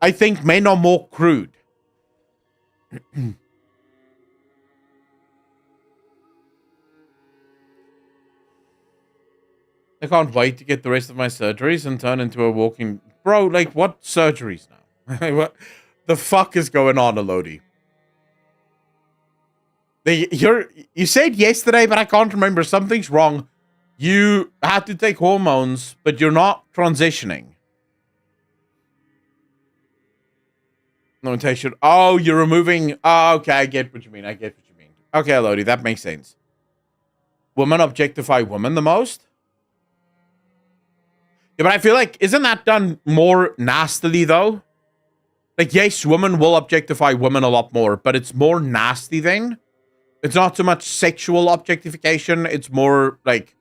I think men are more crude. I can't wait to get the rest of my surgeries and turn into a walking... Bro, like, what surgeries now? What the fuck is going on, Elodie? You said yesterday, but I can't remember. Something's wrong. You had to take hormones, but you're not transitioning. Monetization. Oh, you're removing... Oh, okay, I get what you mean. Okay, Elodie, that makes sense. Women objectify women the most? Yeah, but I feel like, isn't that done more nastily, though? Like, yes, women will objectify women a lot more, but it's more nasty then. It's not so much sexual objectification. It's more, like,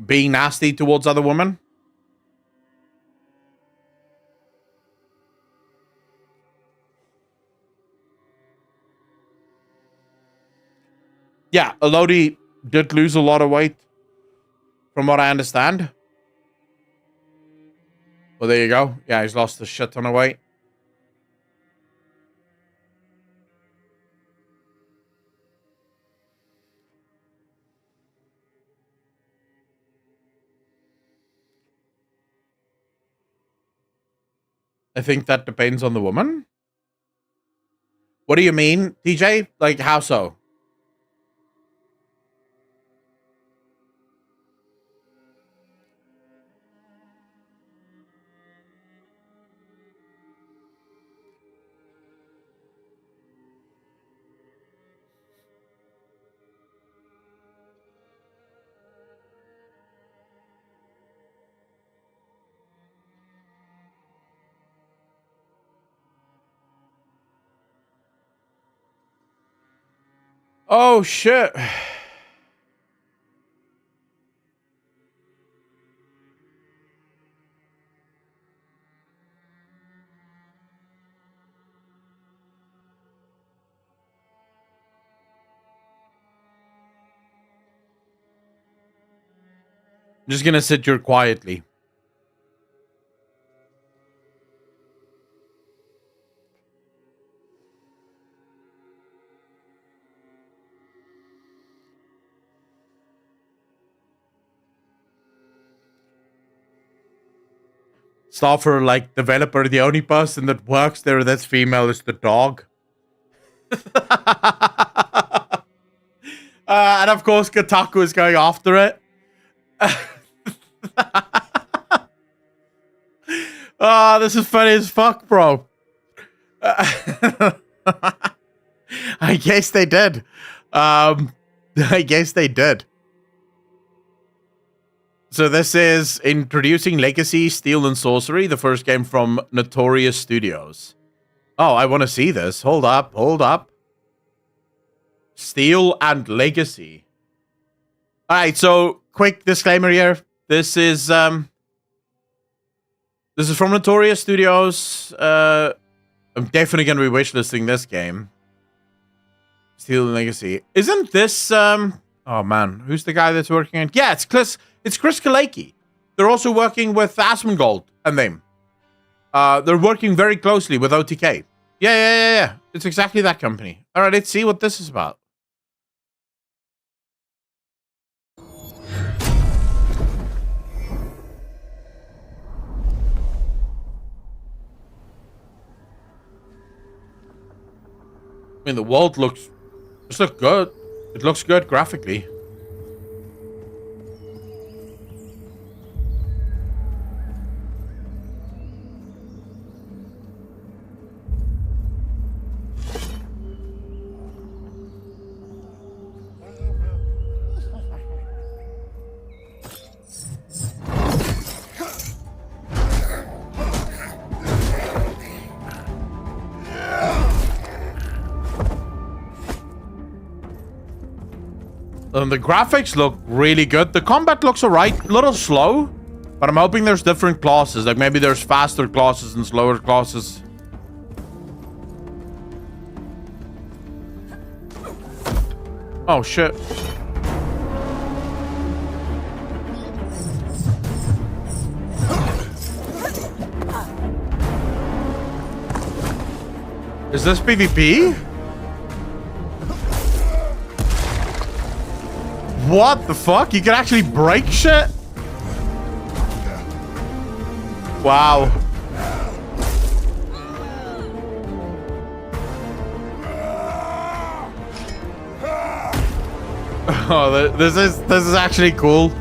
being nasty towards other women. Yeah, Elodie did lose a lot of weight, from what I understand. Well, there you go. Yeah, he's lost a shit ton of weight. I think that depends on the woman. What do you mean, TJ? Like, how so? Oh, shit. I'm just gonna sit here quietly. Software like developer, the only person that works there that's female is the dog. And of course, Kotaku is going after it. This is funny as fuck, bro. I guess they did. I guess they did. So this is introducing Legacy, Steel and Sorcery, the first game from Notorious Studios. Oh, I want to see this. Hold up. Steel and Legacy. All right, so quick disclaimer here. This is from Notorious Studios. I'm definitely going to be wishlisting this game. Steel and Legacy. Isn't this oh man, who's the guy that's working on? Yeah, it's Chris Kaleki. They're also working with Asmongold and them. They're working very closely with OTK. Yeah. It's exactly that company. All right, let's see what this is about. I mean, the world looks good. It looks good graphically. The graphics look really good. The combat looks alright. A little slow. But I'm hoping there's different classes. Like maybe there's faster classes and slower classes. Oh shit. Is this PvP? What the fuck? You can actually break shit? Wow. Oh, this is actually cool.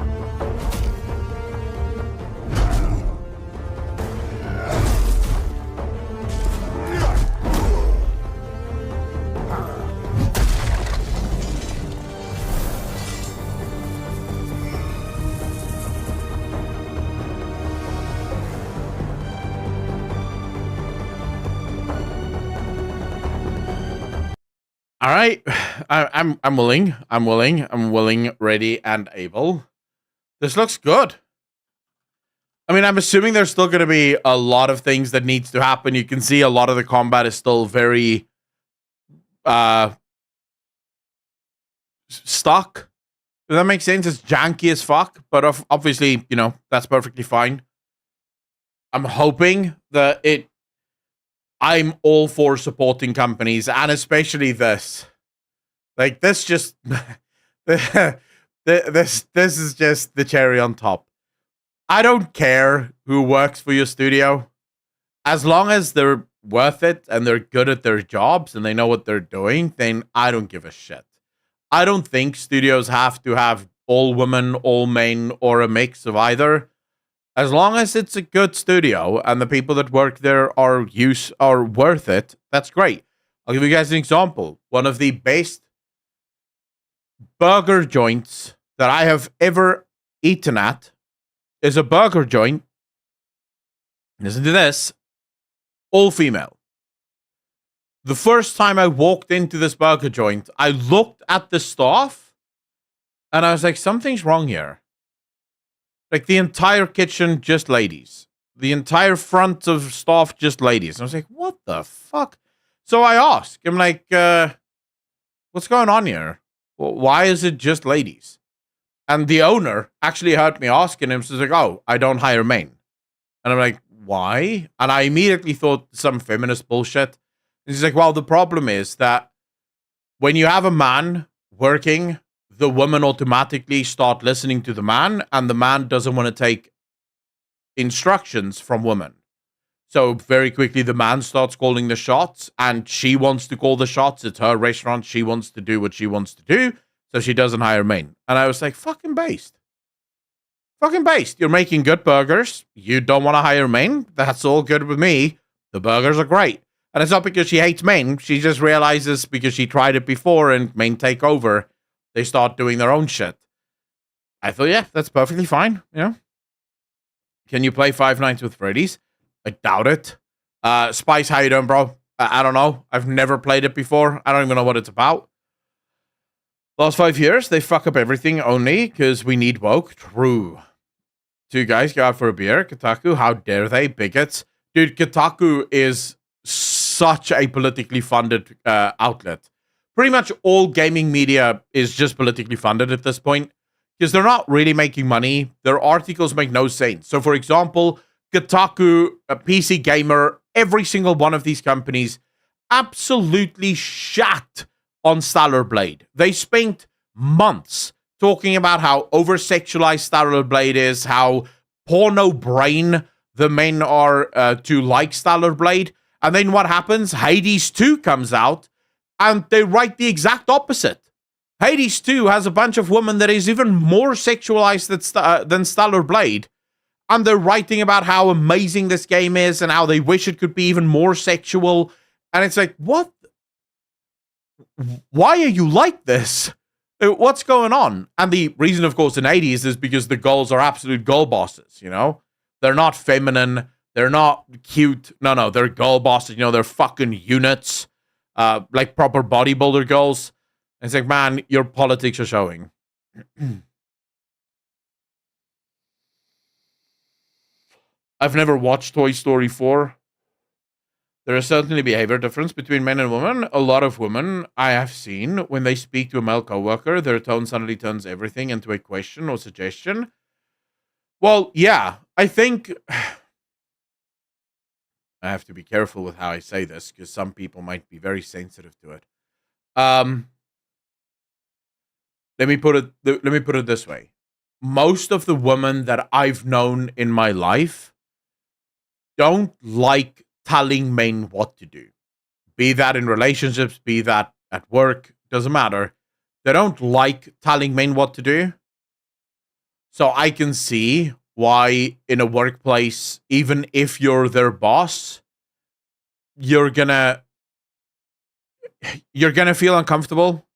All right, I'm willing, ready, and able. This looks good. I mean, I'm assuming there's still going to be a lot of things that needs to happen. You can see a lot of the combat is still very stuck. Does that make sense? It's janky as fuck, but obviously, you know, that's perfectly fine. I'm hoping that I'm all for supporting companies, and especially this. Like, this just... this is just the cherry on top. I don't care who works for your studio. As long as they're worth it and they're good at their jobs and they know what they're doing, then I don't give a shit. I don't think studios have to have all women, all men, or a mix of either. As long as it's a good studio and the people that work there are worth it, that's great. I'll give you guys an example. One of the best burger joints that I have ever eaten at is a burger joint. Listen to this. All female. The first time I walked into this burger joint, I looked at the staff and I was like, something's wrong here. Like, the entire kitchen, just ladies. The entire front of staff, just ladies. And I was like, what the fuck? So I asked. I'm like, what's going on here? Why is it just ladies? And the owner actually heard me asking him. So he's like, oh, I don't hire men. And I'm like, why? And I immediately thought some feminist bullshit. And he's like, well, the problem is that when you have a man working, the women automatically start listening to the man, and the man doesn't want to take instructions from women. So very quickly, the man starts calling the shots, and she wants to call the shots. It's her restaurant. She wants to do what she wants to do, so she doesn't hire men. And I was like, fucking based. Fucking based. You're making good burgers. You don't want to hire men. That's all good with me. The burgers are great. And it's not because she hates men. She just realizes because she tried it before and men take over, they start doing their own shit. I thought, yeah, that's perfectly fine. You know? Can you play Five Nights with Freddy's? I doubt it. Spice, how you doing, bro? I don't know. I've never played it before. I don't even know what it's about. Last 5 years, they fuck up everything only because we need woke. True. Two guys go out for a beer. Kotaku, how dare they? Bigots. Dude, Kotaku is such a politically funded outlet. Pretty much all gaming media is just politically funded at this point because they're not really making money. Their articles make no sense. So, for example, Kotaku, a PC Gamer, every single one of these companies absolutely shat on Stellar Blade. They spent months talking about how over-sexualized Stellar Blade is, how porno brain the men are to like Stellar Blade. And then what happens? Hades 2 comes out, and they write the exact opposite. Hades 2 has a bunch of women that is even more sexualized than Stellar Blade. And they're writing about how amazing this game is and how they wish it could be even more sexual. And it's like, what? Why are you like this? What's going on? And the reason, of course, in Hades is because the girls are absolute girl bosses, you know? They're not feminine. They're not cute. No, they're girl bosses. You know, they're fucking units. Like proper bodybuilder girls. And it's like, man, your politics are showing. I've never watched Toy Story 4. There is certainly a behavior difference between men and women. A lot of women I have seen, when they speak to a male coworker, their tone suddenly turns everything into a question or suggestion. Well, yeah, I think... I have to be careful with how I say this, because some people might be very sensitive to it. Let me put it this way. Most of the women that I've known in my life don't like telling men what to do. Be that in relationships, be that at work, doesn't matter. They don't like telling men what to do. So I can see why in a workplace, even if you're their boss, you're gonna feel uncomfortable.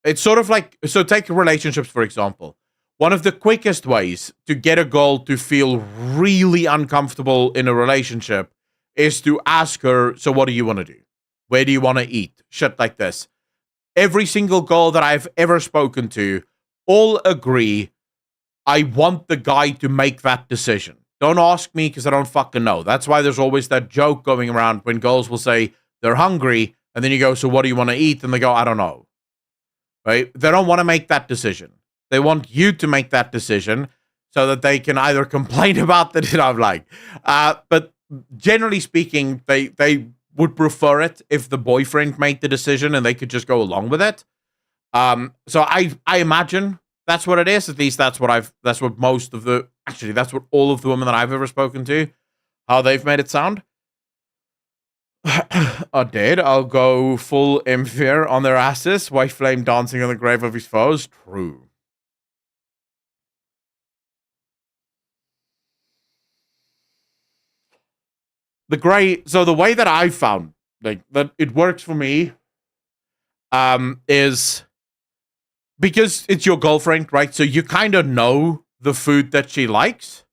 It's sort of like, so take relationships, for example. One of the quickest ways to get a girl to feel really uncomfortable in a relationship is to ask her, so what do you want to do? Where do you want to eat? Shit like this. Every single girl that I've ever spoken to all agree, I want the guy to make that decision. Don't ask me because I don't fucking know. That's why there's always that joke going around when girls will say they're hungry, and then you go, so what do you want to eat? And they go, I don't know. right? They don't want to make that decision. They want you to make that decision so that they can either complain about the but generally speaking, they would prefer it if the boyfriend made the decision and they could just go along with it. So I imagine that's what it is. At least that's what that's what all of the women that I've ever spoken to, how they've made it sound. Are dead. I'll go full Emphyr on their asses. White flame dancing on the grave of his foes. True. So the way that I found like that it works for me, is because it's your girlfriend, right? So you kind of know the food that she likes,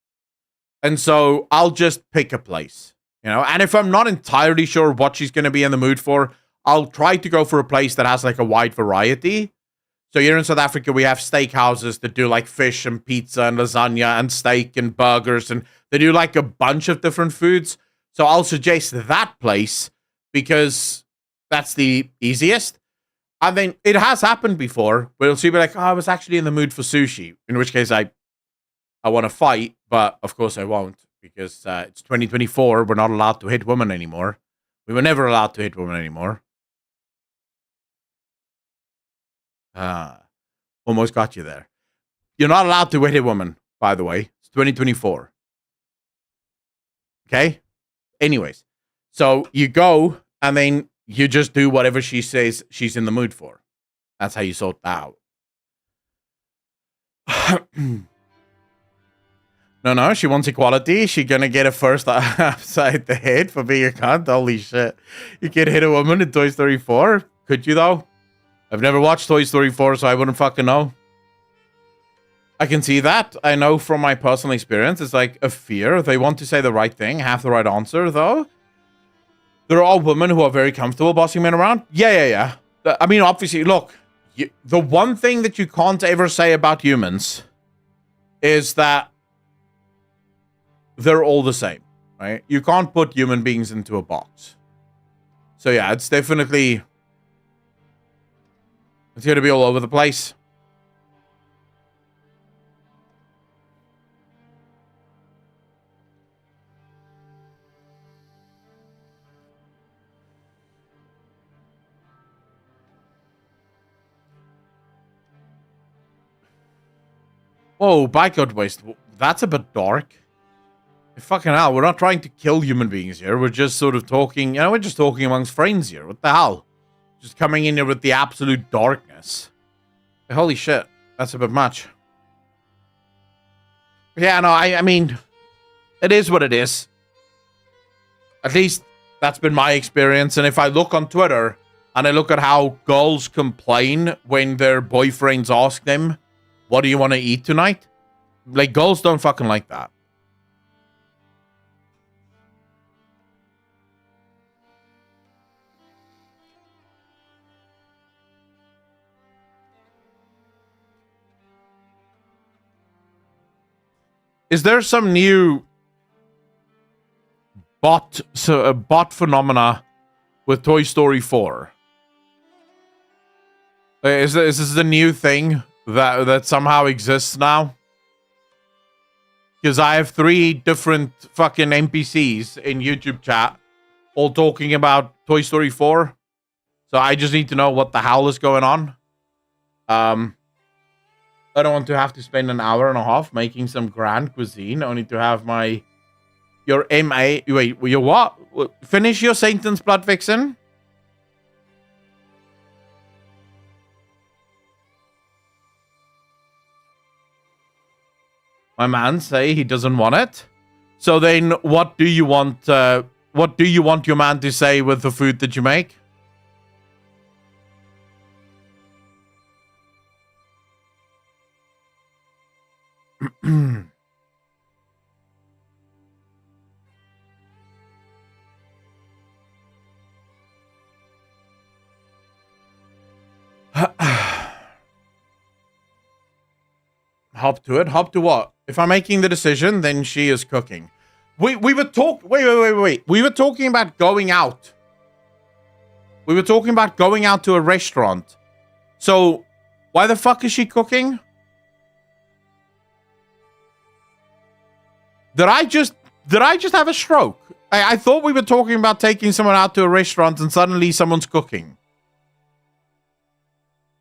and so I'll just pick a place. And if I'm not entirely sure what she's going to be in the mood for, I'll try to go for a place that has like a wide variety. So here in South Africa, we have steakhouses that do like fish and pizza and lasagna and steak and burgers, and they do like a bunch of different foods. So I'll suggest that place because that's the easiest. And then it has happened before where she'll be like, oh, I was actually in the mood for sushi, in which case I want to fight, but of course I won't. Because it's 2024, we're not allowed to hit women anymore. We were never allowed to hit women anymore. Almost got you there. You're not allowed to hit a woman, by the way. It's 2024. Okay? Anyways, so you go, and then you just do whatever she says she's in the mood for. That's how you sort that out. No, she wants equality. She gonna get a first upside the head for being a cunt. Holy shit. You can hit a woman in Toy Story 4? Could you, though? I've never watched Toy Story 4, so I wouldn't fucking know. I can see that. I know from my personal experience, it's like a fear. They want to say the right thing, have the right answer, though. There are women who are very comfortable bossing men around. Yeah. I mean, obviously, look. The one thing that you can't ever say about humans is that they're all the same, right? You can't put human beings into a box. So yeah, it's definitely... It's going to be all over the place. Whoa, backyard waste. That's a bit dark. Fucking hell, we're not trying to kill human beings here. We're just sort of talking, we're just talking amongst friends here. What the hell? Just coming in here with the absolute darkness. Holy shit, that's a bit much. Yeah, no, I mean, it is what it is. At least that's been my experience. And if I look on Twitter and I look at how girls complain when their boyfriends ask them, what do you want to eat tonight? Like, girls don't fucking like that. Is there some new bot phenomena with Toy Story 4? Is this the new thing that somehow exists now? Because I have 3 different fucking NPCs in YouTube chat all talking about Toy Story 4. So I just need to know what the hell is going on. I don't want to have to spend an hour and a half making some grand cuisine, only to have your what? Finish your sentence, Blood Vixen. My man say he doesn't want it. So then what do you want your man to say with the food that you make? Hop to it. Hop to what? If I'm making the decision, then she is cooking. We were wait. We were talking about going out. We were talking about going out to a restaurant. So Why the fuck is she cooking? Did I just have a stroke? I thought we were talking about taking someone out to a restaurant and suddenly someone's cooking.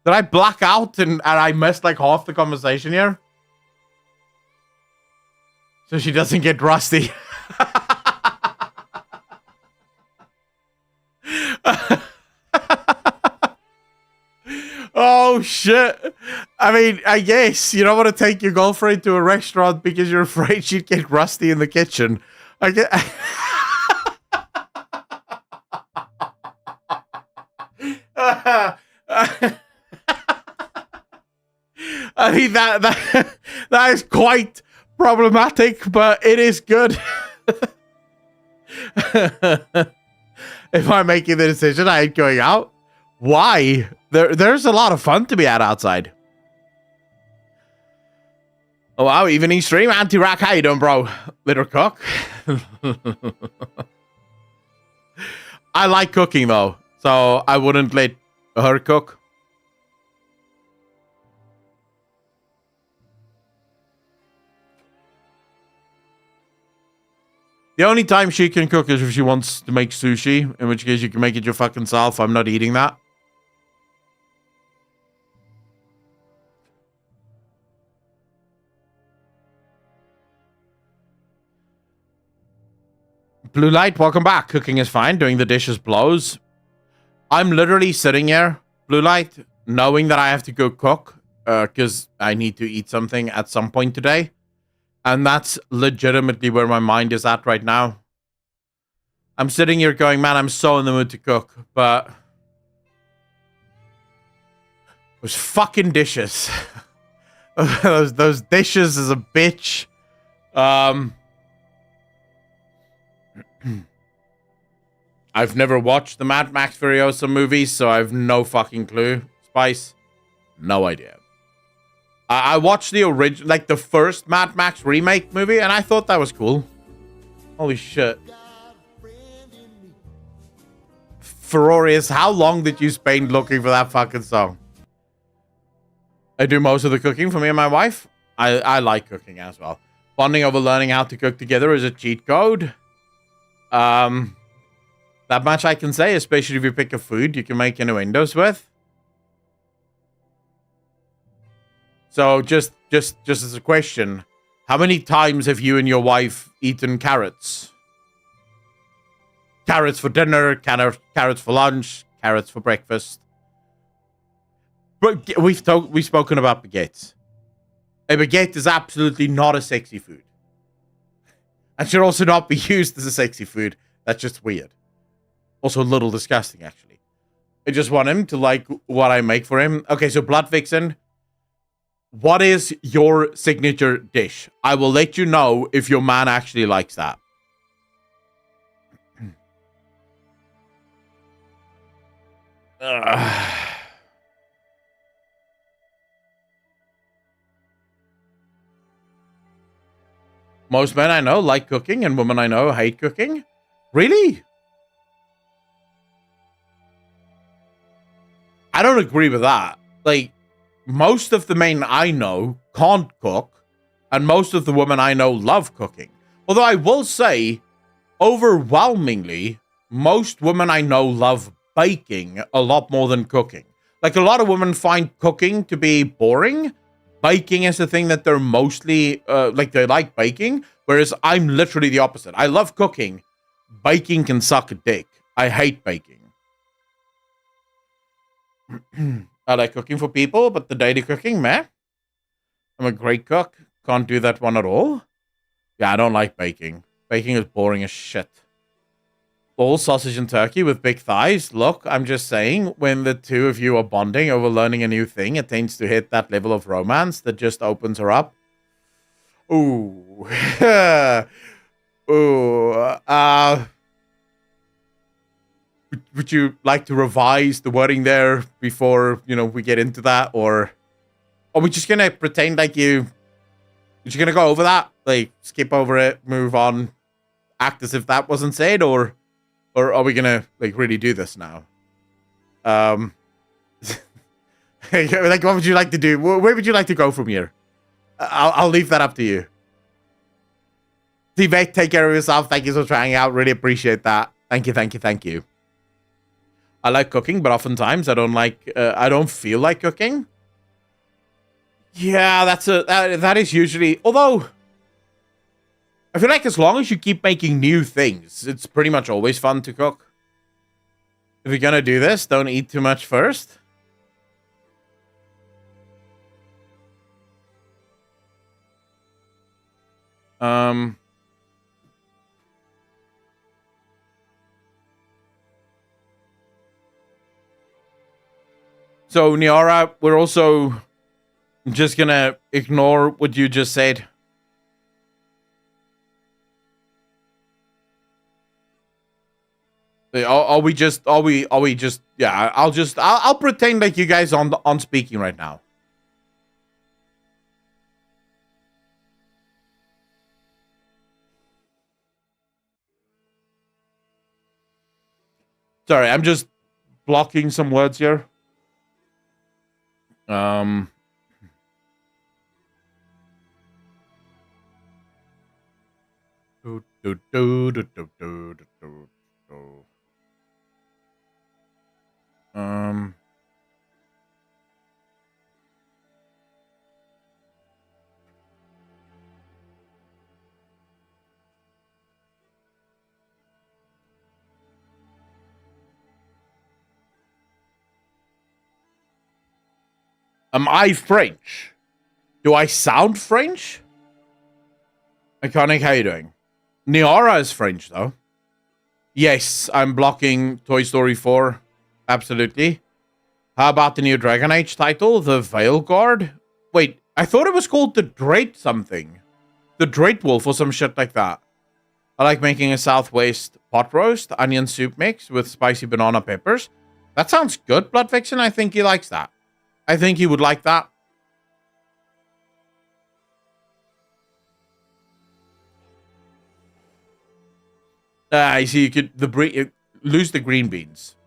Did I black out and I missed like half the conversation here? So she doesn't get rusty. Oh shit. I mean, I guess you don't want to take your girlfriend to a restaurant because you're afraid she'd get rusty in the kitchen. I get I mean that is quite problematic, but it is good. If I'm making the decision, I ain't going out. Why? There's a lot of fun to be had outside. Oh wow, evening stream, anti-rack, how you doing, bro? Little cook. I like cooking though, so I wouldn't let her cook. The only time she can cook is if she wants to make sushi, in which case you can make it your fucking self. I'm not eating that. Blue Light, welcome back. Cooking is fine. Doing the dishes blows. I'm literally sitting here, Blue Light, knowing that I have to go cook because I need to eat something at some point today. And that's legitimately where my mind is at right now. I'm sitting here going, man, I'm so in the mood to cook, but those fucking dishes. those dishes is a bitch. I've never watched the Mad Max Furiosa movies, so I have no fucking clue. Spice, no idea. I watched the original, like the first Mad Max remake movie, and I thought that was cool. Holy shit. Furious, how long did you spend looking for that fucking song? I do most of the cooking for me and my wife. I like cooking as well. Bonding over learning how to cook together is a cheat code. That much I can say, especially if you pick a food you can make innuendos with. So just as a question, how many times have you and your wife eaten carrots? Carrots for dinner, carrots for lunch, carrots for breakfast. But we've spoken about baguettes. A baguette is absolutely not a sexy food. And should also not be used as a sexy food. That's just weird. Also a little disgusting, actually. I just want him to like what I make for him. Okay, so Blood Vixen. What is your signature dish? I will let you know if your man actually likes that. Most men I know like cooking and women I know hate cooking. Really? I don't agree with that. Like, most of the men I know can't cook, and most of the women I know love cooking. Although I will say, overwhelmingly, most women I know love baking a lot more than cooking. Like, a lot of women find cooking to be boring. Baking is the thing that they're mostly, they like baking, whereas I'm literally the opposite. I love cooking. Baking can suck a dick. I hate baking. I like cooking for people, but the daily cooking, meh. I'm a great cook. Can't do that one at all. Yeah, I don't like baking. Baking is boring as shit. All sausage and turkey with big thighs. Look, I'm just saying, when the two of you are bonding over learning a new thing, it tends to hit that level of romance that just opens her up. Ooh. Ooh. Would you like to revise the wording there before, we get into that? Or are we just going to pretend like you're just going to go over that? Like, skip over it, move on, act as if that wasn't said? Or are we going to, really do this now? Like, what would you like to do? Where would you like to go from here? I'll leave that up to you. T-Vet, take care of yourself. Thank you for trying out. Really appreciate that. Thank you, thank you, thank you. I like cooking, but oftentimes I don't feel like cooking. Yeah, that is usually, although I feel like as long as you keep making new things, it's pretty much always fun to cook. If you're gonna do this, don't eat too much first. So, Niara, we're also just gonna ignore what you just said. Are we just, yeah, I'll pretend like you guys on speaking right now. Sorry, I'm just blocking some words here. Am I French? Do I sound French? Iconic, how you doing? Niara is French, though. Yes, I'm blocking Toy Story 4. Absolutely. How about the new Dragon Age title, The Veil Guard? Wait, I thought it was called the Dread something. The Dread Wolf or some shit like that. I like making a Southwest pot roast, onion soup mix with spicy banana peppers. That sounds good, Blood Vixen. I think he likes that. I think he would like that. I see. You could lose the green beans.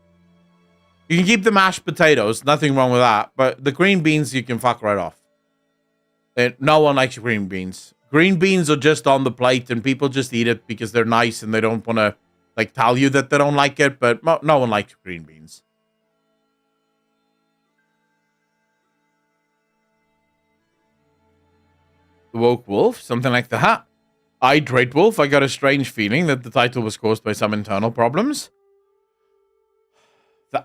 You can keep the mashed potatoes. Nothing wrong with that. But the green beans, you can fuck right off. No one likes green beans. Green beans are just on the plate, and people just eat it because they're nice and they don't want to like tell you that they don't like it. But no one likes green beans. The Woke Wolf, something like that. I, Dread Wolf, I got a strange feeling that the title was caused by some internal problems.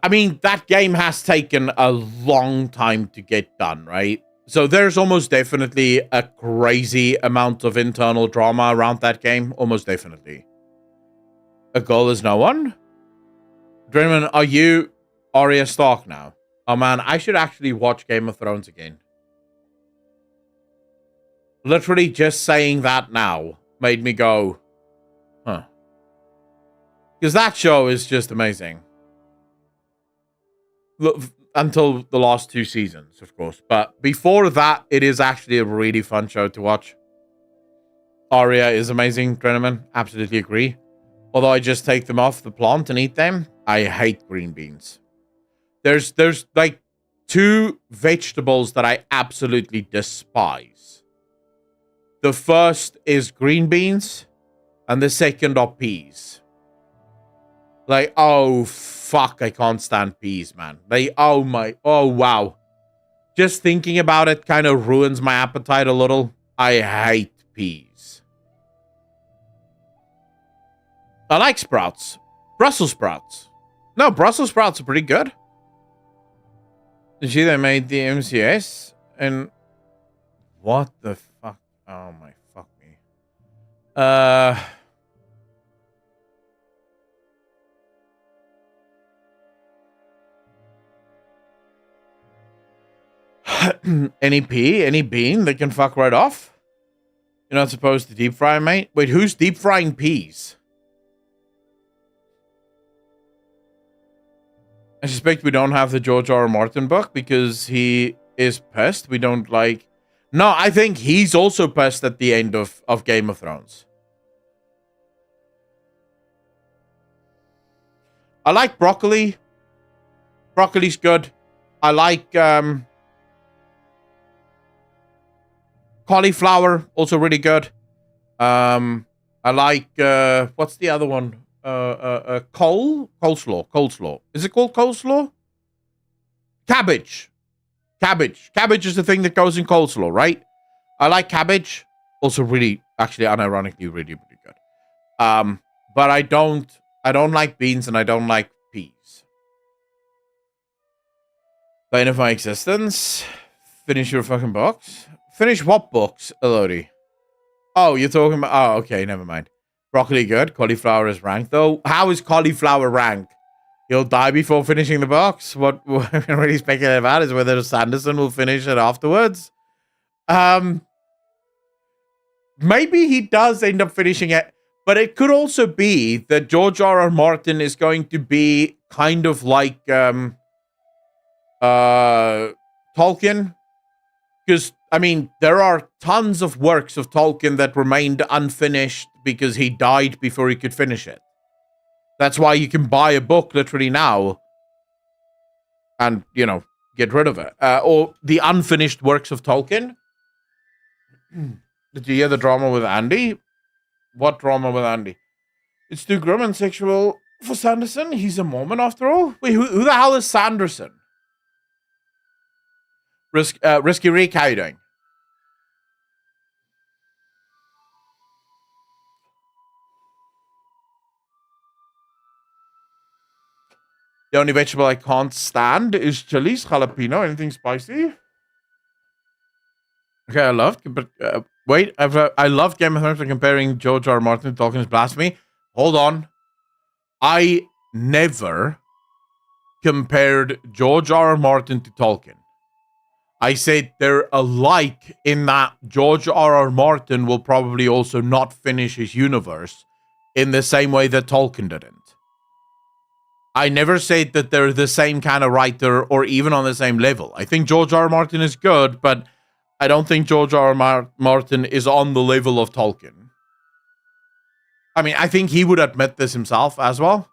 I mean, that game has taken a long time to get done, right? So there's almost definitely a crazy amount of internal drama around that game. Almost definitely. A goal is no one? Dreadman, are you Arya Stark now? Oh man, I should actually watch Game of Thrones again. Literally just saying that now made me go, huh. Because that show is just amazing. Look, until the last 2 seasons, of course. But before that, it is actually a really fun show to watch. Arya is amazing, Dreneman. Absolutely agree. Although I just take them off the plant and eat them, I hate green beans. There's like 2 vegetables that I absolutely despise. The first is green beans, and the second are peas. Like, oh, fuck, I can't stand peas, man. Oh, wow. Just thinking about it kind of ruins my appetite a little. I hate peas. I like sprouts. Brussels sprouts. No, Brussels sprouts are pretty good. Did you see they made the MCS? And what the fuck? Oh my fuck me. Any pea, any bean, they can fuck right off. You're not supposed to deep fry, mate. Wait, who's deep frying peas? I suspect we don't have the George R. R. Martin book because he is pissed. We don't like... No, I think he's also pissed at the end of Game of Thrones. I like broccoli. Broccoli's good. I like cauliflower, also really good. I like what's the other one? Coleslaw. Is it called coleslaw? Cabbage. Cabbage is the thing that goes in coleslaw, right? I like cabbage. Also really, actually, unironically, really, really good. But I don't like beans and I don't like peas. Bane of my existence. Finish your fucking box. Finish what books, Elodie? Oh, you're talking about... Oh, okay, never mind. Broccoli good. Cauliflower is ranked, though. How is cauliflower ranked? He'll die before finishing the box. What we can really speculate about is whether Sanderson will finish it afterwards. Maybe he does end up finishing it, but it could also be that George R.R. Martin is going to be kind of like Tolkien. Because, I mean, there are tons of works of Tolkien that remained unfinished because he died before he could finish it. That's why you can buy a book literally now and, you know, get rid of it. Or the unfinished works of Tolkien. Did you hear the drama with Andy? What drama with Andy? It's too grim and sexual for Sanderson. He's a Mormon after all. Wait, who the hell is Sanderson? Risky Rick, how you doing? The only vegetable I can't stand is chilies, jalapeno, anything spicy. Okay, I loved, but wait, I love Game of Thrones for comparing George R. R. Martin to Tolkien's blasphemy. Hold on. I never compared George R. R. Martin to Tolkien. I said they're alike in that George R. R. Martin will probably also not finish his universe in the same way that Tolkien didn't. I never said that they're the same kind of writer or even on the same level. I think George R. R. Martin is good, but I don't think George R. R. Martin is on the level of Tolkien. I mean, I think he would admit this himself as well.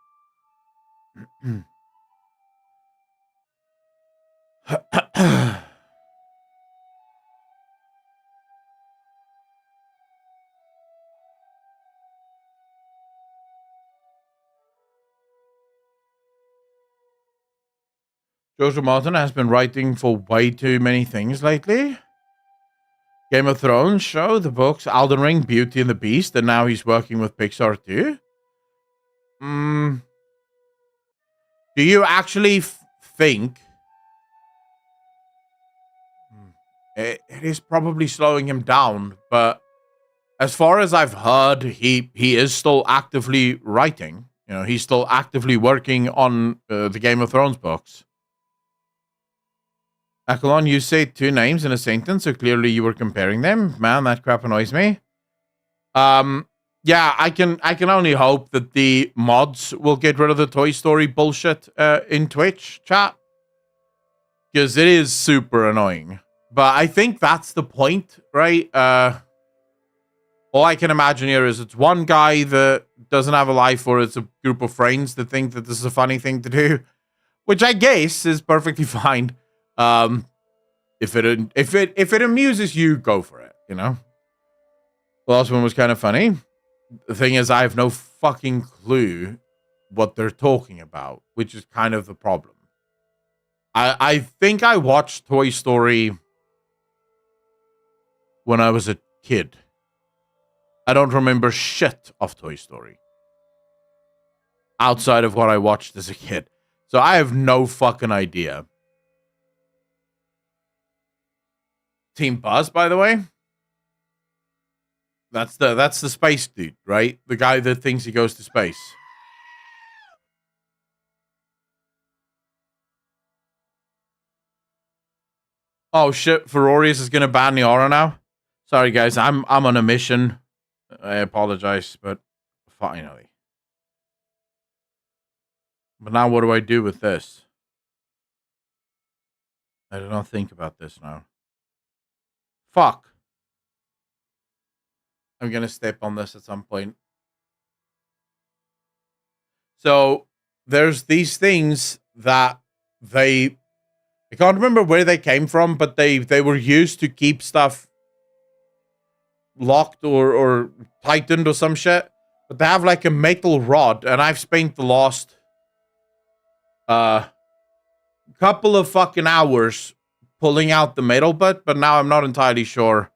George R. Martin has been writing for way too many things lately. Game of Thrones show, the books, Elden Ring, Beauty and the Beast, and now he's working with Pixar too. Do you actually think it is probably slowing him down? But as far as I've heard, he is still actively writing. You know, he's still actively working on the Game of Thrones books. Akalon, you say two names in a sentence, so clearly you were comparing them. Man, that crap annoys me. Yeah, I can only hope that the mods will get rid of the Toy Story bullshit in Twitch chat. Because it is super annoying. But I think that's the point, right? All I can imagine here is it's one guy that doesn't have a life, or it's a group of friends that think that this is a funny thing to do. Which I guess is perfectly fine. If it amuses you, go for it, you know? The last one was kind of funny. The thing is, I have no fucking clue what they're talking about, which is kind of the problem. I think I watched Toy Story when I was a kid. I don't remember shit of Toy Story outside of what I watched as a kid. So I have no fucking idea. Team Buzz, by the way. That's the space dude, right? The guy that thinks he goes to space. Oh shit, Ferorius is gonna ban the aura now. Sorry guys, I'm on a mission. I apologize, but finally. But now what do I do with this? I don't think about this now. Fuck. I'm going to step on this at some point. So there's these things that they I can't remember where they came from, but they were used to keep stuff locked or tightened or some shit. But they have like a metal rod, and I've spent the last couple of fucking hours pulling out the metal bit, but now I'm not entirely sure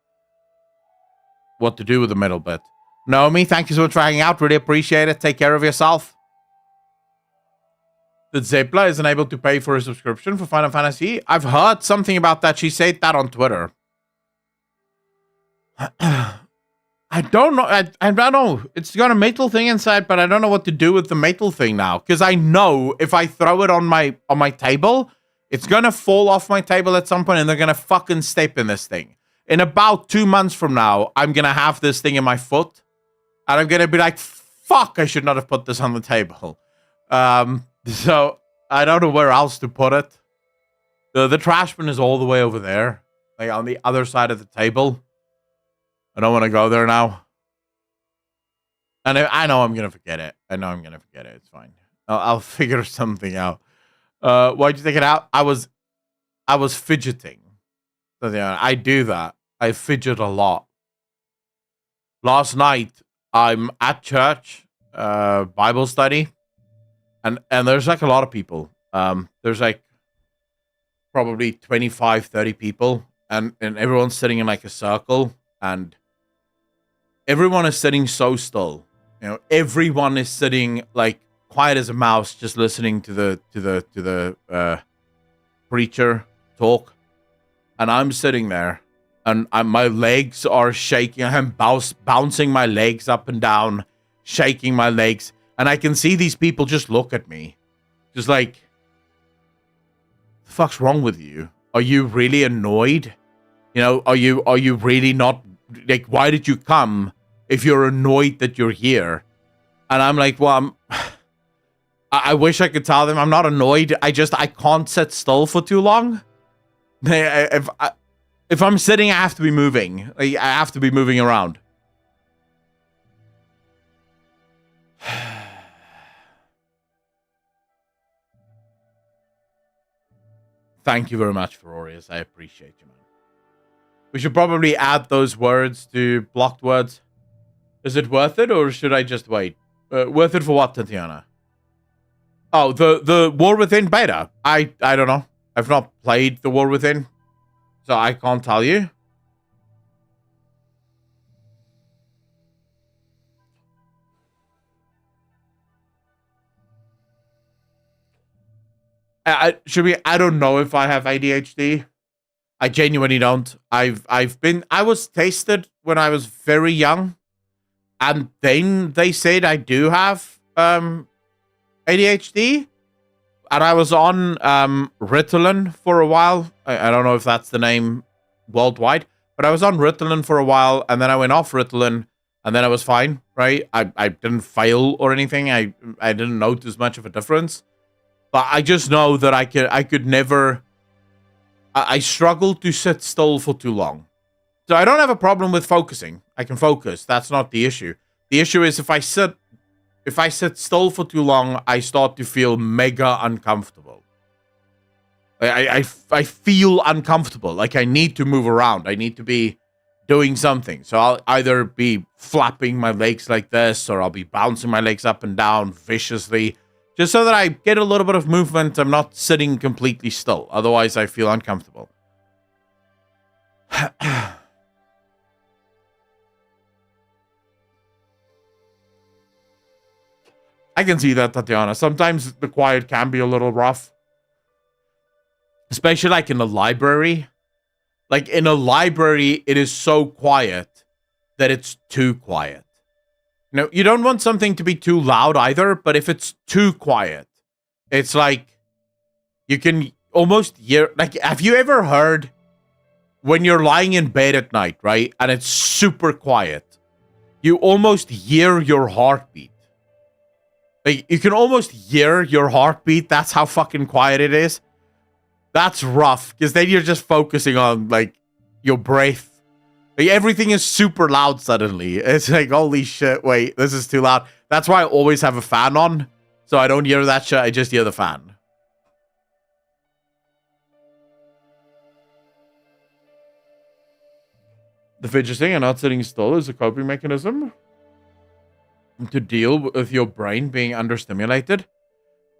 what to do with the metal bit. Naomi, thank you so much for hanging out. Really appreciate it. Take care of yourself. That Zepla isn't able to pay for a subscription for Final Fantasy. I've heard something about that. She said that on Twitter. I don't know. I don't know. It's got a metal thing inside, but I don't know what to do with the metal thing now. Because I know if I throw it on my table, it's gonna fall off my table at some point, and they're gonna fucking step in this thing. In about 2 months from now, I'm gonna have this thing in my foot, and I'm gonna be like, "Fuck! I should not have put this on the table." So I don't know where else to put it. The trash bin is all the way over there, like on the other side of the table. I don't want to go there now. And I know I'm going to forget it. It's fine. I'll figure something out. Why'd you take it out? I was fidgeting. So, yeah, I do that. I fidget a lot. Last night, I'm at church, Bible study. And there's like a lot of people. There's like probably 25, 30 people. And everyone's sitting in like a circle. And everyone is sitting so still. You know, everyone is sitting like quiet as a mouse, just listening to the preacher talk. And I'm sitting there, and my legs are shaking. I'm bouncing my legs up and down, shaking my legs, and I can see these people just look at me, just like, "The fuck's wrong with you? Are you really annoyed? You know, are you really not?" Like, why did you come if you're annoyed that you're here? And I'm like, well, I wish I could tell them I'm not annoyed. I can't sit still for too long. If I'm sitting, I have to be moving. I have to be moving around. Thank you very much, Ferorius. I appreciate you, man. We should probably add those words to blocked words. Is it worth it, or should I just wait? Worth it for what, Tatiana? Oh, the War Within beta. I don't know. I've not played the War Within, so I can't tell you. I don't know if I have ADHD. I genuinely don't. I was tested when I was very young, and then they said I do have ADHD, and I was on Ritalin for a while. I don't know if that's the name worldwide, but I was on Ritalin for a while, and then I went off Ritalin, and then I was fine, right? I didn't fail or anything. I didn't notice much of a difference, but I just know that I could never. I struggle to sit still for too long. So I don't have a problem with focusing. I can focus. That's not the issue. The issue is if I sit still for too long, I start to feel mega uncomfortable. I feel uncomfortable. Like I need to move around. I need to be doing something. So I'll either be flapping my legs like this, or I'll be bouncing my legs up and down viciously, just so that I get a little bit of movement. I'm not sitting completely still. Otherwise, I feel uncomfortable. I can see that, Tatiana. Sometimes the quiet can be a little rough. Especially like in a library. Like in a library, it is so quiet that it's too quiet. No, you don't want something to be too loud either, but if it's too quiet, it's like you can almost hear. Like, have you ever heard when you're lying in bed at night, right? And it's super quiet, you almost hear your heartbeat. Like, you can almost hear your heartbeat. That's how fucking quiet it is. That's rough, because then you're just focusing on, like, your breath. Like, everything is super loud suddenly. It's like, holy shit, wait, this is too loud. That's why I always have a fan on, so I don't hear that shit, I just hear the fan. The fidgeting and not sitting still is a coping mechanism to deal with your brain being understimulated.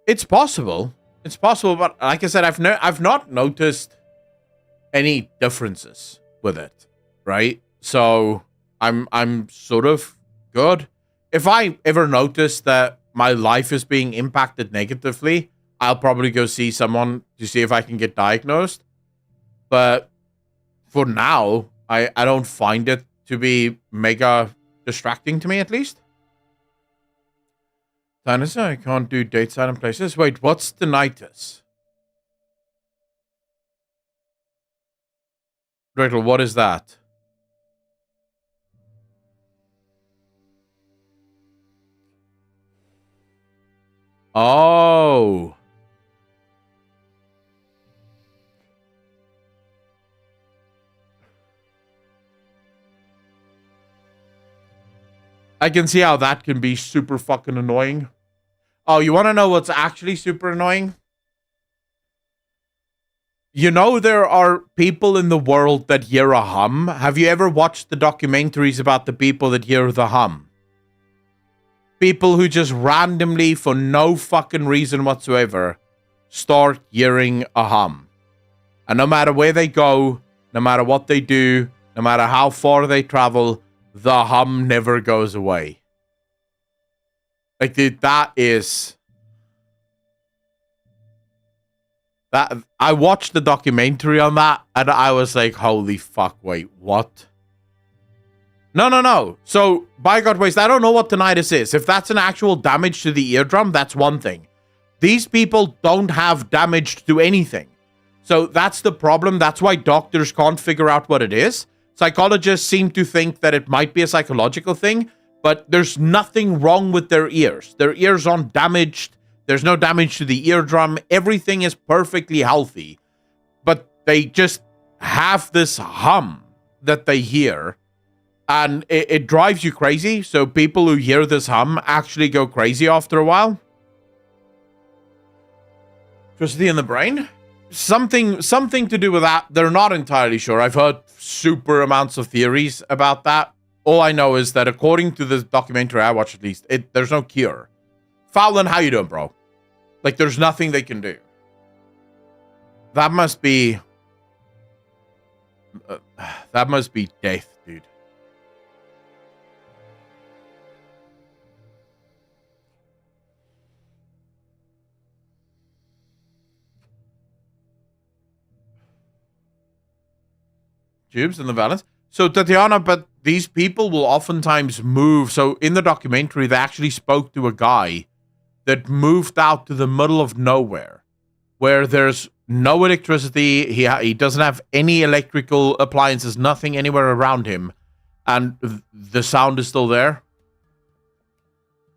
It's possible. It's possible, but like I said, I've not noticed any differences with it, right? So I'm sort of good. If I ever notice that my life is being impacted negatively, I'll probably go see someone to see if I can get diagnosed. But for now, I don't find it to be mega distracting to me, at least. Tinnitus, I can't do date in places. Wait, what's tinnitus? Rachel, what is that? Oh. I can see how that can be super fucking annoying. Oh, you want to know what's actually super annoying? You know there are people in the world that hear a hum? Have you ever watched the documentaries about the people that hear the hum? People who just randomly, for no fucking reason whatsoever, start hearing a hum. And no matter where they go, no matter what they do, no matter how far they travel, the hum never goes away. Like, dude, that is... That, I watched the documentary on that, and I was like, holy fuck, wait, what? No. So, by God, waste, I don't know what tinnitus is. If that's an actual damage to the eardrum, that's one thing. These people don't have damage to anything. So, that's the problem. That's why doctors can't figure out what it is. Psychologists seem to think that it might be a psychological thing, but there's nothing wrong with their ears. Their ears aren't damaged. There's no damage to the eardrum. Everything is perfectly healthy. But they just have this hum that they hear, and it drives you crazy. So people who hear this hum actually go crazy after a while. Electricity in the brain? Something to do with that. They're not entirely sure. I've heard super amounts of theories about that. All I know is that according to the documentary I watched, at least, there's no cure. Fowlin, how you doing, bro? Like, there's nothing they can do. That must be... that must be death, dude. Tubes in the valence. So, Tatiana, but these people will oftentimes move. So, in the documentary, they actually spoke to a guy that moved out to the middle of nowhere, where there's no electricity. He doesn't have any electrical appliances, nothing anywhere around him, and the sound is still there.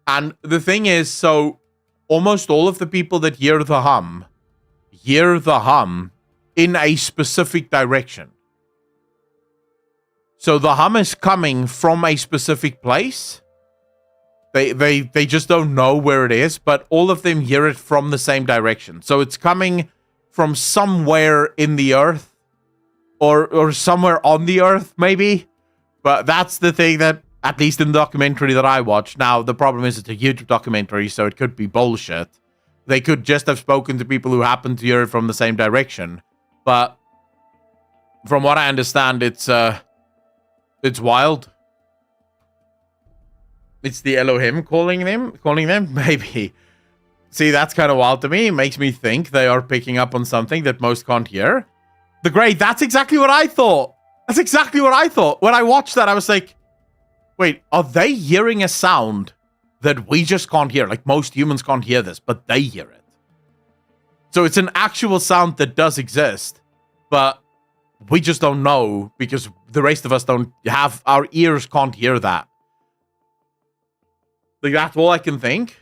And the thing is, so almost all of the people that hear the hum in a specific direction. So the hum is coming from a specific place. They just don't know where it is, but all of them hear it from the same direction. So it's coming from somewhere in the earth, or somewhere on the earth, maybe. But that's the thing that, at least in the documentary that I watched. Now, the problem is it's a YouTube documentary, so it could be bullshit. They could just have spoken to people who happen to hear it from the same direction. But from what I understand, it's wild. It's the Elohim calling them? Maybe. See, that's kind of wild to me. It makes me think they are picking up on something that most can't hear. The Great, that's exactly what I thought. That's exactly what I thought. When I watched that, I was like, wait, are they hearing a sound that we just can't hear? Like, most humans can't hear this, but they hear it. So it's an actual sound that does exist, but we just don't know because the rest of us don't have, our ears can't hear that. Like, that's all I can think.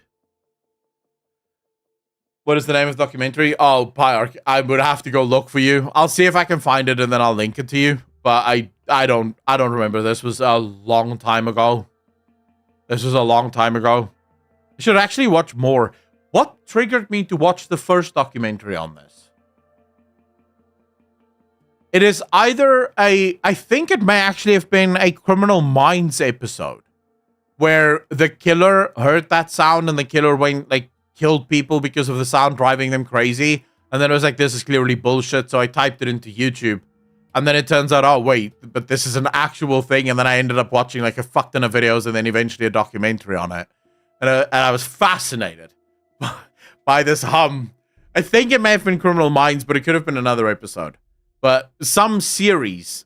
What is the name of the documentary? Oh, Pyarch. I would have to go look for you. I'll see if I can find it and then I'll link it to you. But I don't remember. This was a long time ago. I should actually watch more. What triggered me to watch the first documentary on this? It is either I think it may actually have been a Criminal Minds episode where the killer heard that sound and the killer went, like, killed people because of the sound driving them crazy. And then it was like, this is clearly bullshit. So I typed it into YouTube. And then it turns out, oh, wait, but this is an actual thing. And then I ended up watching like a fuck ton of videos and then eventually a documentary on it. And I was fascinated by this hum. I think it may have been Criminal Minds, but it could have been another episode. But some series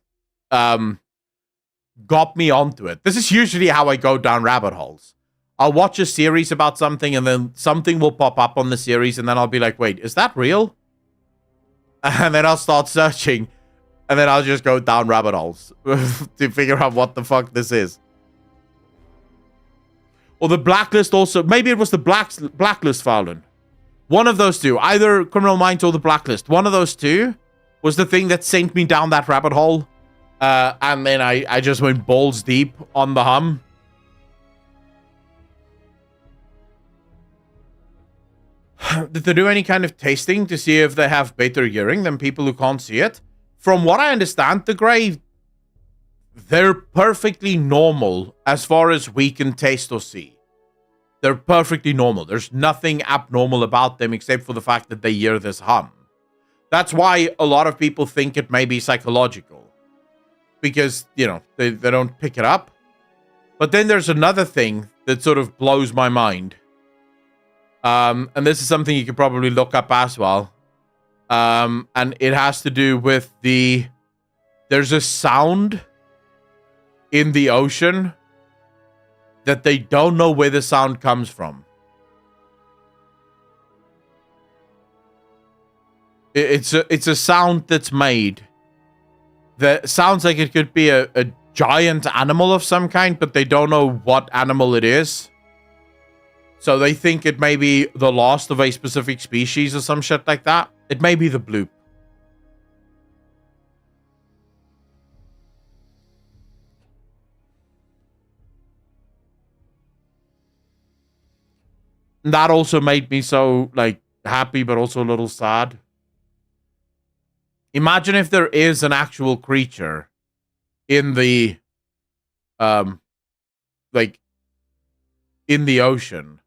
got me onto it. This is usually how I go down rabbit holes. I'll watch a series about something and then something will pop up on the series and then I'll be like, wait, is that real? And then I'll start searching and then I'll just go down rabbit holes to figure out what the fuck this is. Or the Blacklist also. Maybe it was the Blacklist, Fallon. One of those two. Either Criminal Minds or the Blacklist. One of those two was the thing that sent me down that rabbit hole. And then I just went balls deep on the hum. Did they do any kind of testing to see if they have better hearing than people who can't see it? From what I understand, the Grey, they're perfectly normal as far as we can test or see. They're perfectly normal. There's nothing abnormal about them except for the fact that they hear this hum. That's why a lot of people think it may be psychological. Because, you know, they don't pick it up. But then there's another thing that sort of blows my mind. And this is something you could probably look up as well. And it has to do with there's a sound in the ocean that they don't know where the sound comes from. It's a sound that's made that sounds like it could be a giant animal of some kind, but they don't know what animal it is. So they think it may be the lost of a specific species or some shit like that. It may be the bloop. And that also made me so, like, happy, but also a little sad. Imagine if there is an actual creature in the, like, in the ocean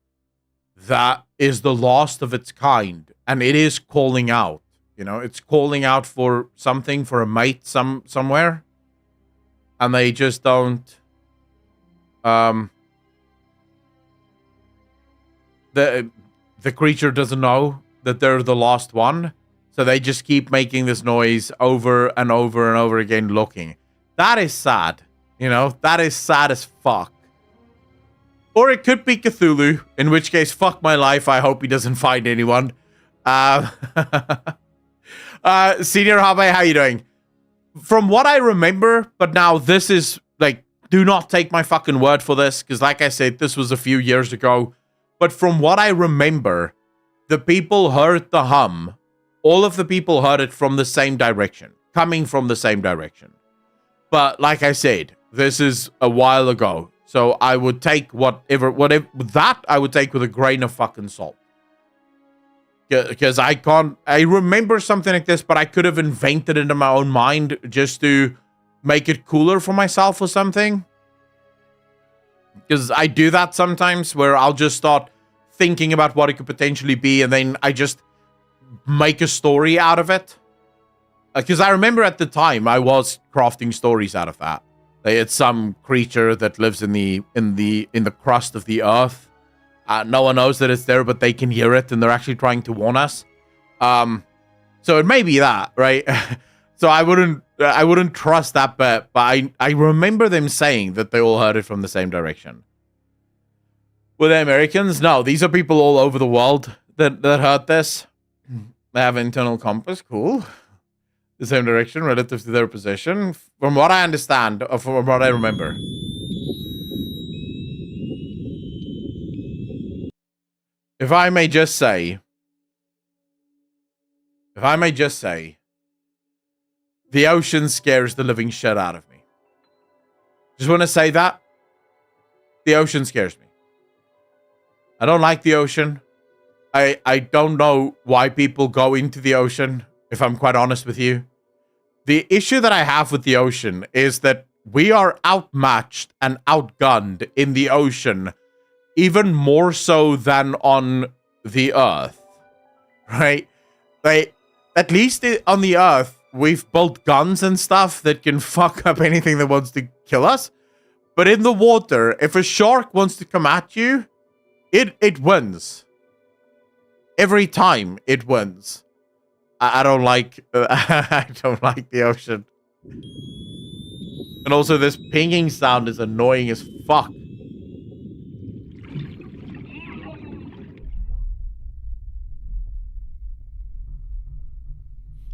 that is the last of its kind, and it is calling out. You know, it's calling out for something, for a mate somewhere, and they just don't. The creature doesn't know that they're the last one, so they just keep making this noise over and over and over again, looking. That is sad. You know, that is sad as fuck. Or it could be Cthulhu, in which case, fuck my life. I hope he doesn't find anyone. Senior Habe, how you doing? From what I remember, but now this is, like, do not take my fucking word for this, because like I said, this was a few years ago. But from what I remember, the people heard the hum. All of the people heard it from the same direction, coming from the same direction. But like I said, this is a while ago. So I would take whatever that I would take with a grain of fucking salt. Because I remember something like this, but I could have invented it in my own mind just to make it cooler for myself or something. Because I do that sometimes where I'll just start thinking about what it could potentially be and then I just make a story out of it. Because I remember at the time I was crafting stories out of that. It's some creature that lives in the crust of the earth. No one knows that it's there, but they can hear it, and they're actually trying to warn us. So it may be that, right? So I wouldn't trust that bet, but I remember them saying that they all heard it from the same direction. Were they Americans? No, these are people all over the world that heard this. They have an internal compass. Cool. The same direction relative to their position. From what I understand, or from what I remember. If I may just say, the ocean scares the living shit out of me. Just want to say that. The ocean scares me. I don't like the ocean. I don't know why people go into the ocean, if I'm quite honest with you. The issue that I have with the ocean is that we are outmatched and outgunned in the ocean, even more so than on the Earth, right? Like, at least on the Earth, we've built guns and stuff that can fuck up anything that wants to kill us. But in the water, if a shark wants to come at you, it wins. Every time it wins. I don't like I don't like the ocean. And also this pinging sound is annoying as fuck.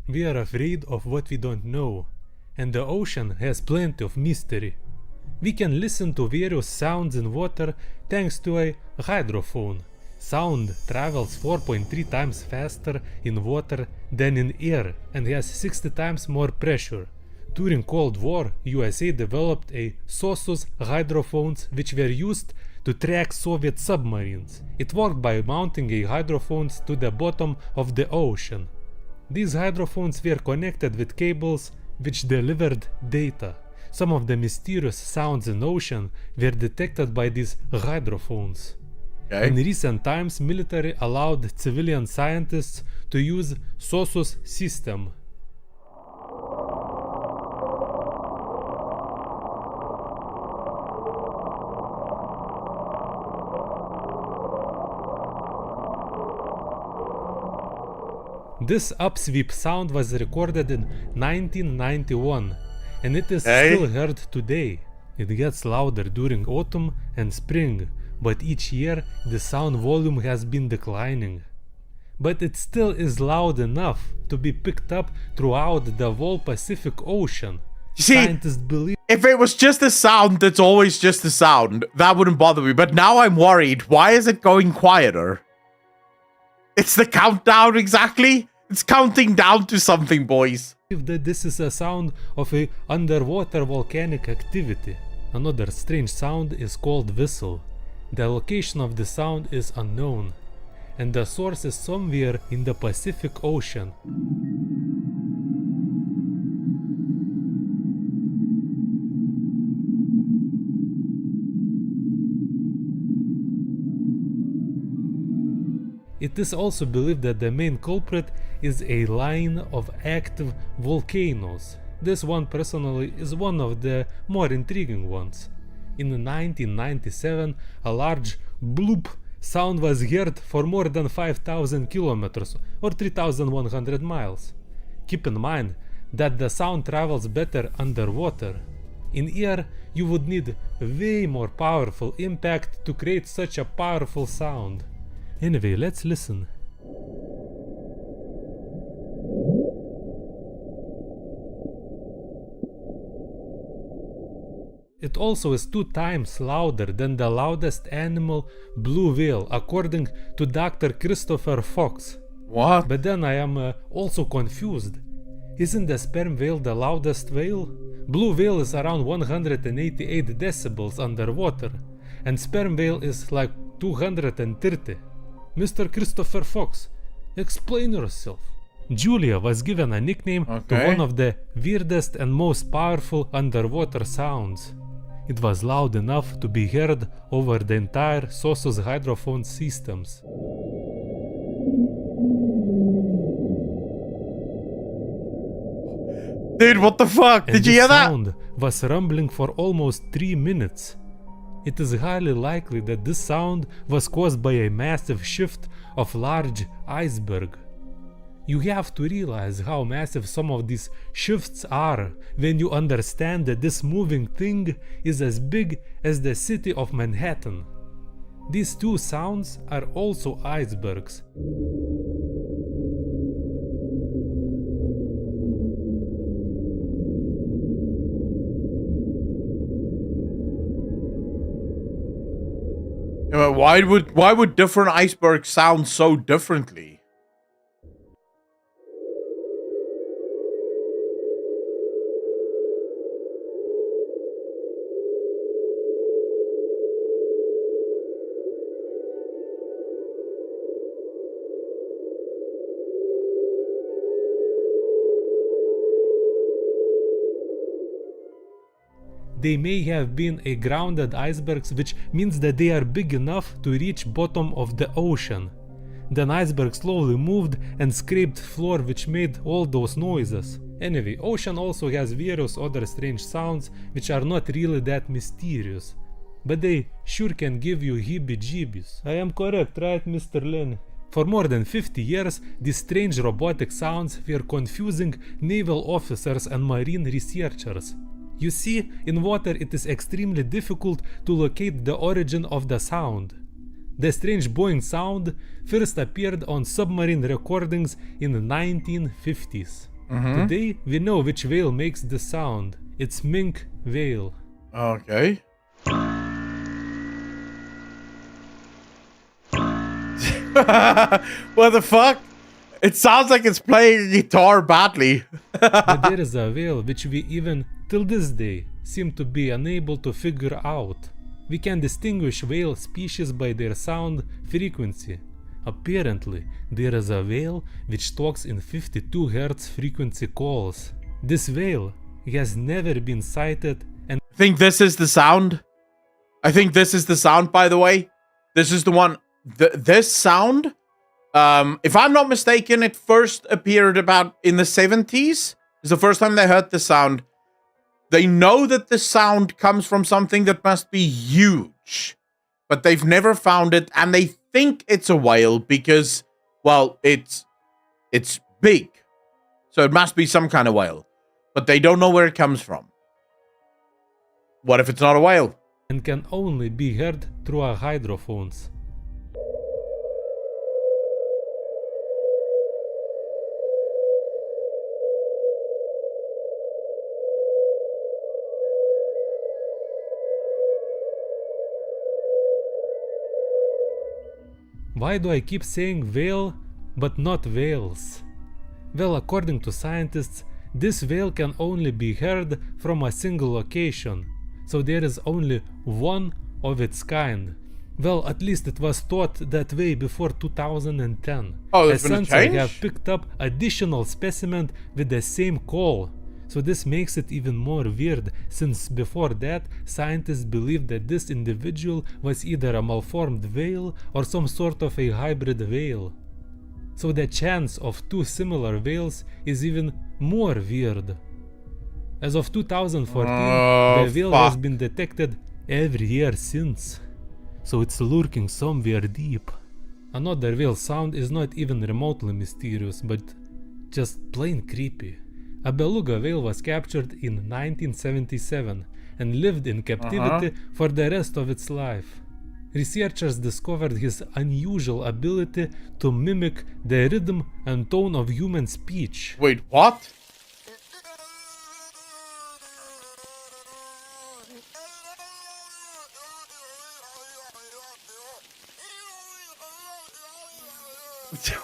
We are afraid of what we don't know, and the ocean has plenty of mystery. We can listen to various sounds in water thanks to a hydrophone. Sound travels 4.3 times faster in water than in air and has 60 times more pressure. During Cold War, USA developed a SOSUS hydrophones which were used to track Soviet submarines. It worked by mounting a hydrophones to the bottom of the ocean. These hydrophones were connected with cables which delivered data. Some of the mysterious sounds in the ocean were detected by these hydrophones. Okay. In recent times, military allowed civilian scientists to use SOSUS system. This upsweep sound was recorded in 1991, and it is still heard today. It gets louder during autumn and spring, but each year the sound volume has been declining. But it still is loud enough to be picked up throughout the whole Pacific Ocean. See, Scientists believe if it was just a sound that's always just a sound, that wouldn't bother me. But now I'm worried. Why is it going quieter? It's the countdown exactly. It's counting down to something, boys. that this is a sound of a underwater volcanic activity. Another strange sound is called whistle. The location of the sound is unknown, and the source is somewhere in the Pacific Ocean. It is also believed that the main culprit is a line of active volcanoes. This one personally is one of the more intriguing ones. In 1997, a large bloop sound was heard for more than 5,000 kilometers or 3,100 miles. Keep in mind that the sound travels better underwater. In air, you would need way more powerful impact to create such a powerful sound. Anyway, let's listen. It also is 2 times louder than the loudest animal, blue whale, according to Dr. Christopher Fox. What? But then I am also confused. Isn't the sperm whale the loudest whale? Blue whale is around 188 decibels underwater, and sperm whale is like 230. Mr. Christopher Fox, explain yourself. Julia was given a nickname to one of the weirdest and most powerful underwater sounds. It was loud enough to be heard over the entire SOSUS hydrophone systems. Dude, what the fuck? Did you hear that? The sound was rumbling for almost 3 minutes. It is highly likely that this sound was caused by a massive shift of large iceberg. You have to realize how massive some of these shifts are when you understand that this moving thing is as big as the city of Manhattan. These 2 sounds are also icebergs. Why would different icebergs sound so differently? they may have been a grounded icebergs, which means that they are big enough to reach bottom of the ocean. Then iceberg slowly moved and scraped floor, which made all those noises. Anyway, ocean also has various other strange sounds which are not really that mysterious, but they sure can give you heebie-jeebies. I am correct, right, Mr. Len? For more than 50 years, these strange robotic sounds were confusing naval officers and marine researchers. You see, in water it is extremely difficult to locate the origin of the sound. The strange boing sound first appeared on submarine recordings in the 1950s. Today, we know which whale makes the sound. It's minke whale. Okay. What the fuck? It sounds like it's playing guitar badly. But there is a whale which we even till this day seem to be unable to figure out. We can distinguish whale species by their sound frequency. Apparently, there is a whale which talks in 52 Hz frequency calls. This whale has never been sighted and I think this is the sound. I think this is the sound, by the way. This is the one. This sound, if I'm not mistaken, it first appeared about in the 70s. It's the first time they heard the sound. They know that the sound comes from something that must be huge, but they've never found it, and they think it's a whale because, well, it's big, so it must be some kind of whale, but they don't know where it comes from. What if it's not a whale? and can only be heard through our hydrophones. Why do I keep saying whale but not whales? Well, according to scientists, this whale can only be heard from a single location, so there is only one of its kind. Well, at least it was thought that way before 2010. Oh, a sensor have picked up additional specimen with the same call. So this makes it even more weird, since before that, scientists believed that this individual was either a malformed whale or some sort of a hybrid whale. So the chance of two similar whales is even more weird. As of 2014, the whale has been detected every year since. So it's lurking somewhere deep. Another whale sound is not even remotely mysterious, but just plain creepy. A beluga whale was captured in 1977 and lived in captivity for the rest of its life. Researchers discovered his unusual ability to mimic the rhythm and tone of human speech. Wait, what?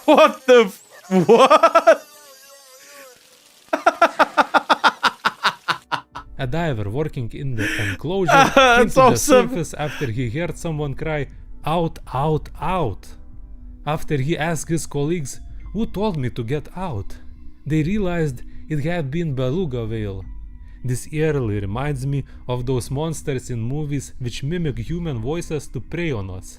What the what? A diver working in the enclosure came to the surface after he heard someone cry, "Out, out, out." After he asked his colleagues, "Who told me to get out?" they realized it had been beluga whale. This eerily reminds me of those monsters in movies which mimic human voices to prey on us.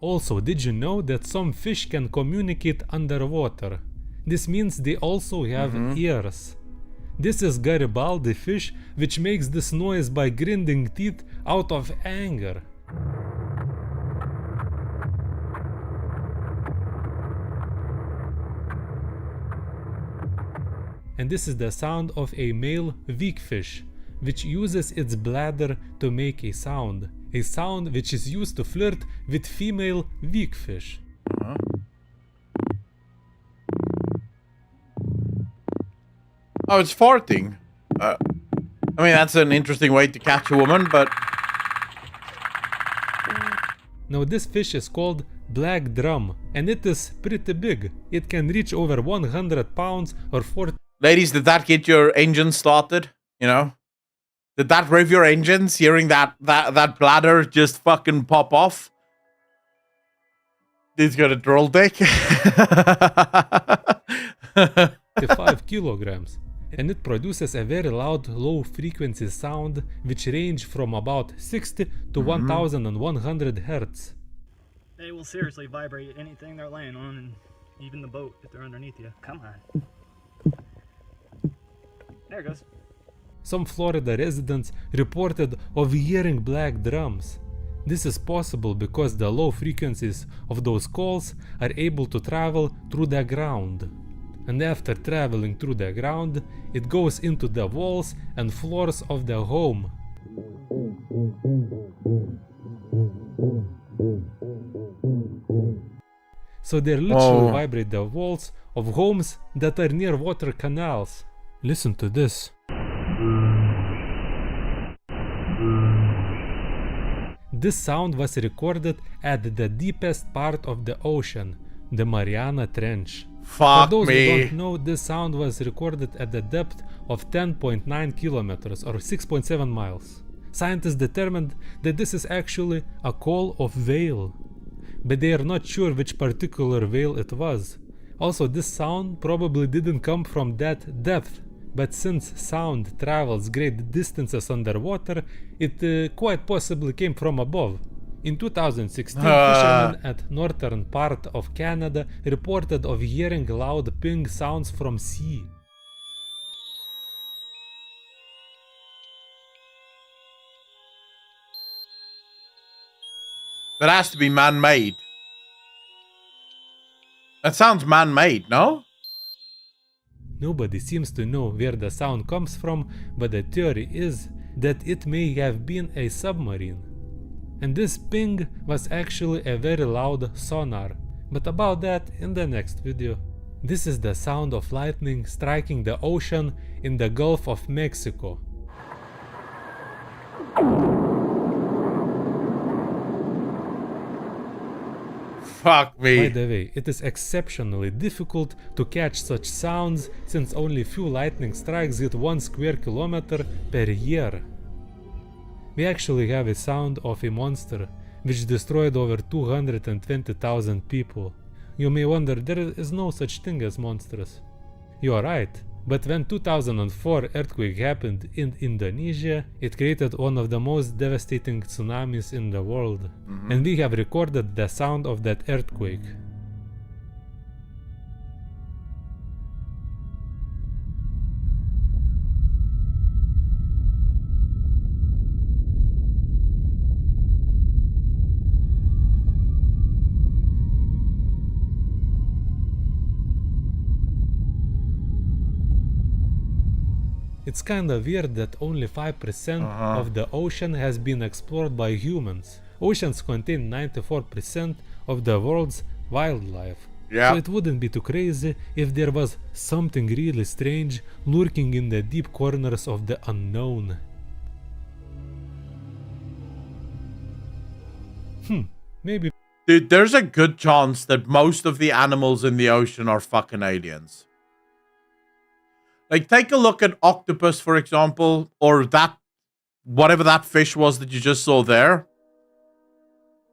Also, did you know that some fish can communicate underwater? This means they also have ears. This is Garibaldi fish, which makes this noise by grinding teeth out of anger. And this is the sound of a male weakfish, which uses its bladder to make a sound which is used to flirt with female weakfish. Oh, it's farting. I mean, that's an interesting way to catch a woman, but... Now this fish is called black drum, and it is pretty big. It can reach over 100 pounds or 40... Ladies, did that get your engine started? You know? Did that rev your engines, hearing that bladder just fucking pop off? He's got a droll dick. 5 kilograms. and it produces a very loud low frequency sound which range from about 60 to 1100 hertz. They will seriously vibrate anything they're laying on, and even the boat if they're underneath you. Come on. There it goes. Some Florida residents reported of hearing black drums. This is possible because the low frequencies of those calls are able to travel through the ground. And after traveling through the ground, it goes into the walls and floors of the home. So they literally vibrate the walls of homes that are near water canals. Listen to this. This sound was recorded at the deepest part of the ocean, the Mariana Trench. Fuck For those me. who don't know, this sound was recorded at the depth of 10.9 kilometers or 6.7 miles. Scientists determined that this is actually a call of whale, but they are not sure which particular whale it was. Also, this sound probably didn't come from that depth, but since sound travels great distances underwater, it quite possibly came from above. In 2016, fishermen at northern part of Canada reported of hearing loud ping sounds from sea. That has to be man-made. That sounds man-made, no? Nobody seems to know where the sound comes from, but the theory is that it may have been a submarine. And this ping was actually a very loud sonar, but about that in the next video. This is the sound of lightning striking the ocean in the Gulf of Mexico. Fuck me. By the way, it is exceptionally difficult to catch such sounds since only few lightning strikes hit 1 square kilometer per year. We actually have a sound of a monster which destroyed over 220,000 people. You may wonder, there is no such thing as monsters. You are right, but when 2004 earthquake happened in Indonesia, it created one of the most devastating tsunamis in the world. And we have recorded the sound of that earthquake. It's kinda weird that only 5% of the ocean has been explored by humans. Oceans contain 94% of the world's wildlife. So it wouldn't be too crazy if there was something really strange lurking in the deep corners of the unknown. Maybe. Dude, there's a good chance that most of the animals in the ocean are fucking aliens. Like, take a look at octopus, for example, or that, whatever that fish was that you just saw there.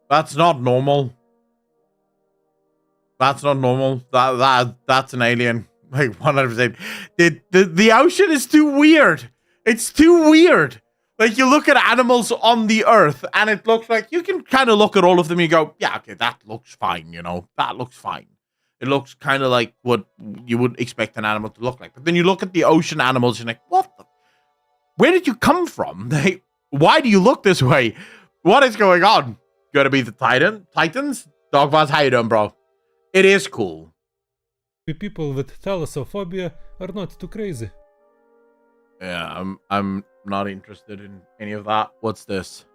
That's not normal. That's not normal. That's an alien. Like, 100%. The ocean is too weird. It's too weird. Like, you look at animals on the earth, and it looks like, you can kind of look at all of them and you go, yeah, okay, that looks fine, you know? That looks fine. It looks kind of like what you would expect an animal to look like. But then you look at the ocean animals and you're like, what the? Where did you come from? Why do you look this way? What is going on? Gotta be the Titans? Dogvaz, how you doing, bro? It is cool. People with thalassophobia are not too crazy. Yeah, I'm not interested in any of that. What's this?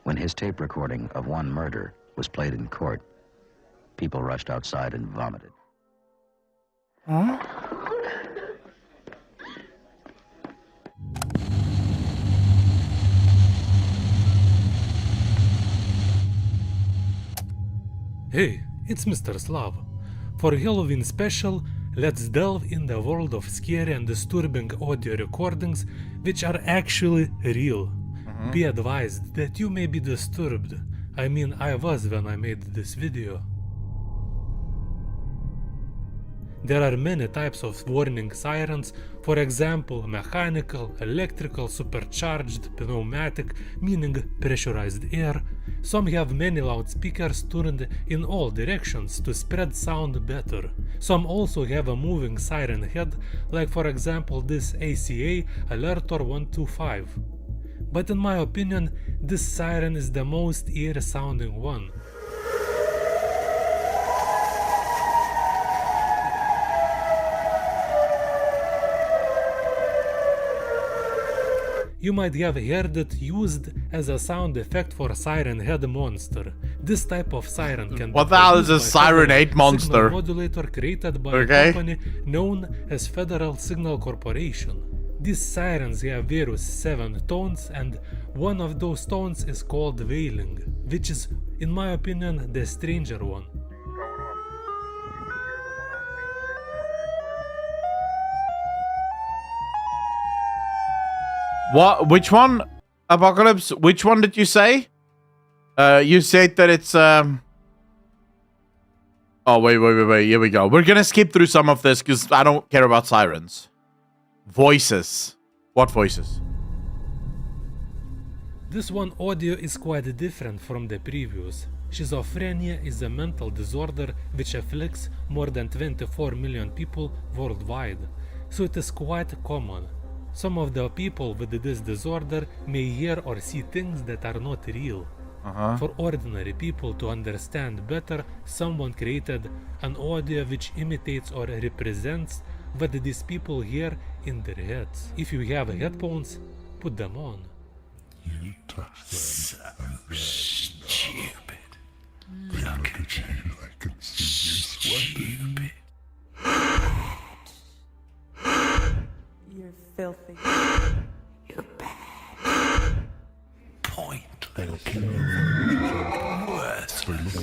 When his tape recording of one murder was played in court, people rushed outside and vomited. Huh? Hey, it's Mr. Slav. For Halloween special, let's delve in the world of scary and disturbing audio recordings which are actually real. Be advised that you may be disturbed. I mean, I was when I made this video. There are many types of warning sirens, for example mechanical, electrical, supercharged, pneumatic, meaning pressurized air. Some have many loudspeakers turned in all directions to spread sound better. Some also have a moving siren head, like for example this ACA Alertor 125. But in my opinion, this siren is the most eerie sounding one. You might have heard it used as a sound effect for Siren Head Monster. This type of siren can What the hell is a Siren Head Monster? Signal modulator created by a company known as Federal Signal Corporation. These sirens have various 7 tones, and one of those tones is called wailing, which is, in my opinion, the stranger one. What? Which one? Apocalypse? Which one did you say? You said that it's Oh wait. Here we go. We're gonna skip through some of this because I don't care about sirens. Voices. What voices? This one audio is quite different from the previous. Schizophrenia is a mental disorder which afflicts more than 24 million people worldwide, so it is quite common. Some of the people with this disorder may hear or see things that are not real. For ordinary people to understand better, someone created an audio which imitates or represents what these people hear in their heads. If you have headphones, put them on. You touch them. So stupid. Look at you. I can see you sweating. You're filthy. You're bad. Point. They'll kill you. Worthless.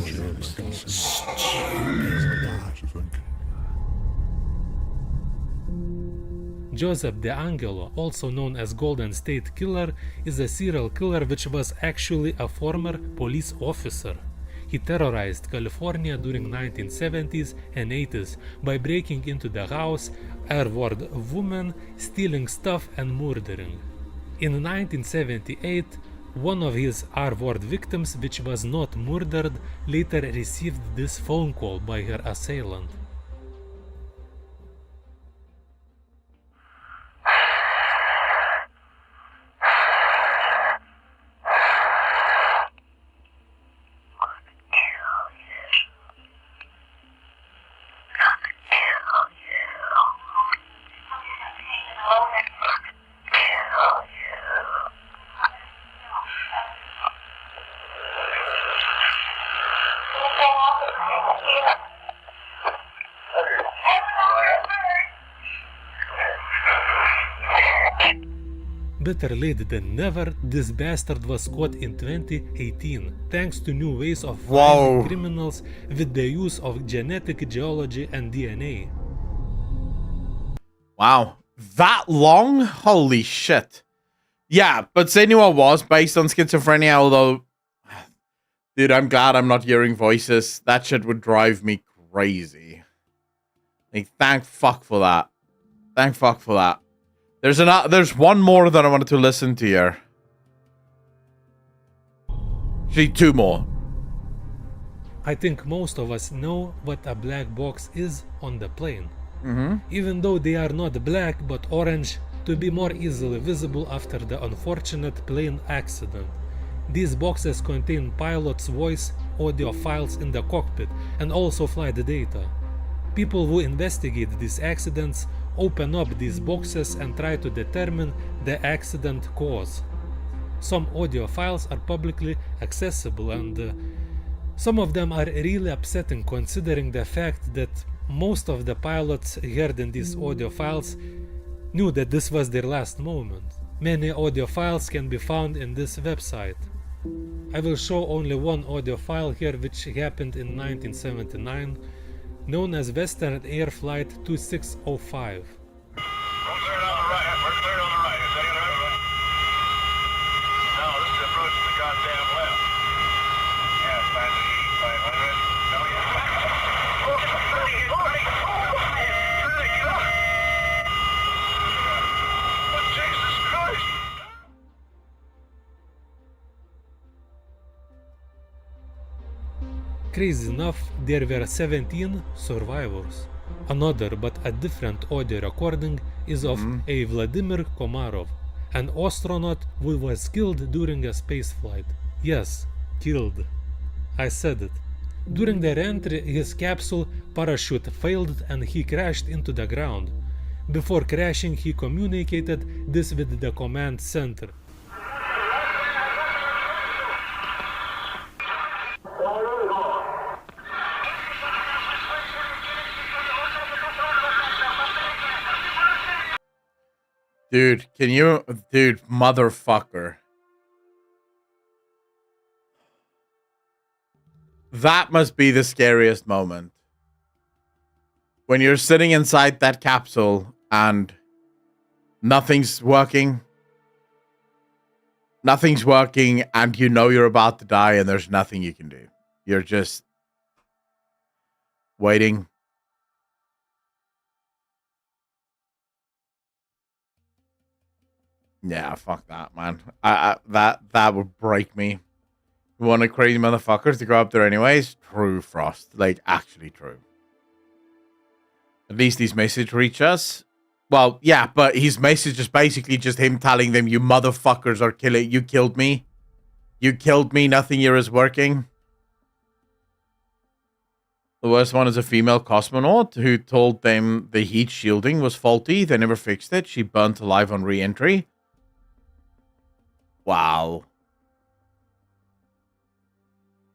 Stupid. Joseph DeAngelo, also known as Golden State Killer, is a serial killer which was actually a former police officer. He terrorized California during 1970s and 80s by breaking into the house, R-word women, stealing stuff and murdering. In 1978, one of his R-word victims, which was not murdered, later received this phone call by her assailant. Better late than never, this bastard was caught in 2018, thanks to new ways of finding criminals with the use of genetic geology and DNA. Wow. That long? Holy shit. Yeah, but Senua was based on schizophrenia, although... Dude, I'm glad I'm not hearing voices. That shit would drive me crazy. Like, thank fuck for that. Thank fuck for that. There's one more that I wanted to listen to here. Actually, 2 more. I think most of us know what a black box is on the plane. Even though they are not black but orange to be more easily visible after the unfortunate plane accident. These boxes contain pilot's voice, audio files in the cockpit, and also flight data. People who investigate these accidents open up these boxes and try to determine the accident cause. Some audio files are publicly accessible, and some of them are really upsetting considering the fact that most of the pilots heard in these audio files knew that this was their last moment. Many audio files can be found in this website. I will show only one audio file here which happened in 1979, known as Western Air Flight 2605. Crazy enough, there were 17 survivors. Another but a different audio recording is of a Vladimir Komarov, an astronaut who was killed during a spaceflight. Yes, killed. I said it. During the re-entry, his capsule parachute failed and he crashed into the ground. Before crashing, he communicated this with the command center. Dude, can you... Dude, motherfucker. That must be the scariest moment. When you're sitting inside that capsule and nothing's working. Nothing's working and you know you're about to die and there's nothing you can do. You're just waiting. Yeah, fuck that, man. That would break me. You want a crazy motherfuckers to go up there anyways? True, Frost. Like, actually true. At least his message reach us. Well, yeah, but his message is basically just him telling them, you motherfuckers are killing... You killed me. You killed me. Nothing here is working. The worst one is a female cosmonaut who told them the heat shielding was faulty. They never fixed it. She burnt alive on re-entry. Wow.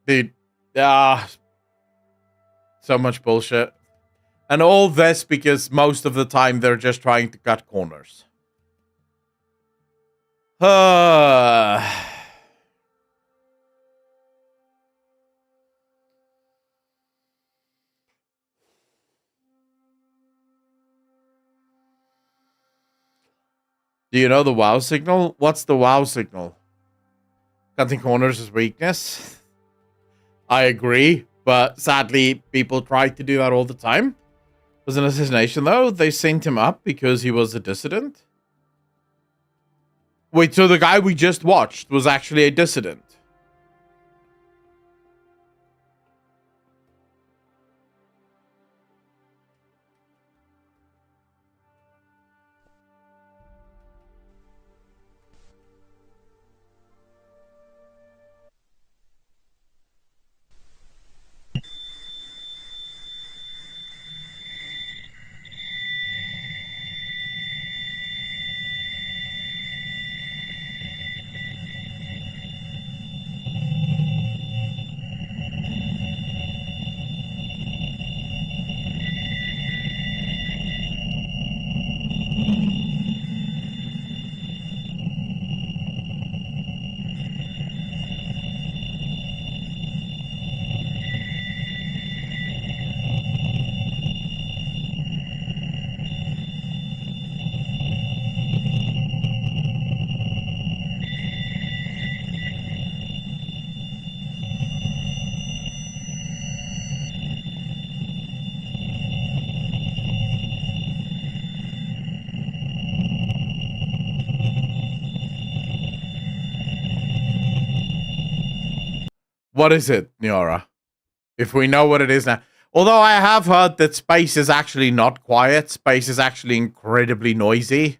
Dude, so much bullshit. And all this because most of the time they're just trying to cut corners. Do you know the wow signal? What's the wow signal? Cutting corners is weakness. I agree, but sadly, people try to do that all the time. It was an assassination, though. They sent him up because he was a dissident. Wait, so the guy we just watched was actually a dissident? What is it, Niora? If we know what it is now. Although I have heard that space is actually not quiet. Space is actually incredibly noisy.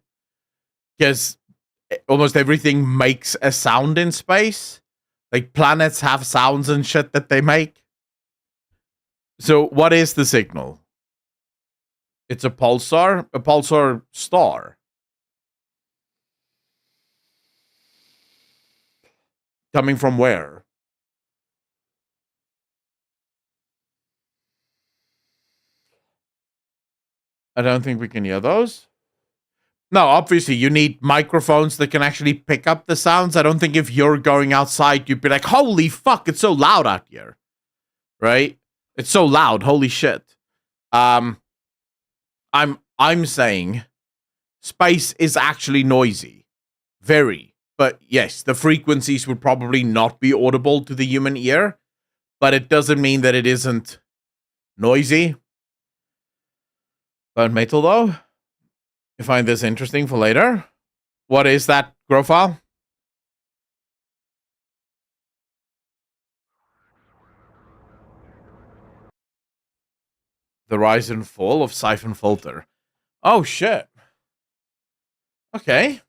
Because almost everything makes a sound in space. Like planets have sounds and shit that they make. So what is the signal? It's a pulsar? A pulsar star. Coming from where? I don't think we can hear those. No, obviously you need microphones that can actually pick up the sounds. I don't think if you're going outside, you'd be like, holy fuck, it's so loud out here. Right? It's so loud, holy shit. I'm saying space is actually noisy. Very. But yes, the frequencies would probably not be audible to the human ear. But it doesn't mean that it isn't noisy. But metal, though? You find this interesting for later? What is that, Grofile? The rise and fall of Siphon Filter. Oh shit. Okay.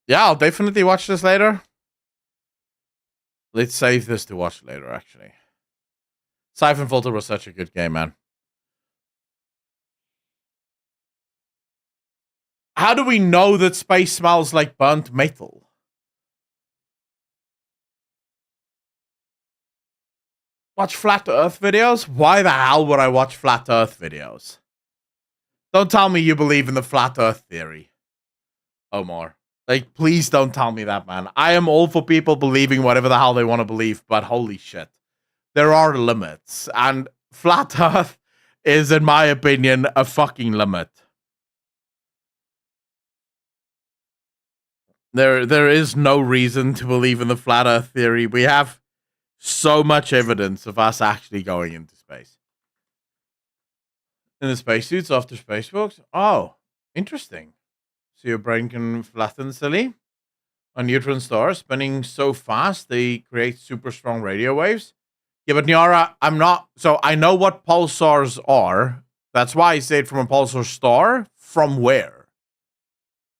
Yeah, I'll definitely watch this later. Let's save this to watch later, actually. Siphon Filter was such a good game, man. How do we know that space smells like burnt metal? Watch Flat Earth videos? Why the hell would I watch Flat Earth videos? Don't tell me you believe in the Flat Earth theory, Omar. Like, please don't tell me that, man. I am all for people believing whatever the hell they want to believe, but holy shit. There are limits, and Flat Earth is, in my opinion, a fucking limit. There is no reason to believe in the Flat Earth theory. We have so much evidence of us actually going into space. In the spacesuits after spacewalks? Oh, interesting. So your brain can flatten silly. A neutron star spinning so fast they create super strong radio waves. Yeah, but Nyara, I'm not... So I know what pulsars are. That's why I said from a pulsar star. From where?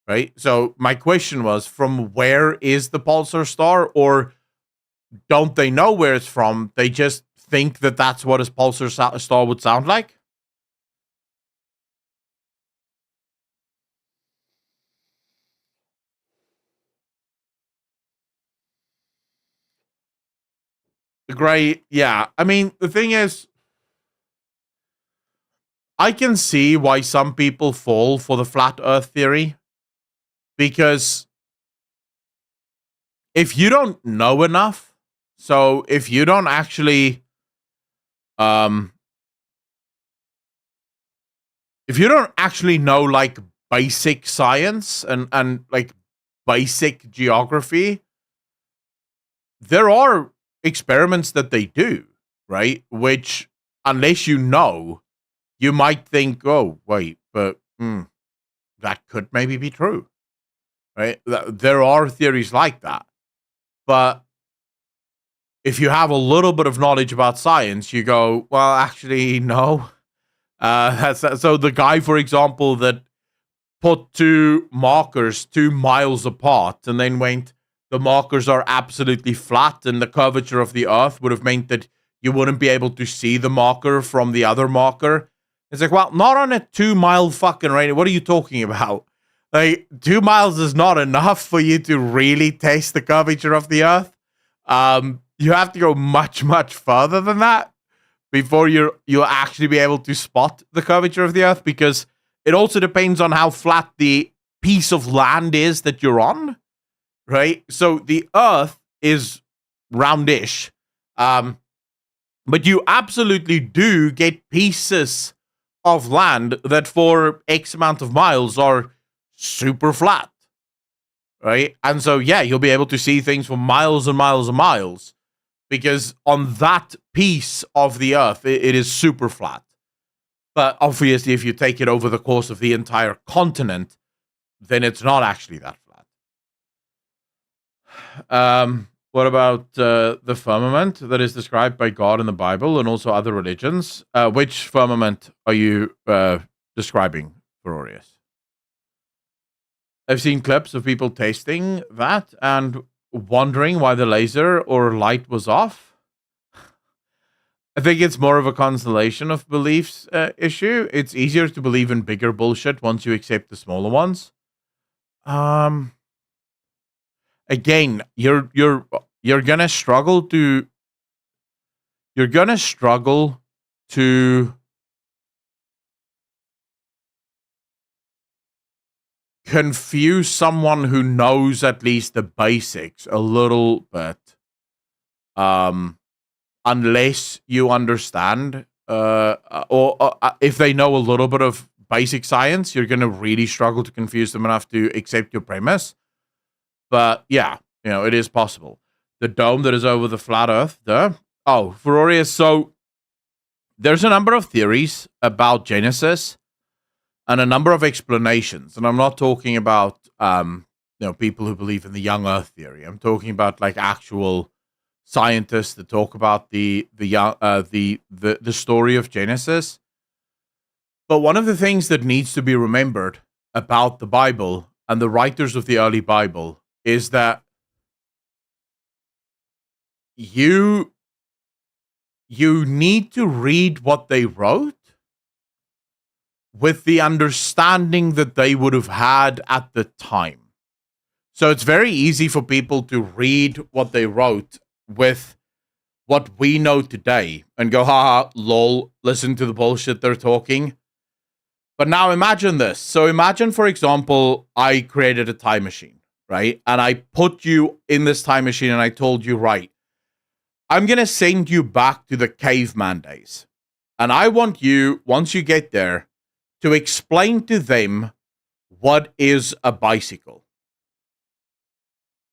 Right? So my question was, from where is the pulsar star? Or don't they know where it's from? They just think that that's what a pulsar star would sound like? The gray, yeah. I mean, the thing is, I can see why some people fall for the flat earth theory. Because if you don't know enough, so if you don't actually, if you don't actually know like basic science and like basic geography, there are experiments that they do, right? Which, unless you know, you might think, oh, wait, but that could maybe be true, right? There are theories like that. But if you have a little bit of knowledge about science, you go, well, actually, no. So the guy, for example, that put two markers 2 miles apart and then went, the markers are absolutely flat and the curvature of the earth would have meant that you wouldn't be able to see the marker from the other marker. It's like, well, not on a 2 mile fucking radius. What are you talking about? Like, 2 miles is not enough for you to really test the curvature of the earth. You have to go much, much further than that before you'll actually be able to spot the curvature of the earth, because it also depends on how flat the piece of land is that you're on. Right? So the earth is roundish. But you absolutely do get pieces of land that for X amount of miles are super flat. Right? And so, yeah, you'll be able to see things for miles and miles and miles, because on that piece of the earth, it is super flat. But obviously, if you take it over the course of the entire continent, then it's not actually that flat. What about the firmament that is described by God in the Bible and also other religions? Which firmament are you describing, Ferorius? I've seen clips of people tasting that and wondering why the laser or light was off. I think it's more of a constellation of beliefs issue. It's easier to believe in bigger bullshit once you accept the smaller ones. Again, you're gonna struggle to confuse someone who knows at least the basics a little bit, unless you understand, or if they know a little bit of basic science, you're gonna really struggle to confuse them enough to accept your premise. But yeah, it is possible. The dome that is over the flat earth, Ferorius. So there's a number of theories about Genesis and a number of explanations. And I'm not talking about, people who believe in the young earth theory. I'm talking about like actual scientists that talk about the story of Genesis. But one of the things that needs to be remembered about the Bible and the writers of the early Bible is that you need to read what they wrote with the understanding that they would have had at the time. So it's very easy for people to read what they wrote with what we know today and go, haha, lol, listen to the bullshit they're talking. But now imagine this. So imagine, for example, I created a time machine, right? And I put you in this time machine and I told you, right, I'm going to send you back to the caveman days. And I want you, once you get there, to explain to them what is a bicycle.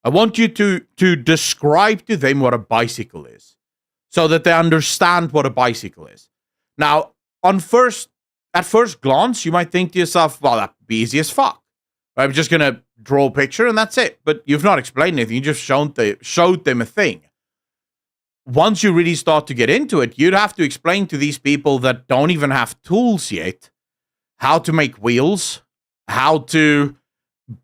I want you to describe to them what a bicycle is so that they understand what a bicycle is. Now, at first glance, you might think to yourself, well, that'd be easy as fuck. I'm just going to draw a picture and that's it. But you've not explained anything. You just showed them a thing. Once you really start to get into it, you'd have to explain to these people that don't even have tools yet how to make wheels, how to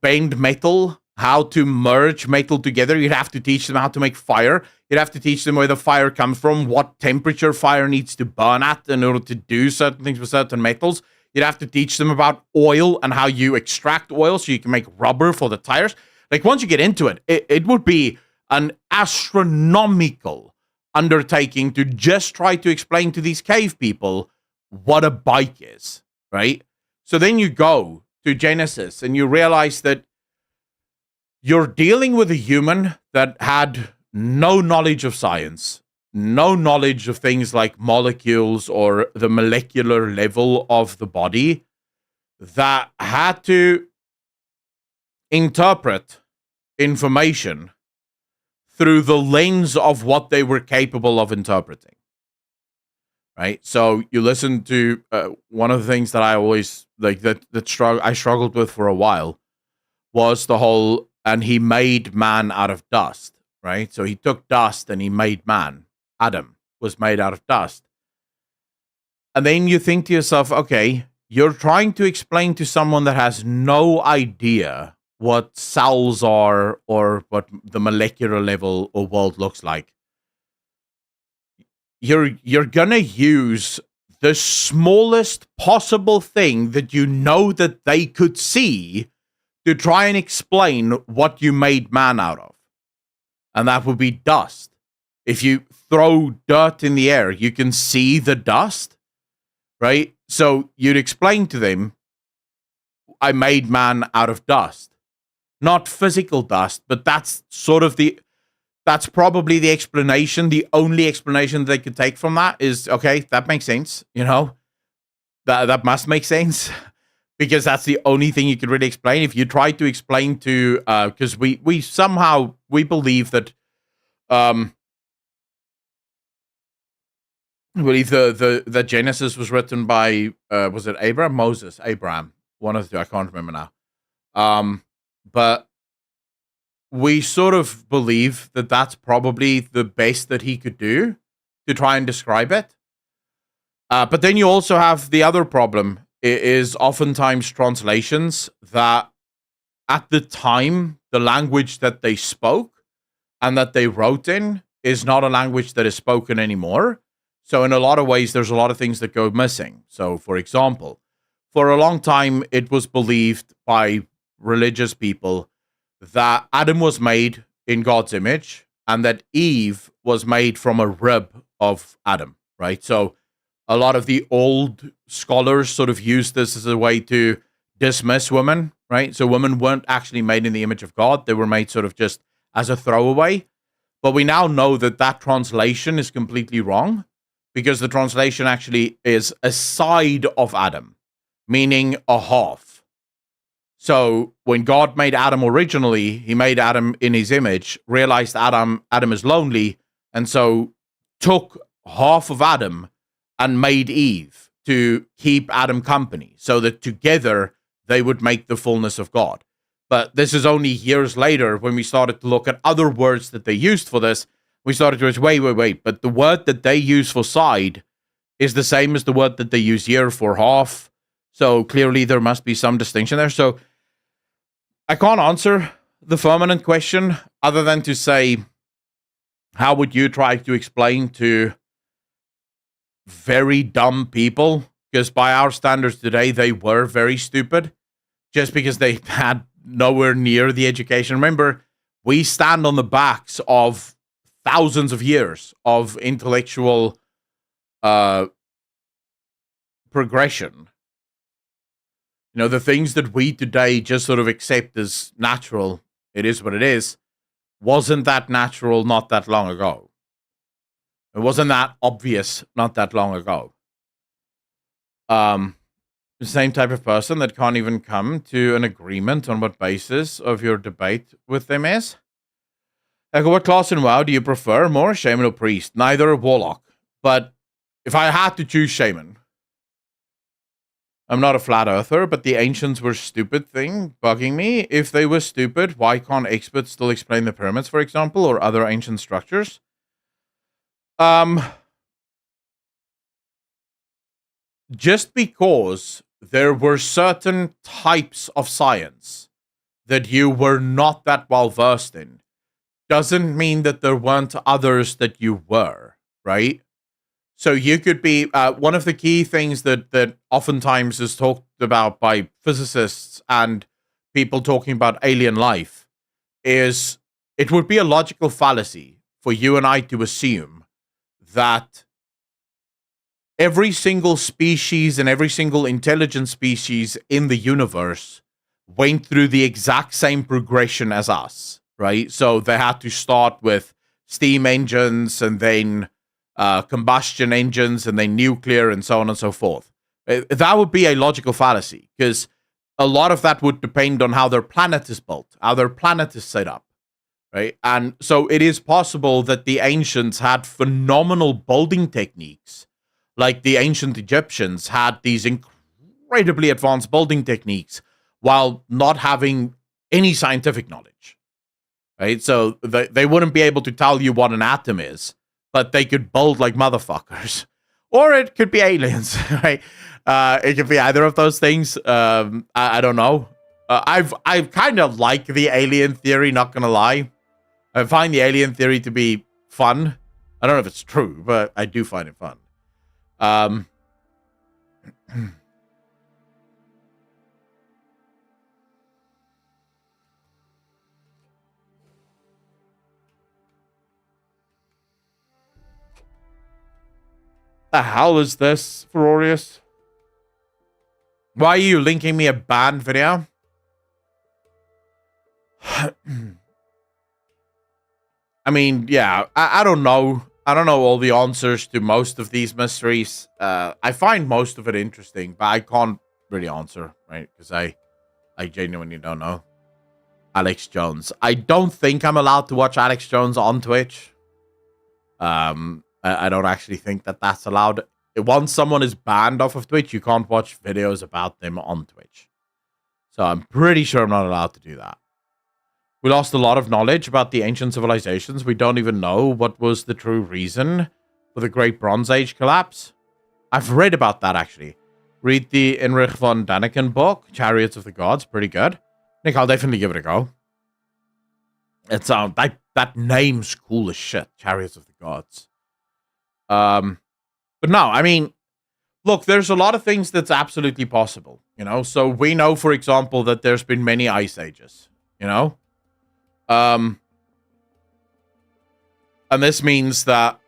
bend metal, how to merge metal together. You'd have to teach them how to make fire. You'd have to teach them where the fire comes from, what temperature fire needs to burn at in order to do certain things with certain metals. You'd have to teach them about oil and how you extract oil so you can make rubber for the tires. Like, once you get into it, it would be an astronomical undertaking to just try to explain to these cave people what a bike is, right? So then you go to Genesis and you realize that you're dealing with a human that had no knowledge of science, no knowledge of things like molecules or the molecular level of the body, that had to interpret information through the lens of what they were capable of interpreting. Right? So you listen to one of the things that I always like I struggled with for a while was the whole, and he made man out of dust, right? So he took dust and he made man. Adam was made out of dust. And then you think to yourself, okay, you're trying to explain to someone that has no idea what cells are or what the molecular level or world looks like. You're gonna use the smallest possible thing that you know that they could see to try and explain what you made man out of. And that would be dust. If you throw dirt in the air, you can see the dust, right? So you'd explain to them, I made man out of dust. Not physical dust, but that's probably the explanation. The only explanation they could take from that is, okay, that makes sense, you know? That must make sense. Because that's the only thing you could really explain. If you try to explain to, because we believe that, the Genesis was written by, was it Abraham? Moses, Abraham, one of the two, I can't remember now. But we sort of believe that that's probably the best that he could do to try and describe it. But then you also have the other problem. It is oftentimes translations that at the time, the language that they spoke and that they wrote in is not a language that is spoken anymore. So in a lot of ways, there's a lot of things that go missing. So for example, for a long time, it was believed by religious people that Adam was made in God's image and that Eve was made from a rib of Adam, right? So a lot of the old scholars sort of used this as a way to dismiss women, right? So women weren't actually made in the image of God. They were made sort of just as a throwaway. But we now know that that translation is completely wrong because the translation actually is a side of Adam, meaning a half. So when God made Adam originally, he made Adam in his image, realized Adam is lonely, and so took half of Adam and made Eve to keep Adam company so that together they would make the fullness of God. But this is only years later when we started to look at other words that they used for this. We started to say, wait, but the word that they use for side is the same as the word that they use here for half, So clearly there must be some distinction there. So I can't answer the firmament question other than to say, how would you try to explain to very dumb people? Because by our standards today, they were very stupid just because they had nowhere near the education. Remember, we stand on the backs of thousands of years of intellectual progression. You know, the things that we today just sort of accept as natural, it is what it is, wasn't that natural not that long ago. It wasn't that obvious not that long ago. The same type of person that can't even come to an agreement on what basis of your debate with them is. Like, what class in WoW do you prefer more, Shaman or Priest? Neither a Warlock. But if I had to choose Shaman, I'm not a flat earther, but the ancients were stupid thing bugging me. If they were stupid, why can't experts still explain the pyramids, for example, or other ancient structures? Just because there were certain types of science that you were not that well versed in doesn't mean that there weren't others that you were, right? So you could be, one of the key things that oftentimes is talked about by physicists and people talking about alien life is it would be a logical fallacy for you and I to assume that every single species and every single intelligent species in the universe went through the exact same progression as us, right? So they had to start with steam engines and then combustion engines and then nuclear and so on and so forth. That would be a logical fallacy because a lot of that would depend on how their planet is built, how their planet is set up, right? And so it is possible that the ancients had phenomenal building techniques. Like the ancient Egyptians had these incredibly advanced building techniques while not having any scientific knowledge, right? So they wouldn't be able to tell you what an atom is, but they could build like motherfuckers. Or it could be aliens, right? It could be either of those things. I don't know. I kind of like the alien theory, not gonna lie. I find the alien theory to be fun. I don't know if it's true, but I do find it fun. The hell is this, Ferorius? Why are you linking me a banned video? I mean, yeah, I don't know. I don't know all the answers to most of these mysteries. I find most of it interesting, but I can't really answer, right? Because I genuinely don't know. Alex Jones. I don't think I'm allowed to watch Alex Jones on Twitch. I don't actually think that that's allowed. Once someone is banned off of Twitch, you can't watch videos about them on Twitch. So I'm pretty sure I'm not allowed to do that. We lost a lot of knowledge about the ancient civilizations. We don't even know what was the true reason for the Great Bronze Age collapse. I've read about that, actually. Read the Heinrich von Daniken book, Chariots of the Gods. Pretty good. Nick, I'll definitely give it a go. It's that name's cool as shit. Chariots of the Gods. But no, I mean, look, there's a lot of things that's absolutely possible, you know? So we know, for example, that there's been many ice ages, you know? And this means that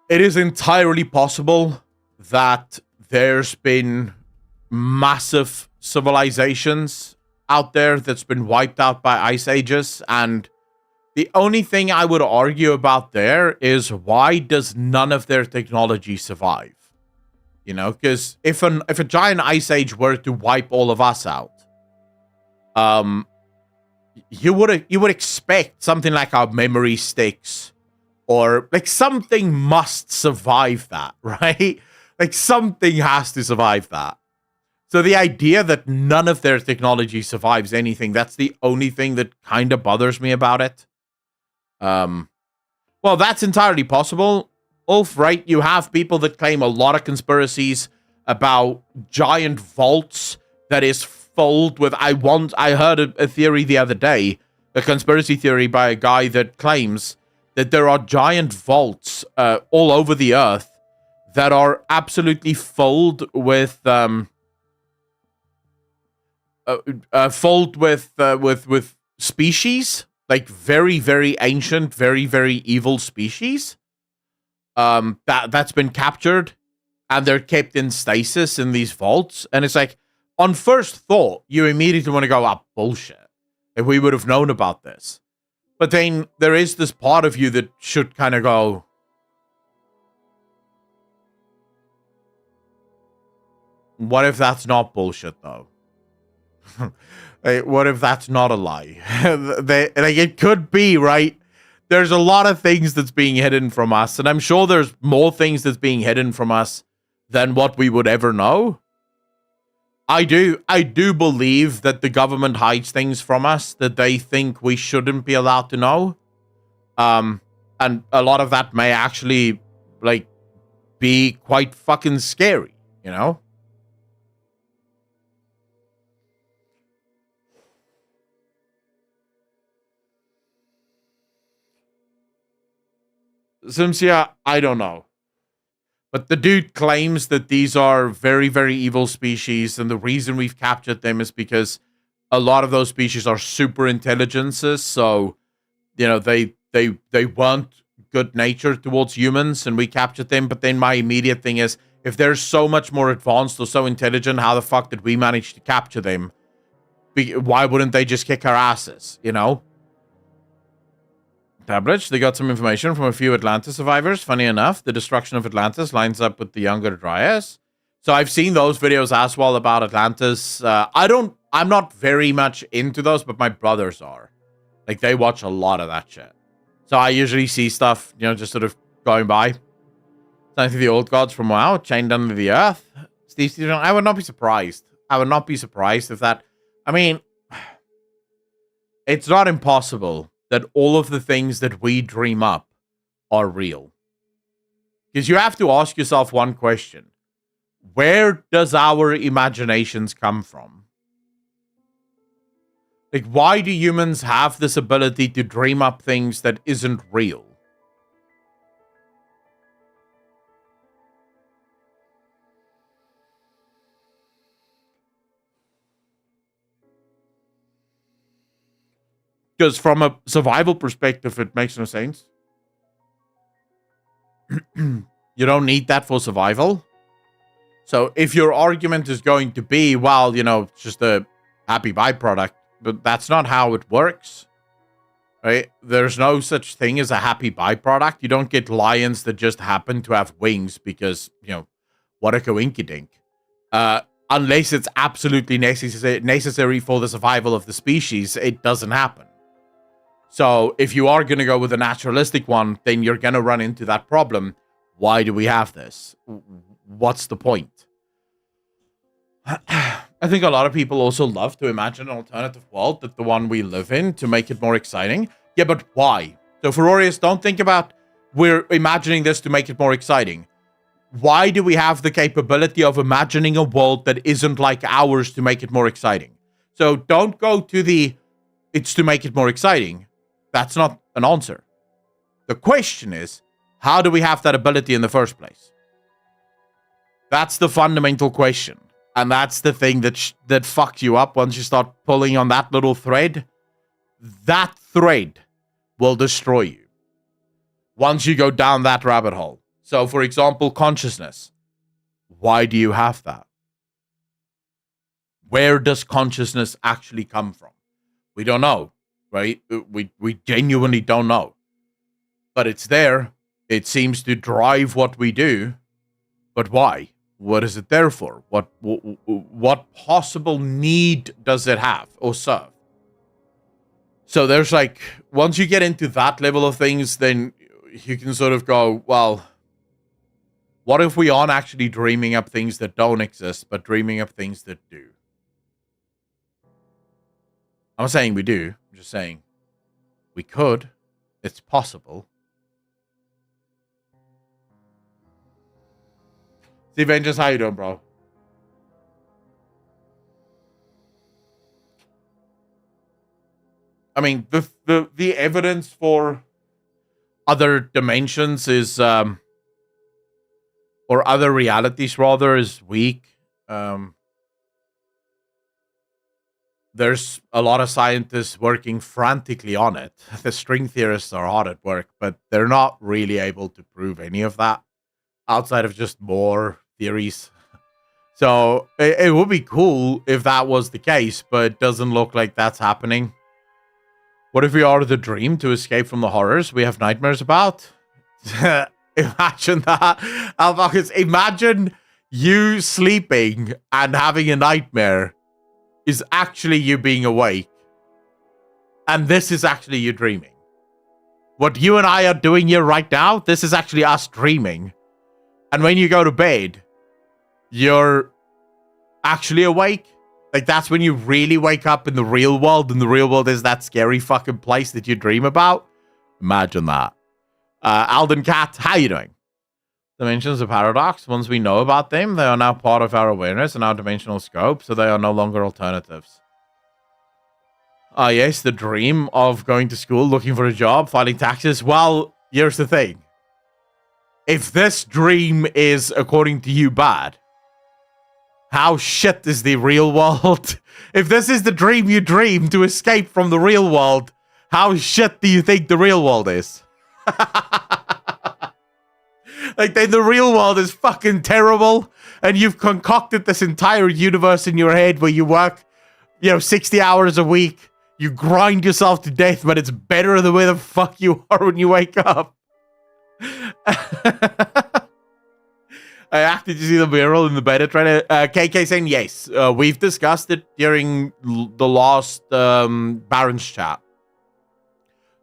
it is entirely possible that there's been massive civilizations out there that's been wiped out by ice ages, and the only thing I would argue about there is why does none of their technology survive? You know, because if a giant ice age were to wipe all of us out, you would expect something like our memory sticks, or like something must survive that, right? Like something has to survive that. So the idea that none of their technology survives anything, that's the only thing that kind of bothers me about it. Well, that's entirely possible. Ulf, right? You have people that claim a lot of conspiracies about giant vaults that is filled with... I heard a theory the other day, a conspiracy theory by a guy that claims that there are giant vaults all over the earth that are absolutely filled with species, like very, very ancient, very, very evil species. That's been captured, and they're kept in stasis in these vaults. And it's like, on first thought, you immediately want to go, ah, bullshit. If we would have known about this. But then there is this part of you that should kind of go, what if that's not bullshit, though? What if that's not a lie? It could be, right? There's a lot of things that's being hidden from us, and I'm sure there's more things that's being hidden from us than what we would ever know. I do believe that the government hides things from us that they think we shouldn't be allowed to know. And a lot of that may actually, like, be quite fucking scary, you know? Simsia, I don't know. But the dude claims that these are very, very evil species, and the reason we've captured them is because a lot of those species are super intelligences, so, you know, they weren't good nature towards humans, and we captured them. But then my immediate thing is, if they're so much more advanced or so intelligent, how the fuck did we manage to capture them? Why wouldn't they just kick our asses, you know? Tablets, they got some information from a few Atlantis survivors. Funny enough, the destruction of Atlantis lines up with the Younger Dryas. So I've seen those videos as well about Atlantis. I'm not very much into those, but my brothers are. Like, they watch a lot of that shit. So I usually see stuff, you know, just sort of going by. Thanks to the old gods from WoW, chained under the earth. Steve, I would not be surprised. I would not be surprised if that... I mean, it's not impossible that all of the things that we dream up are real. Because you have to ask yourself one question. Where does our imaginations come from? Like, why do humans have this ability to dream up things that isn't real? Because from a survival perspective, it makes no sense. You don't need that for survival. So if your argument is going to be, well, you know, it's just a happy byproduct, but that's not how it works, right? There's no such thing as a happy byproduct. You don't get lions that just happen to have wings because, you know, what a coinkydink. Unless it's absolutely necessary for the survival of the species, it doesn't happen. So if you are going to go with a naturalistic one, then you're going to run into that problem. Why do we have this? What's the point? I think a lot of people also love to imagine an alternative world than the one we live in to make it more exciting. Yeah, but why? So Ferorius, don't think about we're imagining this to make it more exciting. Why do we have the capability of imagining a world that isn't like ours to make it more exciting? So don't go to the it's to make it more exciting. That's not an answer. The question is, how do we have that ability in the first place? That's the fundamental question. And that's the thing that fucks you up once you start pulling on that little thread. That thread will destroy you once you go down that rabbit hole. So, for example, consciousness. Why do you have that? Where does consciousness actually come from? We don't know, right? We genuinely don't know. But it's there. It seems to drive what we do. But why? What is it there for? What possible need does it have or serve? So there's like, once you get into that level of things, then you can sort of go, well, what if we aren't actually dreaming up things that don't exist, but dreaming up things that do? I'm not saying we do. I'm just saying we could. It's possible. The Avengers, how you doing, bro? I mean, the evidence for other dimensions is or other realities rather is weak. There's a lot of scientists working frantically on it. The string theorists are hard at work, but they're not really able to prove any of that outside of just more theories. So it would be cool if that was the case, but it doesn't look like that's happening. What if we are the dream to escape from the horrors we have nightmares about? Imagine that. Alvacus, imagine you sleeping and having a nightmare is actually you being awake. And this is actually you dreaming. What you and I are doing here right now, this is actually us dreaming. And when you go to bed, you're actually awake. Like, that's when you really wake up in the real world, and the real world is that scary fucking place that you dream about. Imagine that. Alden Cat, how you doing? Dimensions of paradox. Once we know about them, they are now part of our awareness and our dimensional scope, so they are no longer alternatives. Ah, yes, the dream of going to school, looking for a job, filing taxes. Well, here's the thing. If this dream is, according to you, bad, how shit is the real world? If this is the dream you dream to escape from the real world, how shit do you think the real world is? Like, then the real world is fucking terrible, and you've concocted this entire universe in your head where you work, 60 hours a week, you grind yourself to death, but it's better the way the fuck you are when you wake up. I acted to see the mural in the beta trailer. KK saying yes. We've discussed it during the last Baron's chat.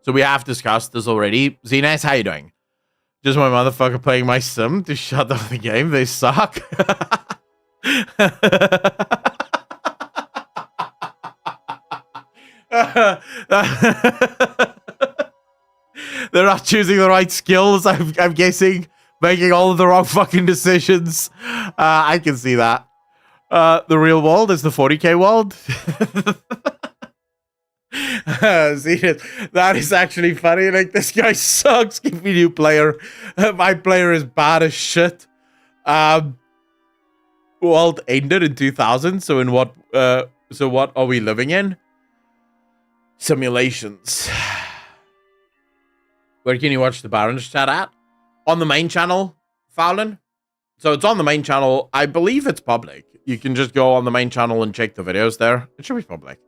So we have discussed this already. Zenas, how you doing? Just my motherfucker playing my sim to shut off the game. They suck. They're not choosing the right skills, I'm guessing. Making all of the wrong fucking decisions. I can see that. The real world is the 40k world. See it? That is actually funny. Like, this guy sucks. Give me a new player. My player is bad as shit. World ended in 2000. So in what? So what are we living in? Simulations. Where can you watch the Baron's chat at? On the main channel, Fowlin. So it's on the main channel. I believe it's public. You can just go on the main channel and check the videos there. It should be public.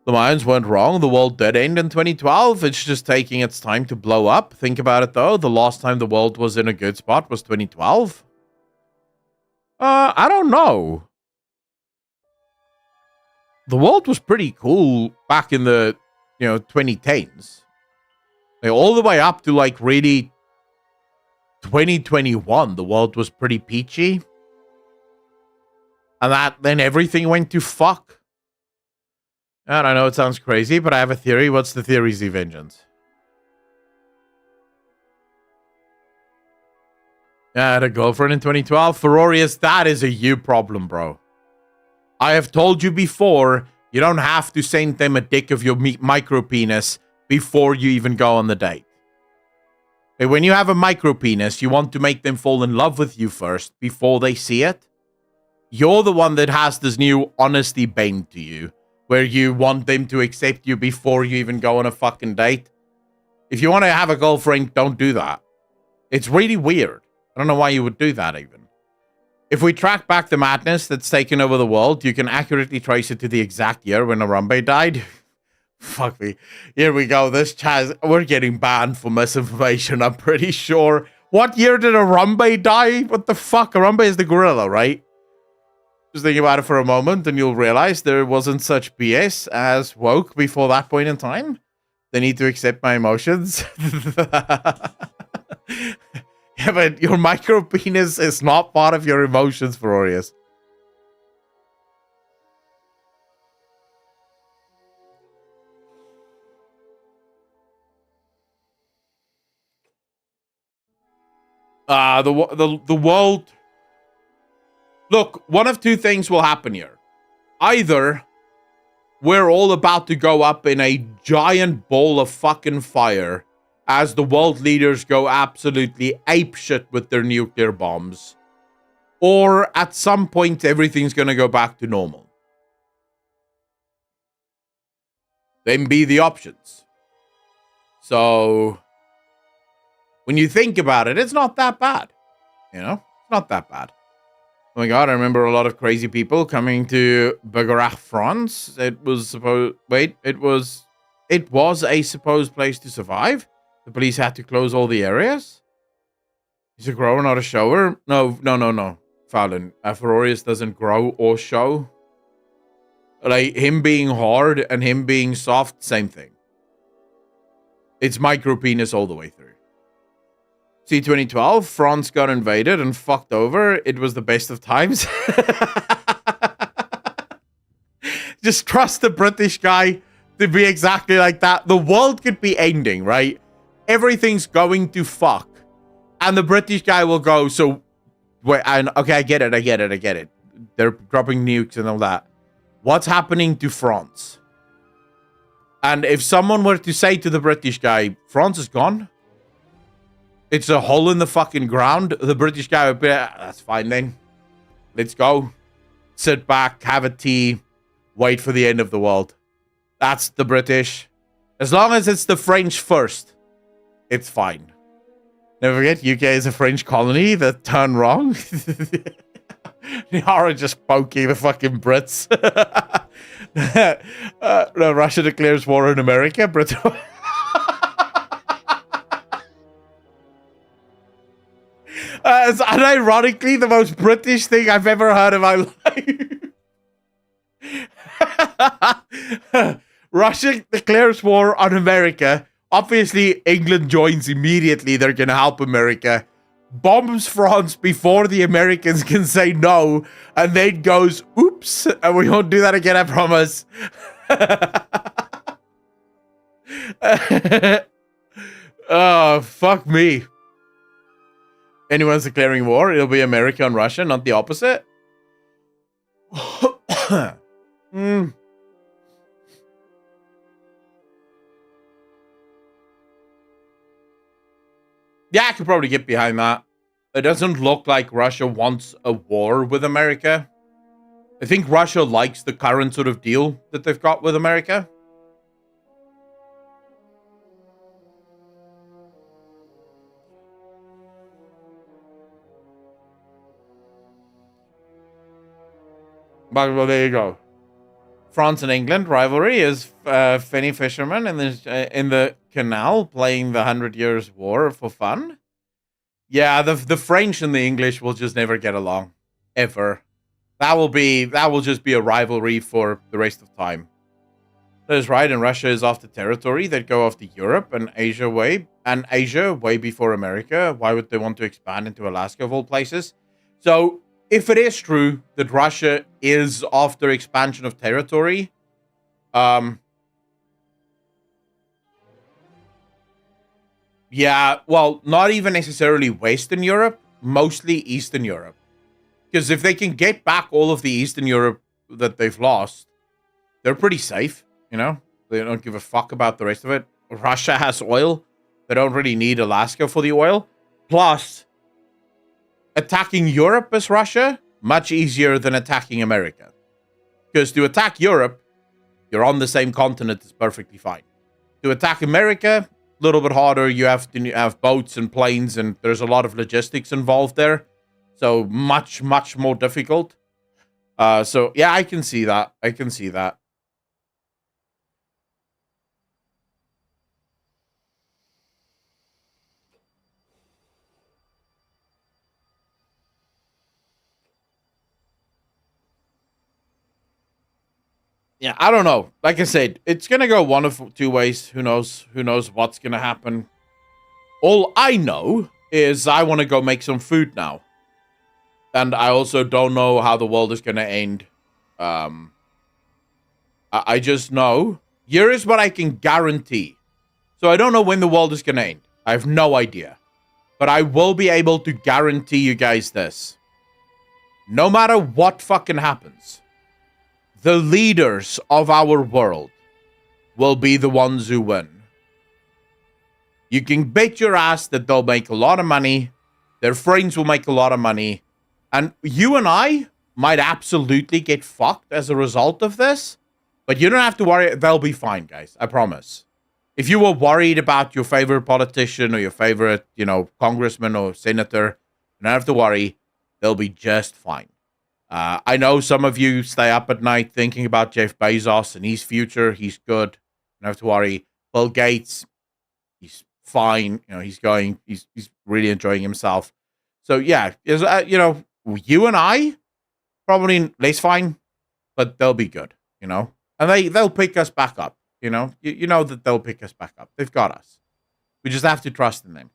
The Mayans weren't wrong. The world did end in 2012. It's just taking its time to blow up. Think about it, though. The last time the world was in a good spot was 2012. I don't know. The world was pretty cool back in the, 2010s. Like, all the way up to, like, really 2021, the world was pretty peachy. And then everything went to fuck. And I know it sounds crazy, but I have a theory. What's the theory, Z Vengeance? I had a girlfriend in 2012. Ferorius, that is a you problem, bro. I have told you before, you don't have to send them a dick of your micro penis before you even go on the date. Okay, when you have a micro penis, you want to make them fall in love with you first before they see it. You're the one that has this new honesty bend to you, where you want them to accept you before you even go on a fucking date. If you want to have a girlfriend, don't do that. It's really weird. I don't know why you would do that even. If we track back the madness that's taken over the world, you can accurately trace it to the exact year when Arambe died. Fuck me. Here we go. We're getting banned for misinformation, I'm pretty sure. What year did Arambe die? What the fuck? Arambe is the gorilla, right? Just think about it for a moment and you'll realize there wasn't such BS as woke before that point in time. They need to accept my emotions. Yeah, but your micro penis is not part of your emotions, Ferorius. The world Look, one of two things will happen here. Either we're all about to go up in a giant ball of fucking fire as the world leaders go absolutely apeshit with their nuclear bombs. Or at some point, everything's going to go back to normal. Then be the options. So, when you think about it, it's not that bad. You know? It's not that bad. Oh my god, I remember a lot of crazy people coming to Breakups, France. It was supposed... Wait, it was a supposed place to survive? The police had to close all the areas? He's a grower, not a shower? No. Fallon, Ferorius doesn't grow or show. Like, him being hard and him being soft, same thing. It's micro penis all the way through. See, 2012, France got invaded and fucked over. It was the best of times. Just trust the British guy to be exactly like that. The world could be ending, right? Everything's going to fuck. And the British guy will go, so... Wait, okay, I get it. They're dropping nukes and all that. What's happening to France? And if someone were to say to the British guy, France is gone? It's a hole in the fucking ground. The British guy would be like, that's fine then. Let's go. Sit back, have a tea, wait for the end of the world. That's the British. As long as it's the French first, it's fine. Never forget, UK is a French colony that turned wrong. They are just poking the fucking Brits. Russia declares war on America. Britain... it's unironically the most British thing I've ever heard in my life. Russia declares war on America. Obviously, England joins immediately. They're going to help America. Bombs France before the Americans can say no. And then goes, oops. And we won't do that again, I promise. Oh, fuck me. Anyone's declaring war, it'll be America and Russia, not the opposite. Yeah, I could probably get behind that. It doesn't look like Russia wants a war with America. I think Russia likes the current sort of deal that they've got with America. But well, there you go. France and England rivalry is Fenny fishermen in the canal playing the 100 Years' War for fun. Yeah, the French and the English will just never get along, ever. That will just be a rivalry for the rest of time. That is right, and Russia is off the territory. They'd go off to Europe and Asia way before America. Why would they want to expand into Alaska of all places? So, if it is true that Russia is after expansion of territory, yeah, well, not even necessarily Western Europe, mostly Eastern Europe. Because if they can get back all of the Eastern Europe that they've lost, they're pretty safe, you know? They don't give a fuck about the rest of it. Russia has oil. They don't really need Alaska for the oil. Plus, attacking Europe as Russia, much easier than attacking America. Because to attack Europe, you're on the same continent, it's perfectly fine. To attack America, a little bit harder. You have to have boats and planes, and there's a lot of logistics involved there. So much, much more difficult. So yeah, I can see that. I can see that. Yeah, I don't know. Like I said, it's gonna go one of two ways. Who knows? Who knows what's gonna happen? All I know is I want to go make some food now. And I also don't know how the world is gonna end. I just know. Here is what I can guarantee. So I don't know when the world is gonna end. I have no idea. But I will be able to guarantee you guys this. no matter what fucking happens, the leaders of our world will be the ones who win. You can bet your ass that they'll make a lot of money. Their friends will make a lot of money. And you and I might absolutely get fucked as a result of this. But you don't have to worry. They'll be fine, guys. I promise. If you were worried about your favorite politician or your favorite, congressman or senator, you don't have to worry. They'll be just fine. I know some of you stay up at night thinking about Jeff Bezos and his future. He's good. You don't have to worry. Bill Gates, he's fine. He's really enjoying himself. So yeah, you and I probably less fine, but they'll be good, and they'll pick us back up. You know that they'll pick us back up. They've got us. We just have to trust in them.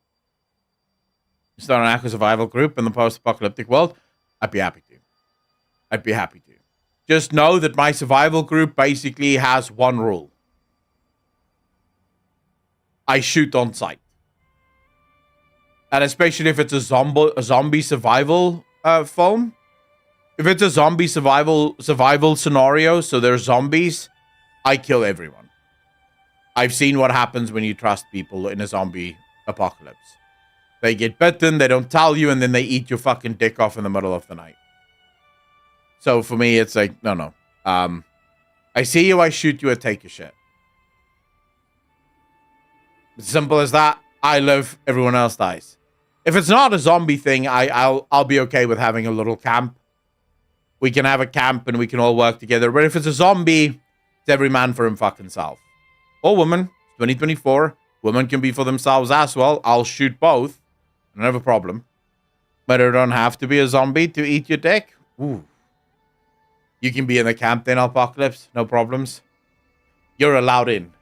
Start an Aqua survival group in the post-apocalyptic world. I'd be happy to. Just know that my survival group basically has one rule. I shoot on sight. And especially if it's a zombie survival film. If it's a zombie survival scenario, so there's zombies, I kill everyone. I've seen what happens when you trust people in a zombie apocalypse. They get bitten, they don't tell you, and then they eat your fucking dick off in the middle of the night. So for me, it's like, no. I see you, I shoot you, I take your shit. As simple as that. I live, everyone else dies. If it's not a zombie thing, I'll be okay with having a little camp. We can have a camp and we can all work together. But if it's a zombie, it's every man for him fucking self. Or woman. 2024. Women can be for themselves as well. I'll shoot both. I don't have a problem. But I don't have to be a zombie to eat your dick. Ooh. You can be in the camp then, Apocalypse. No problems. You're allowed in.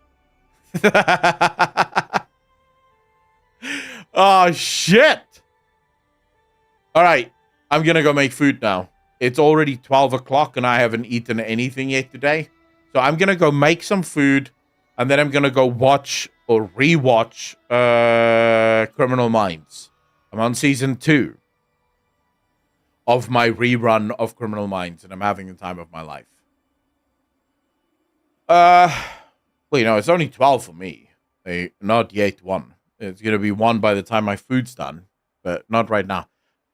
Oh, shit. All right. I'm going to go make food now. It's already 12 o'clock and I haven't eaten anything yet today. So I'm going to go make some food. And then I'm going to go watch or rewatch Criminal Minds. I'm on season 2 of my rerun of Criminal Minds. And I'm having the time of my life. Well, it's only 12 for me. Not yet 1. It's going to be 1 by the time my food's done. But not right now.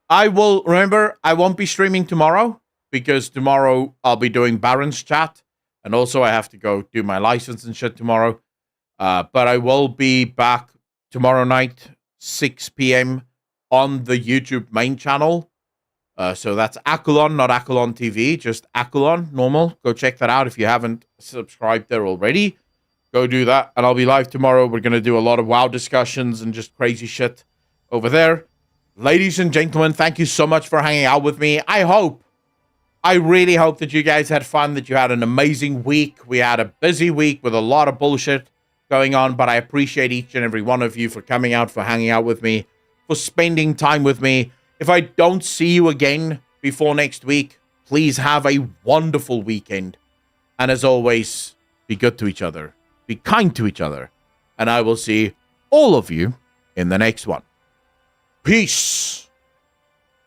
I won't be streaming tomorrow. Because tomorrow I'll be doing Baron's chat. And also I have to go do my license and shit tomorrow. But I will be back tomorrow night, 6 p.m. on the YouTube main channel. So that's Akulon, not Akulon TV. Just Akulon, normal. Go check that out if you haven't subscribed there already. Go do that. And I'll be live tomorrow. We're going to do a lot of WoW discussions and just crazy shit over there. Ladies and gentlemen, thank you so much for hanging out with me. I really hope that you guys had fun, that you had an amazing week. We had a busy week with a lot of bullshit going on, but I appreciate each and every one of you for coming out, for hanging out with me, for spending time with me. If I don't see you again before next week, please have a wonderful weekend. And as always, be good to each other. Be kind to each other. And I will see all of you in the next one. Peace.